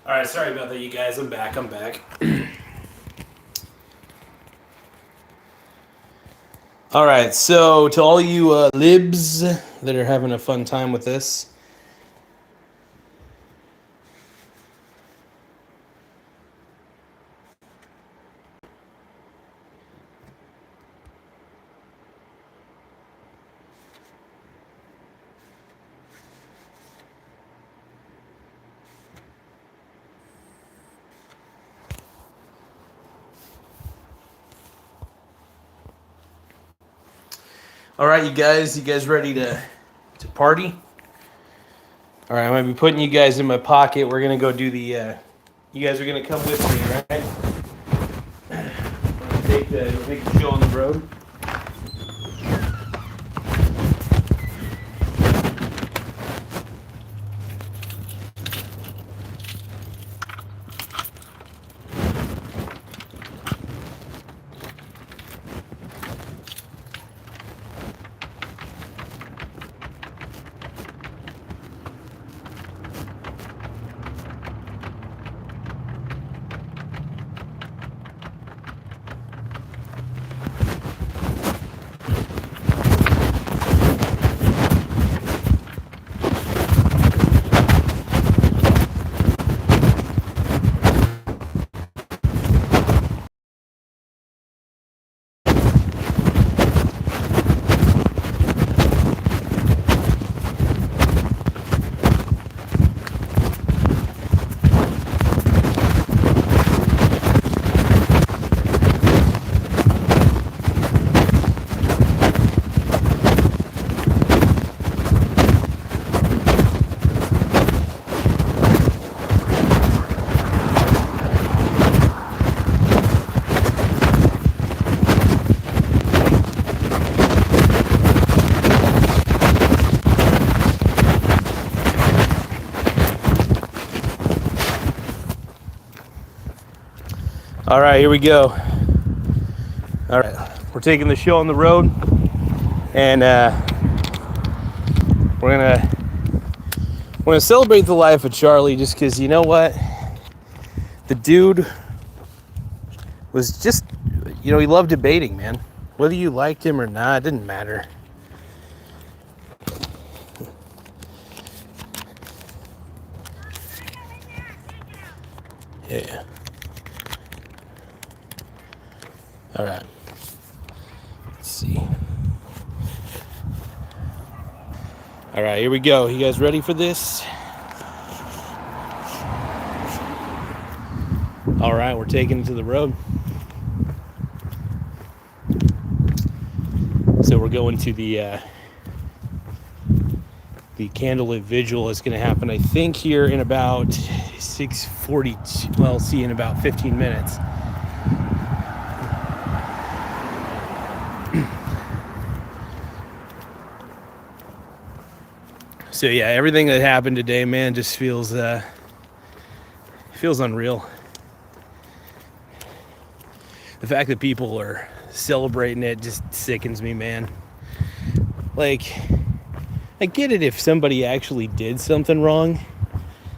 All right, sorry about that, you guys. I'm back. All right, so to all you libs that are having a fun time with this, all right, you guys ready to party? All right, I'm gonna be putting you guys in my pocket. We're gonna go do the. You guys are gonna come with me, right? We're gonna take the show on the road. All right, here we go. All right, we're taking the show on the road, and we're gonna celebrate the life of Charlie, just because, you know what, the dude was just, he loved debating, man. Whether you liked him or not, it didn't matter. Yeah. All right. Let's see. All right, here we go. You guys ready for this? All right, we're taking it to the road. So we're going to the candlelit vigil. Is going to happen, I think, here in about 6:42. Well, see, in about 15 minutes. So yeah, everything that happened today, man, just feels unreal. The fact that people are celebrating it just sickens me, man. Like, I get it if somebody actually did something wrong.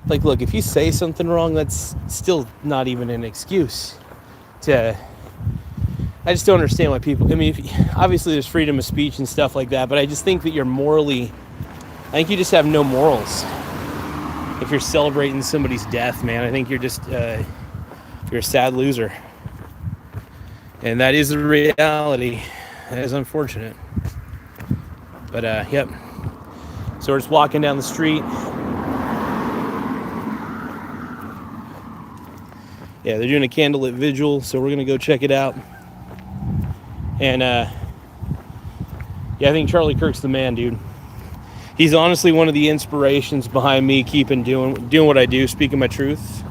Like, look, if you say something wrong, that's still not even an excuse to... I just don't understand why people... I mean, obviously there's freedom of speech and stuff like that, but I just think that you're morally... I think you just have no morals if you're celebrating somebody's death, man. I think you're just... you're a sad loser. And that is the reality. That is unfortunate. But, yep. So we're just walking down the street. Yeah, they're doing a candlelit vigil, so we're going to go check it out. And, yeah, I think Charlie Kirk's the man, dude. He's honestly one of the inspirations behind me keeping doing what I do, speaking my truth.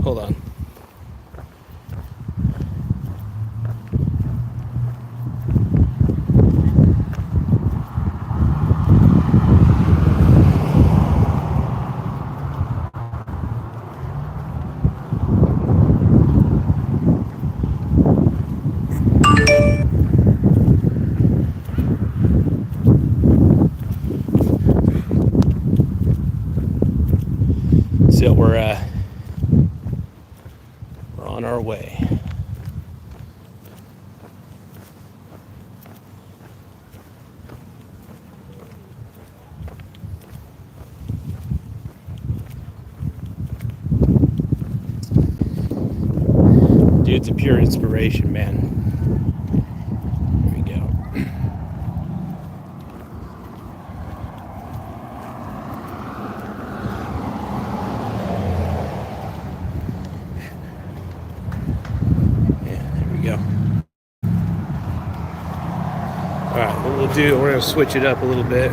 Hold on. So we're on our way. Dude's a pure inspiration, man. Here we go. Alright, what we'll do, we're going to switch it up a little bit.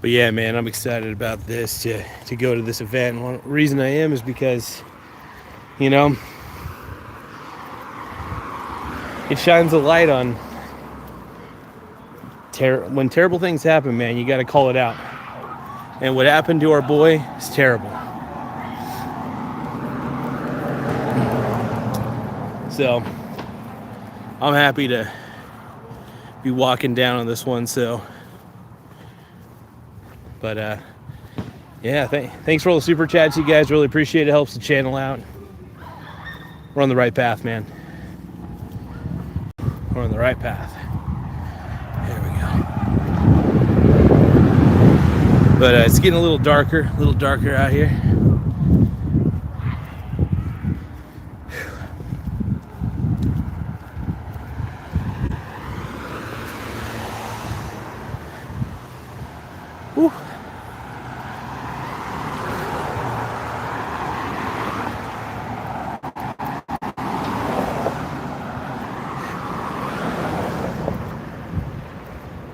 But yeah, man, I'm excited about this, to go to this event. And one reason I am is because, it shines a light on when terrible things happen, man. You got to call it out. And what happened to our boy is terrible. So I'm happy to be walking down on this one. So, but yeah, thanks for all the super chats, you guys. Really appreciate it. Helps the channel out. We're on the right path, man. We're on the right path. There we go. But it's getting a little darker out here. Whew.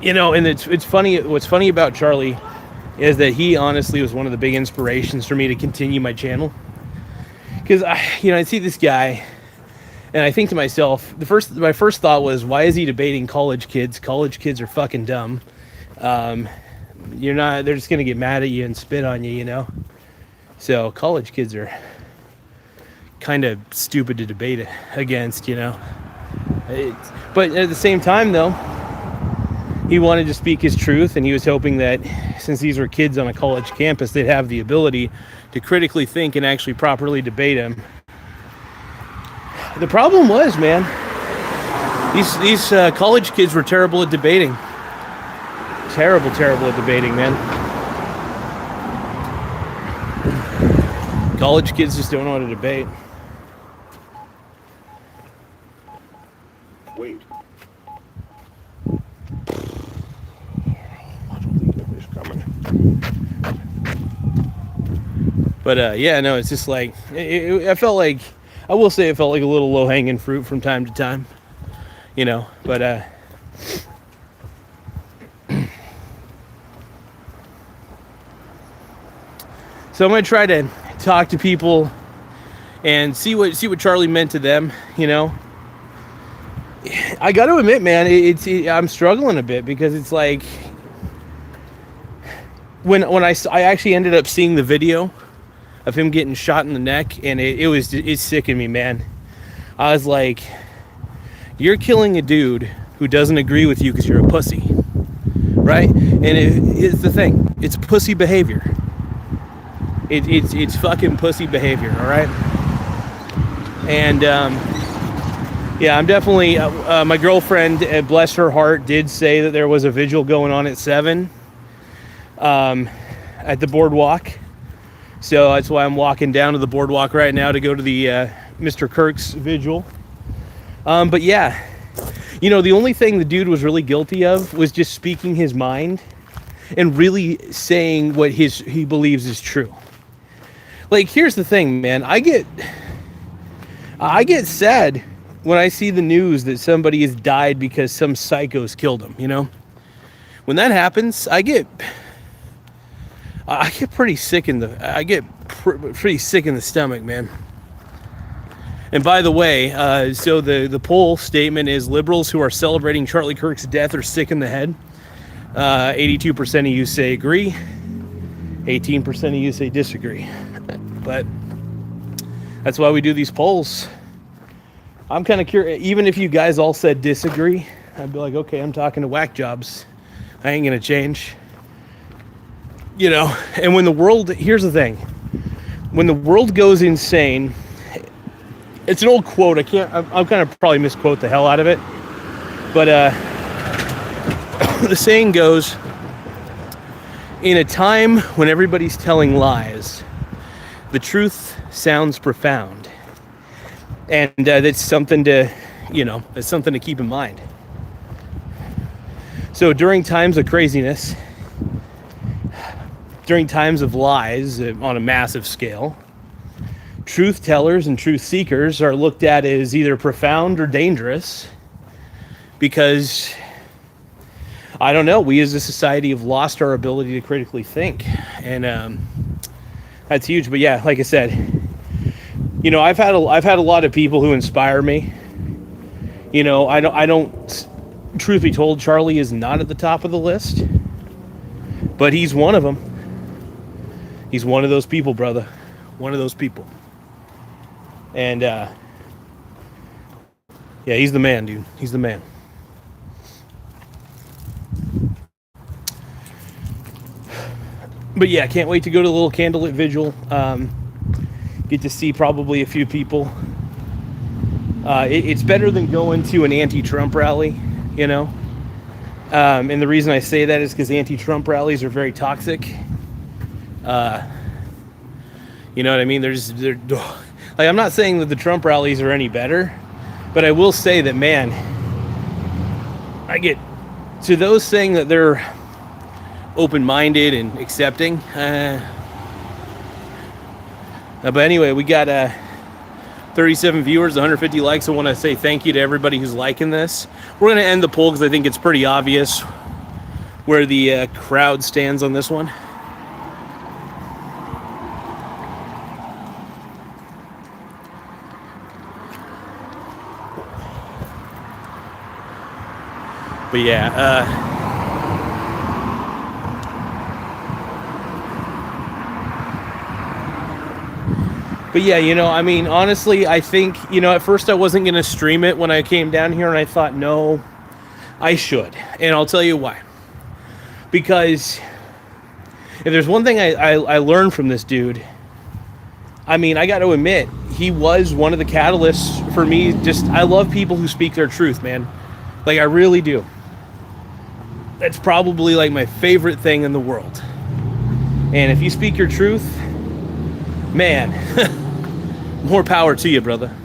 And it's funny. What's funny about Charlie is that he honestly was one of the big inspirations for me to continue my channel. Because I see this guy, And I think to myself, my first thought was, why is he debating college kids? College kids are fucking dumb. They're just going to get mad at you and spit on you, you know? So college kids are kind of stupid to debate against, you know? But at the same time, though, he wanted to speak his truth, and he was hoping that since these were kids on a college campus, they'd have the ability to critically think and actually properly debate him. The problem was, man, these college kids were terrible at debating. Terrible at debating, man. College kids just don't know how to debate. Wait. But yeah, no, it's just like I felt like, I will say, it felt like a little low-hanging fruit from time to time, you know. But so I'm gonna try to talk to people and see what Charlie meant to them, you know. I got to admit, man, I'm struggling a bit, because it's like when I actually ended up seeing the video of him getting shot in the neck, and it sickened me, man. I was like, you're killing a dude who doesn't agree with you because you're a pussy, right? And it's the thing, it's pussy behavior. It's fucking pussy behavior, all right? And yeah, I'm definitely my girlfriend, bless her heart, did say that there was a vigil going on at 7 at the boardwalk. So that's why I'm walking down to the boardwalk right now to go to the Mr. Kirk's vigil. But yeah, you know, the only thing the dude was really guilty of was just speaking his mind and really saying what he believes is true. Like, here's the thing, man. I get sad when I see the news that somebody has died because some psychos killed him, you know? When that happens, I get pretty sick in pretty sick in the stomach, man. And by the way, so the poll statement is liberals who are celebrating Charlie Kirk's death are sick in the head. 82% of you say agree. 18% of you say disagree. But that's why we do these polls. I'm kind of curious. Even if you guys all said disagree, I'd be like, okay, I'm talking to whack jobs. I ain't gonna change. You know, and when the world, here's the thing, when the world goes insane, it's an old quote. I'm kind of probably misquote the hell out of it. But the saying goes, in a time when everybody's telling lies, the truth sounds profound. And that's something to, you know, that's something to keep in mind. So during times of craziness, during times of lies on a massive scale, truth tellers and truth seekers are looked at as either profound or dangerous, because, I don't know, we as a society have lost our ability to critically think. And that's huge. But yeah, like I said, you know, I've had a lot of people who inspire me. You know, I don't, truth be told, Charlie is not at the top of the list, but he's one of them. He's one of those people, brother. One of those people. And yeah, he's the man, dude. He's the man. But yeah, can't wait to go to the little candlelit vigil. Get to see probably a few people. It's better than going to an anti-Trump rally, you know. And the reason I say that is because anti-Trump rallies are very toxic. You know what I mean? They're like, I'm not saying that the Trump rallies are any better, but I will say that, man, I get to those saying that they're open-minded and accepting. But anyway, we got 37 viewers, 150 likes. I want to say thank you to everybody who's liking this. We're going to end the poll because I think it's pretty obvious where the crowd stands on this one. But yeah, you know, I mean, honestly, I think, you know, at first I wasn't going to stream it when I came down here, and I thought, no, I should. And I'll tell you why. Because if there's one thing I learned from this dude, I mean, I got to admit, he was one of the catalysts for me. Just, I love people who speak their truth, man. Like, I really do. That's probably like my favorite thing in the world. And if you speak your truth, man, more power to you, brother.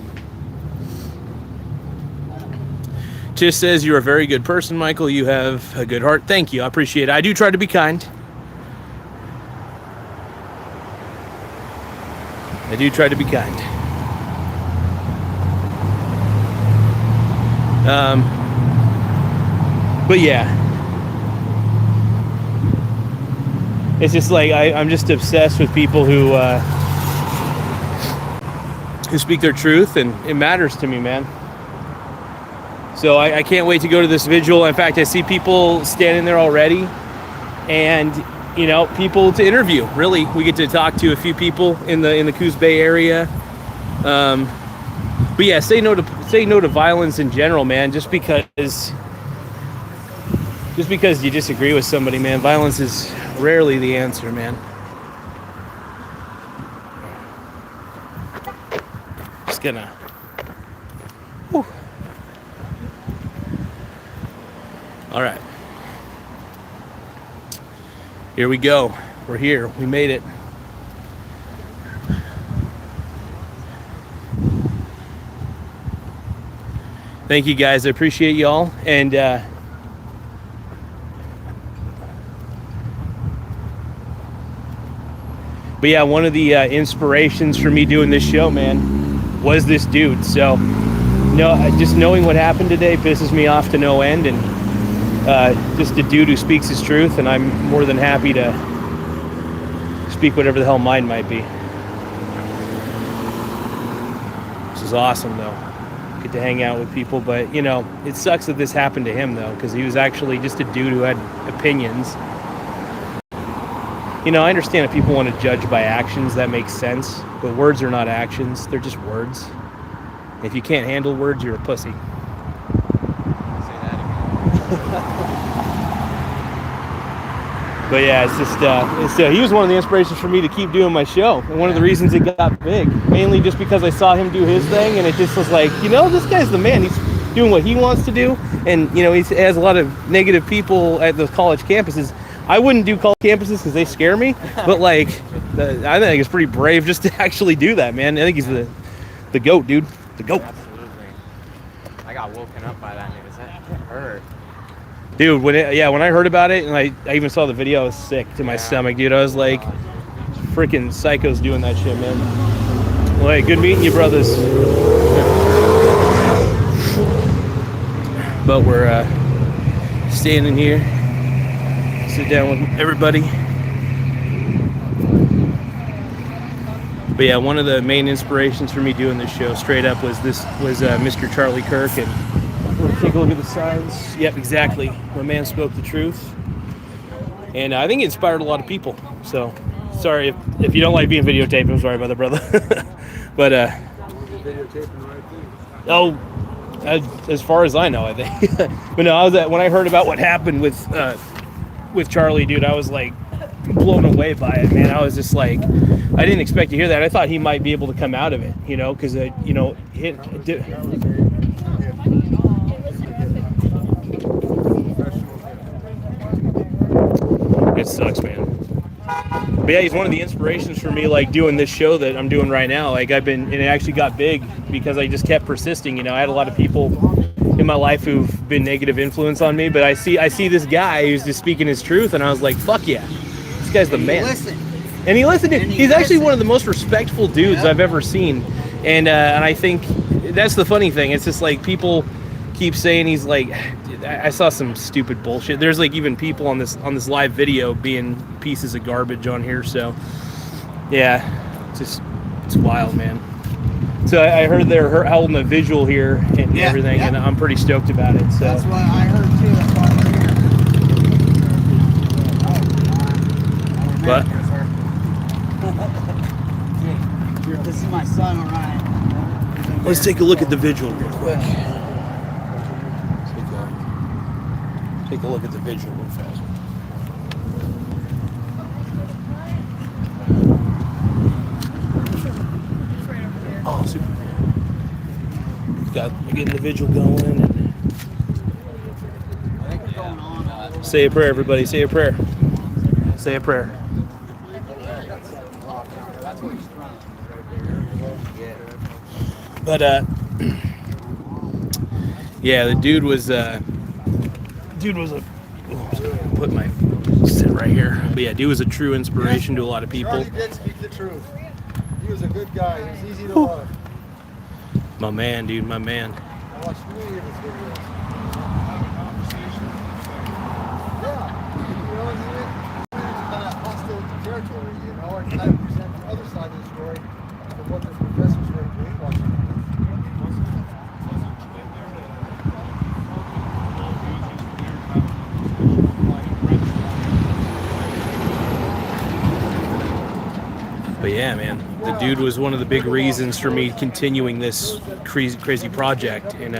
Just says you're a very good person, Michael. You have a good heart. Thank you. I appreciate it. I do try to be kind. I do try to be kind. But yeah. It's just like I'm just obsessed with people who speak their truth, and it matters to me, man. So I can't wait to go to this vigil. In fact, I see people standing there already, and you know, people to interview. Really, we get to talk to a few people in the Coos Bay area. But yeah, say no to violence in general, man. Just because you disagree with somebody, man, violence is rarely the answer, man. Just gonna. Whew. All right. Here we go. We're here. We made it. Thank you, guys. I appreciate y'all. And but yeah, one of the inspirations for me doing this show, man, was this dude. So, just knowing what happened today pisses me off to no end, and just a dude who speaks his truth, and I'm more than happy to speak whatever the hell mine might be. This is awesome, though. Get to hang out with people, but you know, it sucks that this happened to him, though, because he was actually just a dude who had opinions. You know, I understand if people want to judge by actions, that makes sense, but words are not actions, they're just words. If you can't handle words, you're a pussy. Say that again. But yeah, it's just, he was one of the inspirations for me to keep doing my show. And one of the reasons it got big, mainly just because I saw him do his thing, and it just was like, you know, this guy's the man. He's doing what he wants to do. And, you know, he has a lot of negative people at the college campuses. I wouldn't do college campuses because they scare me. But, like, I think it's pretty brave just to actually do that, man. I think he's the GOAT, dude. The GOAT. Absolutely. I got woken up by that news. That hurt. Dude, when I heard about it, and I even saw the video, I was sick to my stomach, dude. I was like, freaking psychos doing that shit, man. Well, hey, good meeting you, brothers. But we're standing here, sit down with everybody. But yeah, one of the main inspirations for me doing this show, straight up, was Mr. Charlie Kirk, and we'll take a look at the signs. Yep, exactly. My man spoke the truth. And I think it inspired a lot of people. So, sorry if you don't like being videotaped. I'm sorry about that, brother. But, as far as I know, I think. But no, when I heard about what happened with Charlie, dude, I was like blown away by it, man. I was just like, I didn't expect to hear that. I thought he might be able to come out of it, you know, because, it sucks, man. But yeah, he's one of the inspirations for me, like doing this show that I'm doing right now. Like and it actually got big because I just kept persisting. You know, I had a lot of people in my life who've been negative influence on me, but I see this guy who's just speaking his truth, and I was like, fuck yeah, this guy's the man. And he listened. He's actually one of the most respectful dudes I've ever seen, and I think that's the funny thing. It's just like people keep saying he's like, I saw some stupid bullshit. There's like even people on this live video being pieces of garbage on here. So yeah, it's wild, man. So I heard they're holding a vigil here and everything, and I'm pretty stoked about it. So that's what I heard too. That's why But This is my son, Orion. let's take a look at the vigil real quick. Take a look at the vigil real fast. Oh, super. We're getting the vigil going. And say a prayer, everybody. Say a prayer. Say a prayer. But yeah, the dude was a put my sit right here. But yeah, dude was a true inspiration to a lot of people. Charlie did speak the truth. He was a good guy. He was easy to love. My man, dude, my man. I watched many of his videos. Yeah, you know, and he went kind of hostile territory, you know, and kind of present the other side of the story of what the professors were brainwashing. But yeah, man, the dude was one of the big reasons for me continuing this crazy project and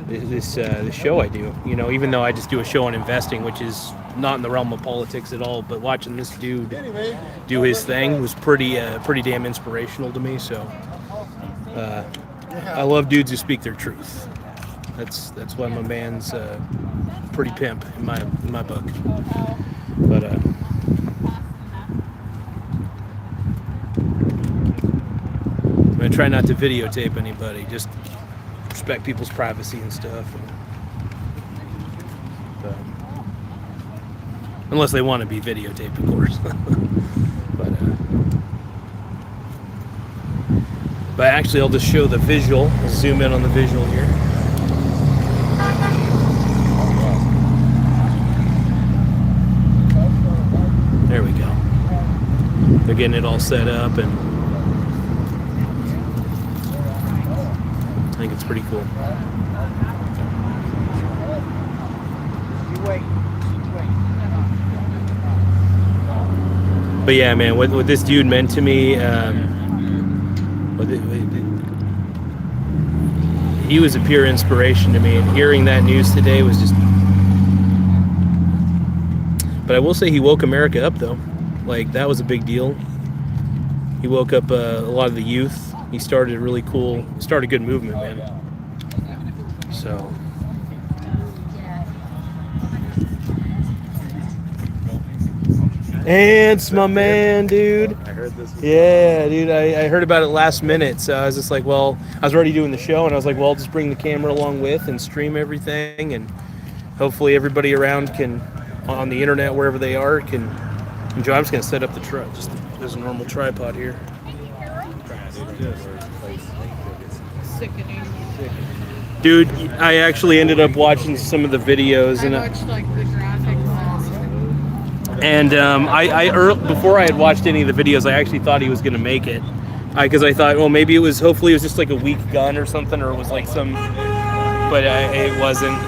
this show I do. You know, even though I just do a show on investing, which is not in the realm of politics at all, but watching this dude do his thing was pretty damn inspirational to me. So I love dudes who speak their truth. That's why my man's pretty pimp in my book. But I'm gonna try not to videotape anybody. Just respect people's privacy and stuff. Unless they want to be videotaped, of course. But actually, I'll just show the visual. I'll zoom in on the visual here. There we go. They're getting it all set up, and I think it's pretty cool. But yeah, man, what this dude meant to me, he was a pure inspiration to me, and hearing that news today was just... But I will say he woke America up, though. Like, that was a big deal. He woke up a lot of the youth. He started a really cool, started a good movement, man. So... Ants, my man, dude. I heard this. Yeah, dude, I heard about it last minute, so I was just like, well, I was already doing the show, and I was like, well, I'll just bring the camera along with and stream everything, and hopefully everybody around can, on the internet, wherever they are, can enjoy. I'm just going to set up the truck, just there's a normal tripod here. Dude, I actually ended up watching some of the videos, and I watched like the graphics. And before I had watched any of the videos, I actually thought he was going to make it. Because I thought, well, maybe hopefully it was just like a weak gun or something, or it was like some, but it wasn't.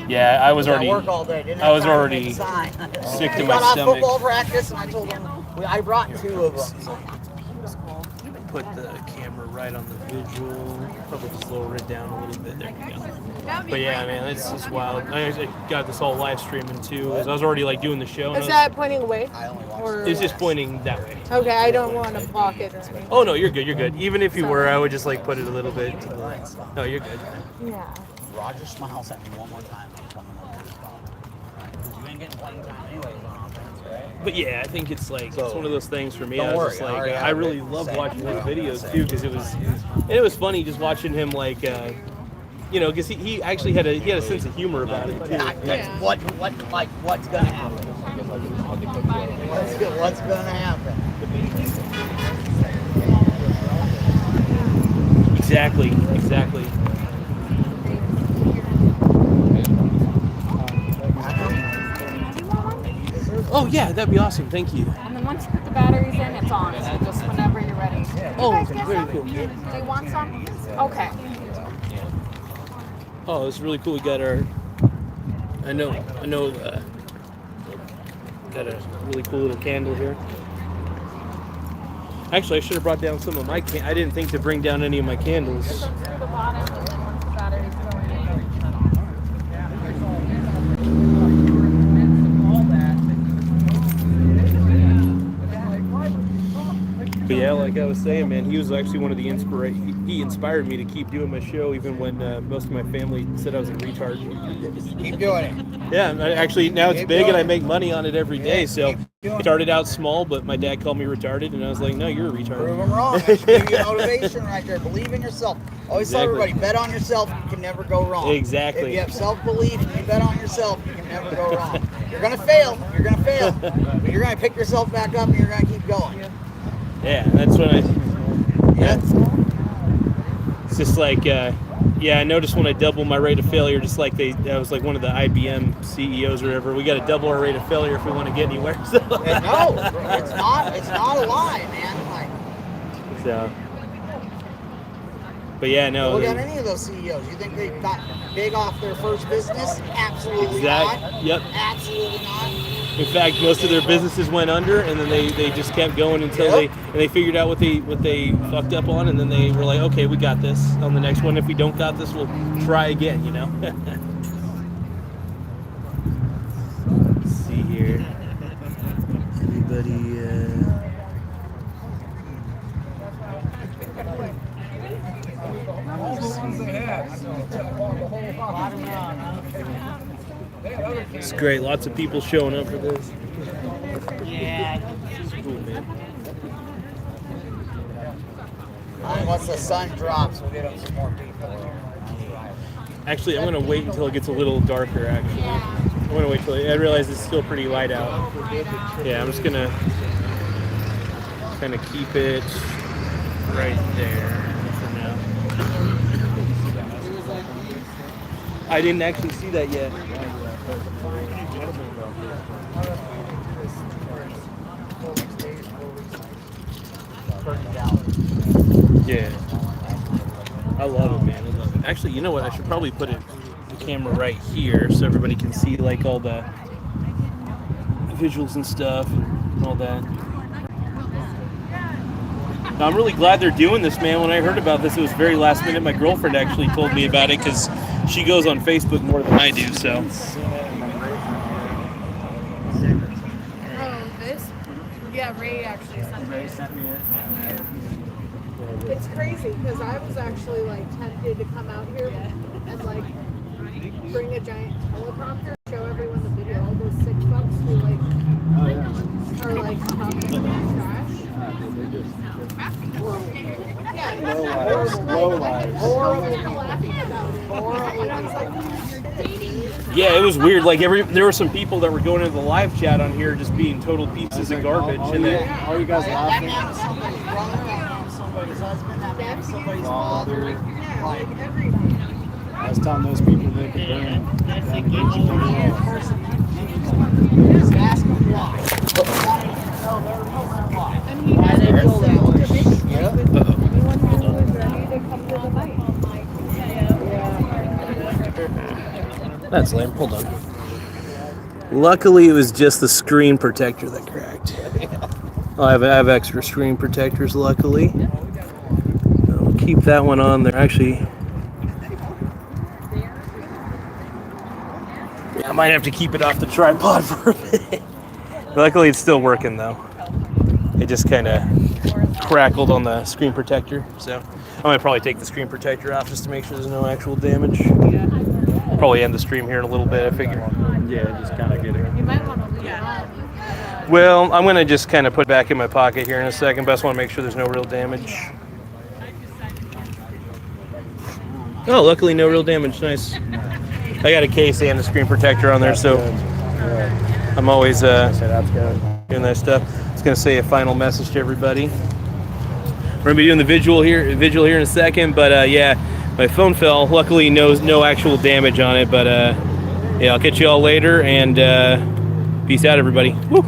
Yeah, I was already, work all day. Didn't I have was time to already make a sign. sick to We my got off stomach. football practice, and I told him I brought 2 of them. Put the camera right on the visual. Probably just lower it down a little bit. There we go. But yeah, man, it's just wild. I got this all live streaming too. As I was already like doing the show. Is that pointing away? Or It's just pointing that way. okay, I don't want to block it or anything. Oh no, you're good. You're good. Even if you were, I would just like put it a little bit. No, you're good. Yeah. Roger smiles at me one more time. I'm coming over to stop. You ain't getting playing time anyways on offense, right? But yeah, I think it's like it's one of those things for me. Don't I was worry, just I like already I have really it love set. watching his videos too because it was funny just watching him like you know, because he actually had a sense of humor about it too. Yeah. What's gonna happen? What's gonna happen? Exactly. Oh yeah, that'd be awesome. Thank you. And then once you put the batteries in, it's on. So just whenever you're ready. Oh, You guys get very some? cool. Do you want some? Okay. Oh, it's really cool. We got our. I know. Got a really cool little candle here. Actually, I should have brought down some of my. I didn't think to bring down any of my candles. Through the bottom, and then once the battery's going in. But yeah, like I was saying, man, he was actually one of the he inspired me to keep doing my show, even when most of my family said I was a retard. Keep doing it. Yeah, actually now it's Keep big, and I doing make money on it every day. So doing it started out small, but my dad called me retarded, and I was like, no, you're a retard. Prove them wrong. That should give you motivation right there. Believe in yourself. Always tell Exactly. everybody, bet on yourself. You can never go wrong. Exactly. If you have self-belief and you bet on yourself, you can never go wrong. You're going to fail. You're going to fail. But you're going to pick yourself back up and you're going to keep going. Yeah, that's when I. Yeah. It's just like, I noticed when I double my rate of failure, just like I was like one of the IBM CEOs or whatever. We got to double our rate of failure if we want to get anywhere. So. And no, it's not a lie, man. Like, So. But yeah, no. look at any of those CEOs. You think they got big off their first business? Absolutely not. Yep. Absolutely not. In fact, most of their businesses went under, and then they just kept going until they figured out what they fucked up on, and then they were like, okay, we got this. On the next one, if we don't got this, we'll try again. You know. Let's see here. Anybody? It's great. Lots of people showing up for this. Yeah. It's cool, man. Once the sun drops, we'll get up some more people. Actually, I'm gonna wait until it gets a little darker. Actually, I'm gonna wait till I realize it's still pretty light out. Yeah, I'm just gonna kind of keep it right there for now. I didn't actually see that yet. Yeah. I love it, man. I love it. Actually, you know what? I should probably put the camera right here so everybody can see like all the visuals and stuff and all that. Now, I'm really glad they're doing this, man. When I heard about this, it was very last minute. My girlfriend actually told me about it because she goes on Facebook more than I do, so. Oh, this? Yeah, Ray actually sent me it. It's crazy because I was actually like tempted to come out here and like bring a giant teleprompter, show everyone the video. All those sick fucks who like are like talking about trash. Low lives. Yeah, it was weird. Like there were some people that were going into the live chat on here just being total pieces of garbage, and then Are you guys laughing? That man was somebody's brother, that man was somebody's husband, that man was somebody's father. Like, I was telling those people they could burn. just ask them why. And he had to kill that one. Anyone who was ready to come to the fight. that's lame. Hold on. Luckily, it was just the screen protector that cracked. I have extra screen protectors, luckily. I'll keep that one on there. Actually, yeah, I might have to keep it off the tripod for a bit. Luckily, it's still working, though. It just kind of crackled on the screen protector. So I might probably take the screen protector off just to make sure there's no actual damage. Probably end the stream here in a little bit, I figure. Yeah, just kind of get it. You might want to leave it on. Well, I'm going to just kind of put it back in my pocket here in a second, but I just want to make sure there's no real damage. Oh, luckily no real damage. Nice. I got a case and a screen protector on there, so I'm always doing that stuff. I was going to say a final message to everybody. We're going to be doing the vigil here in a second, but yeah, my phone fell. Luckily, no actual damage on it, but yeah, I'll catch you all later, and peace out, everybody. Woo!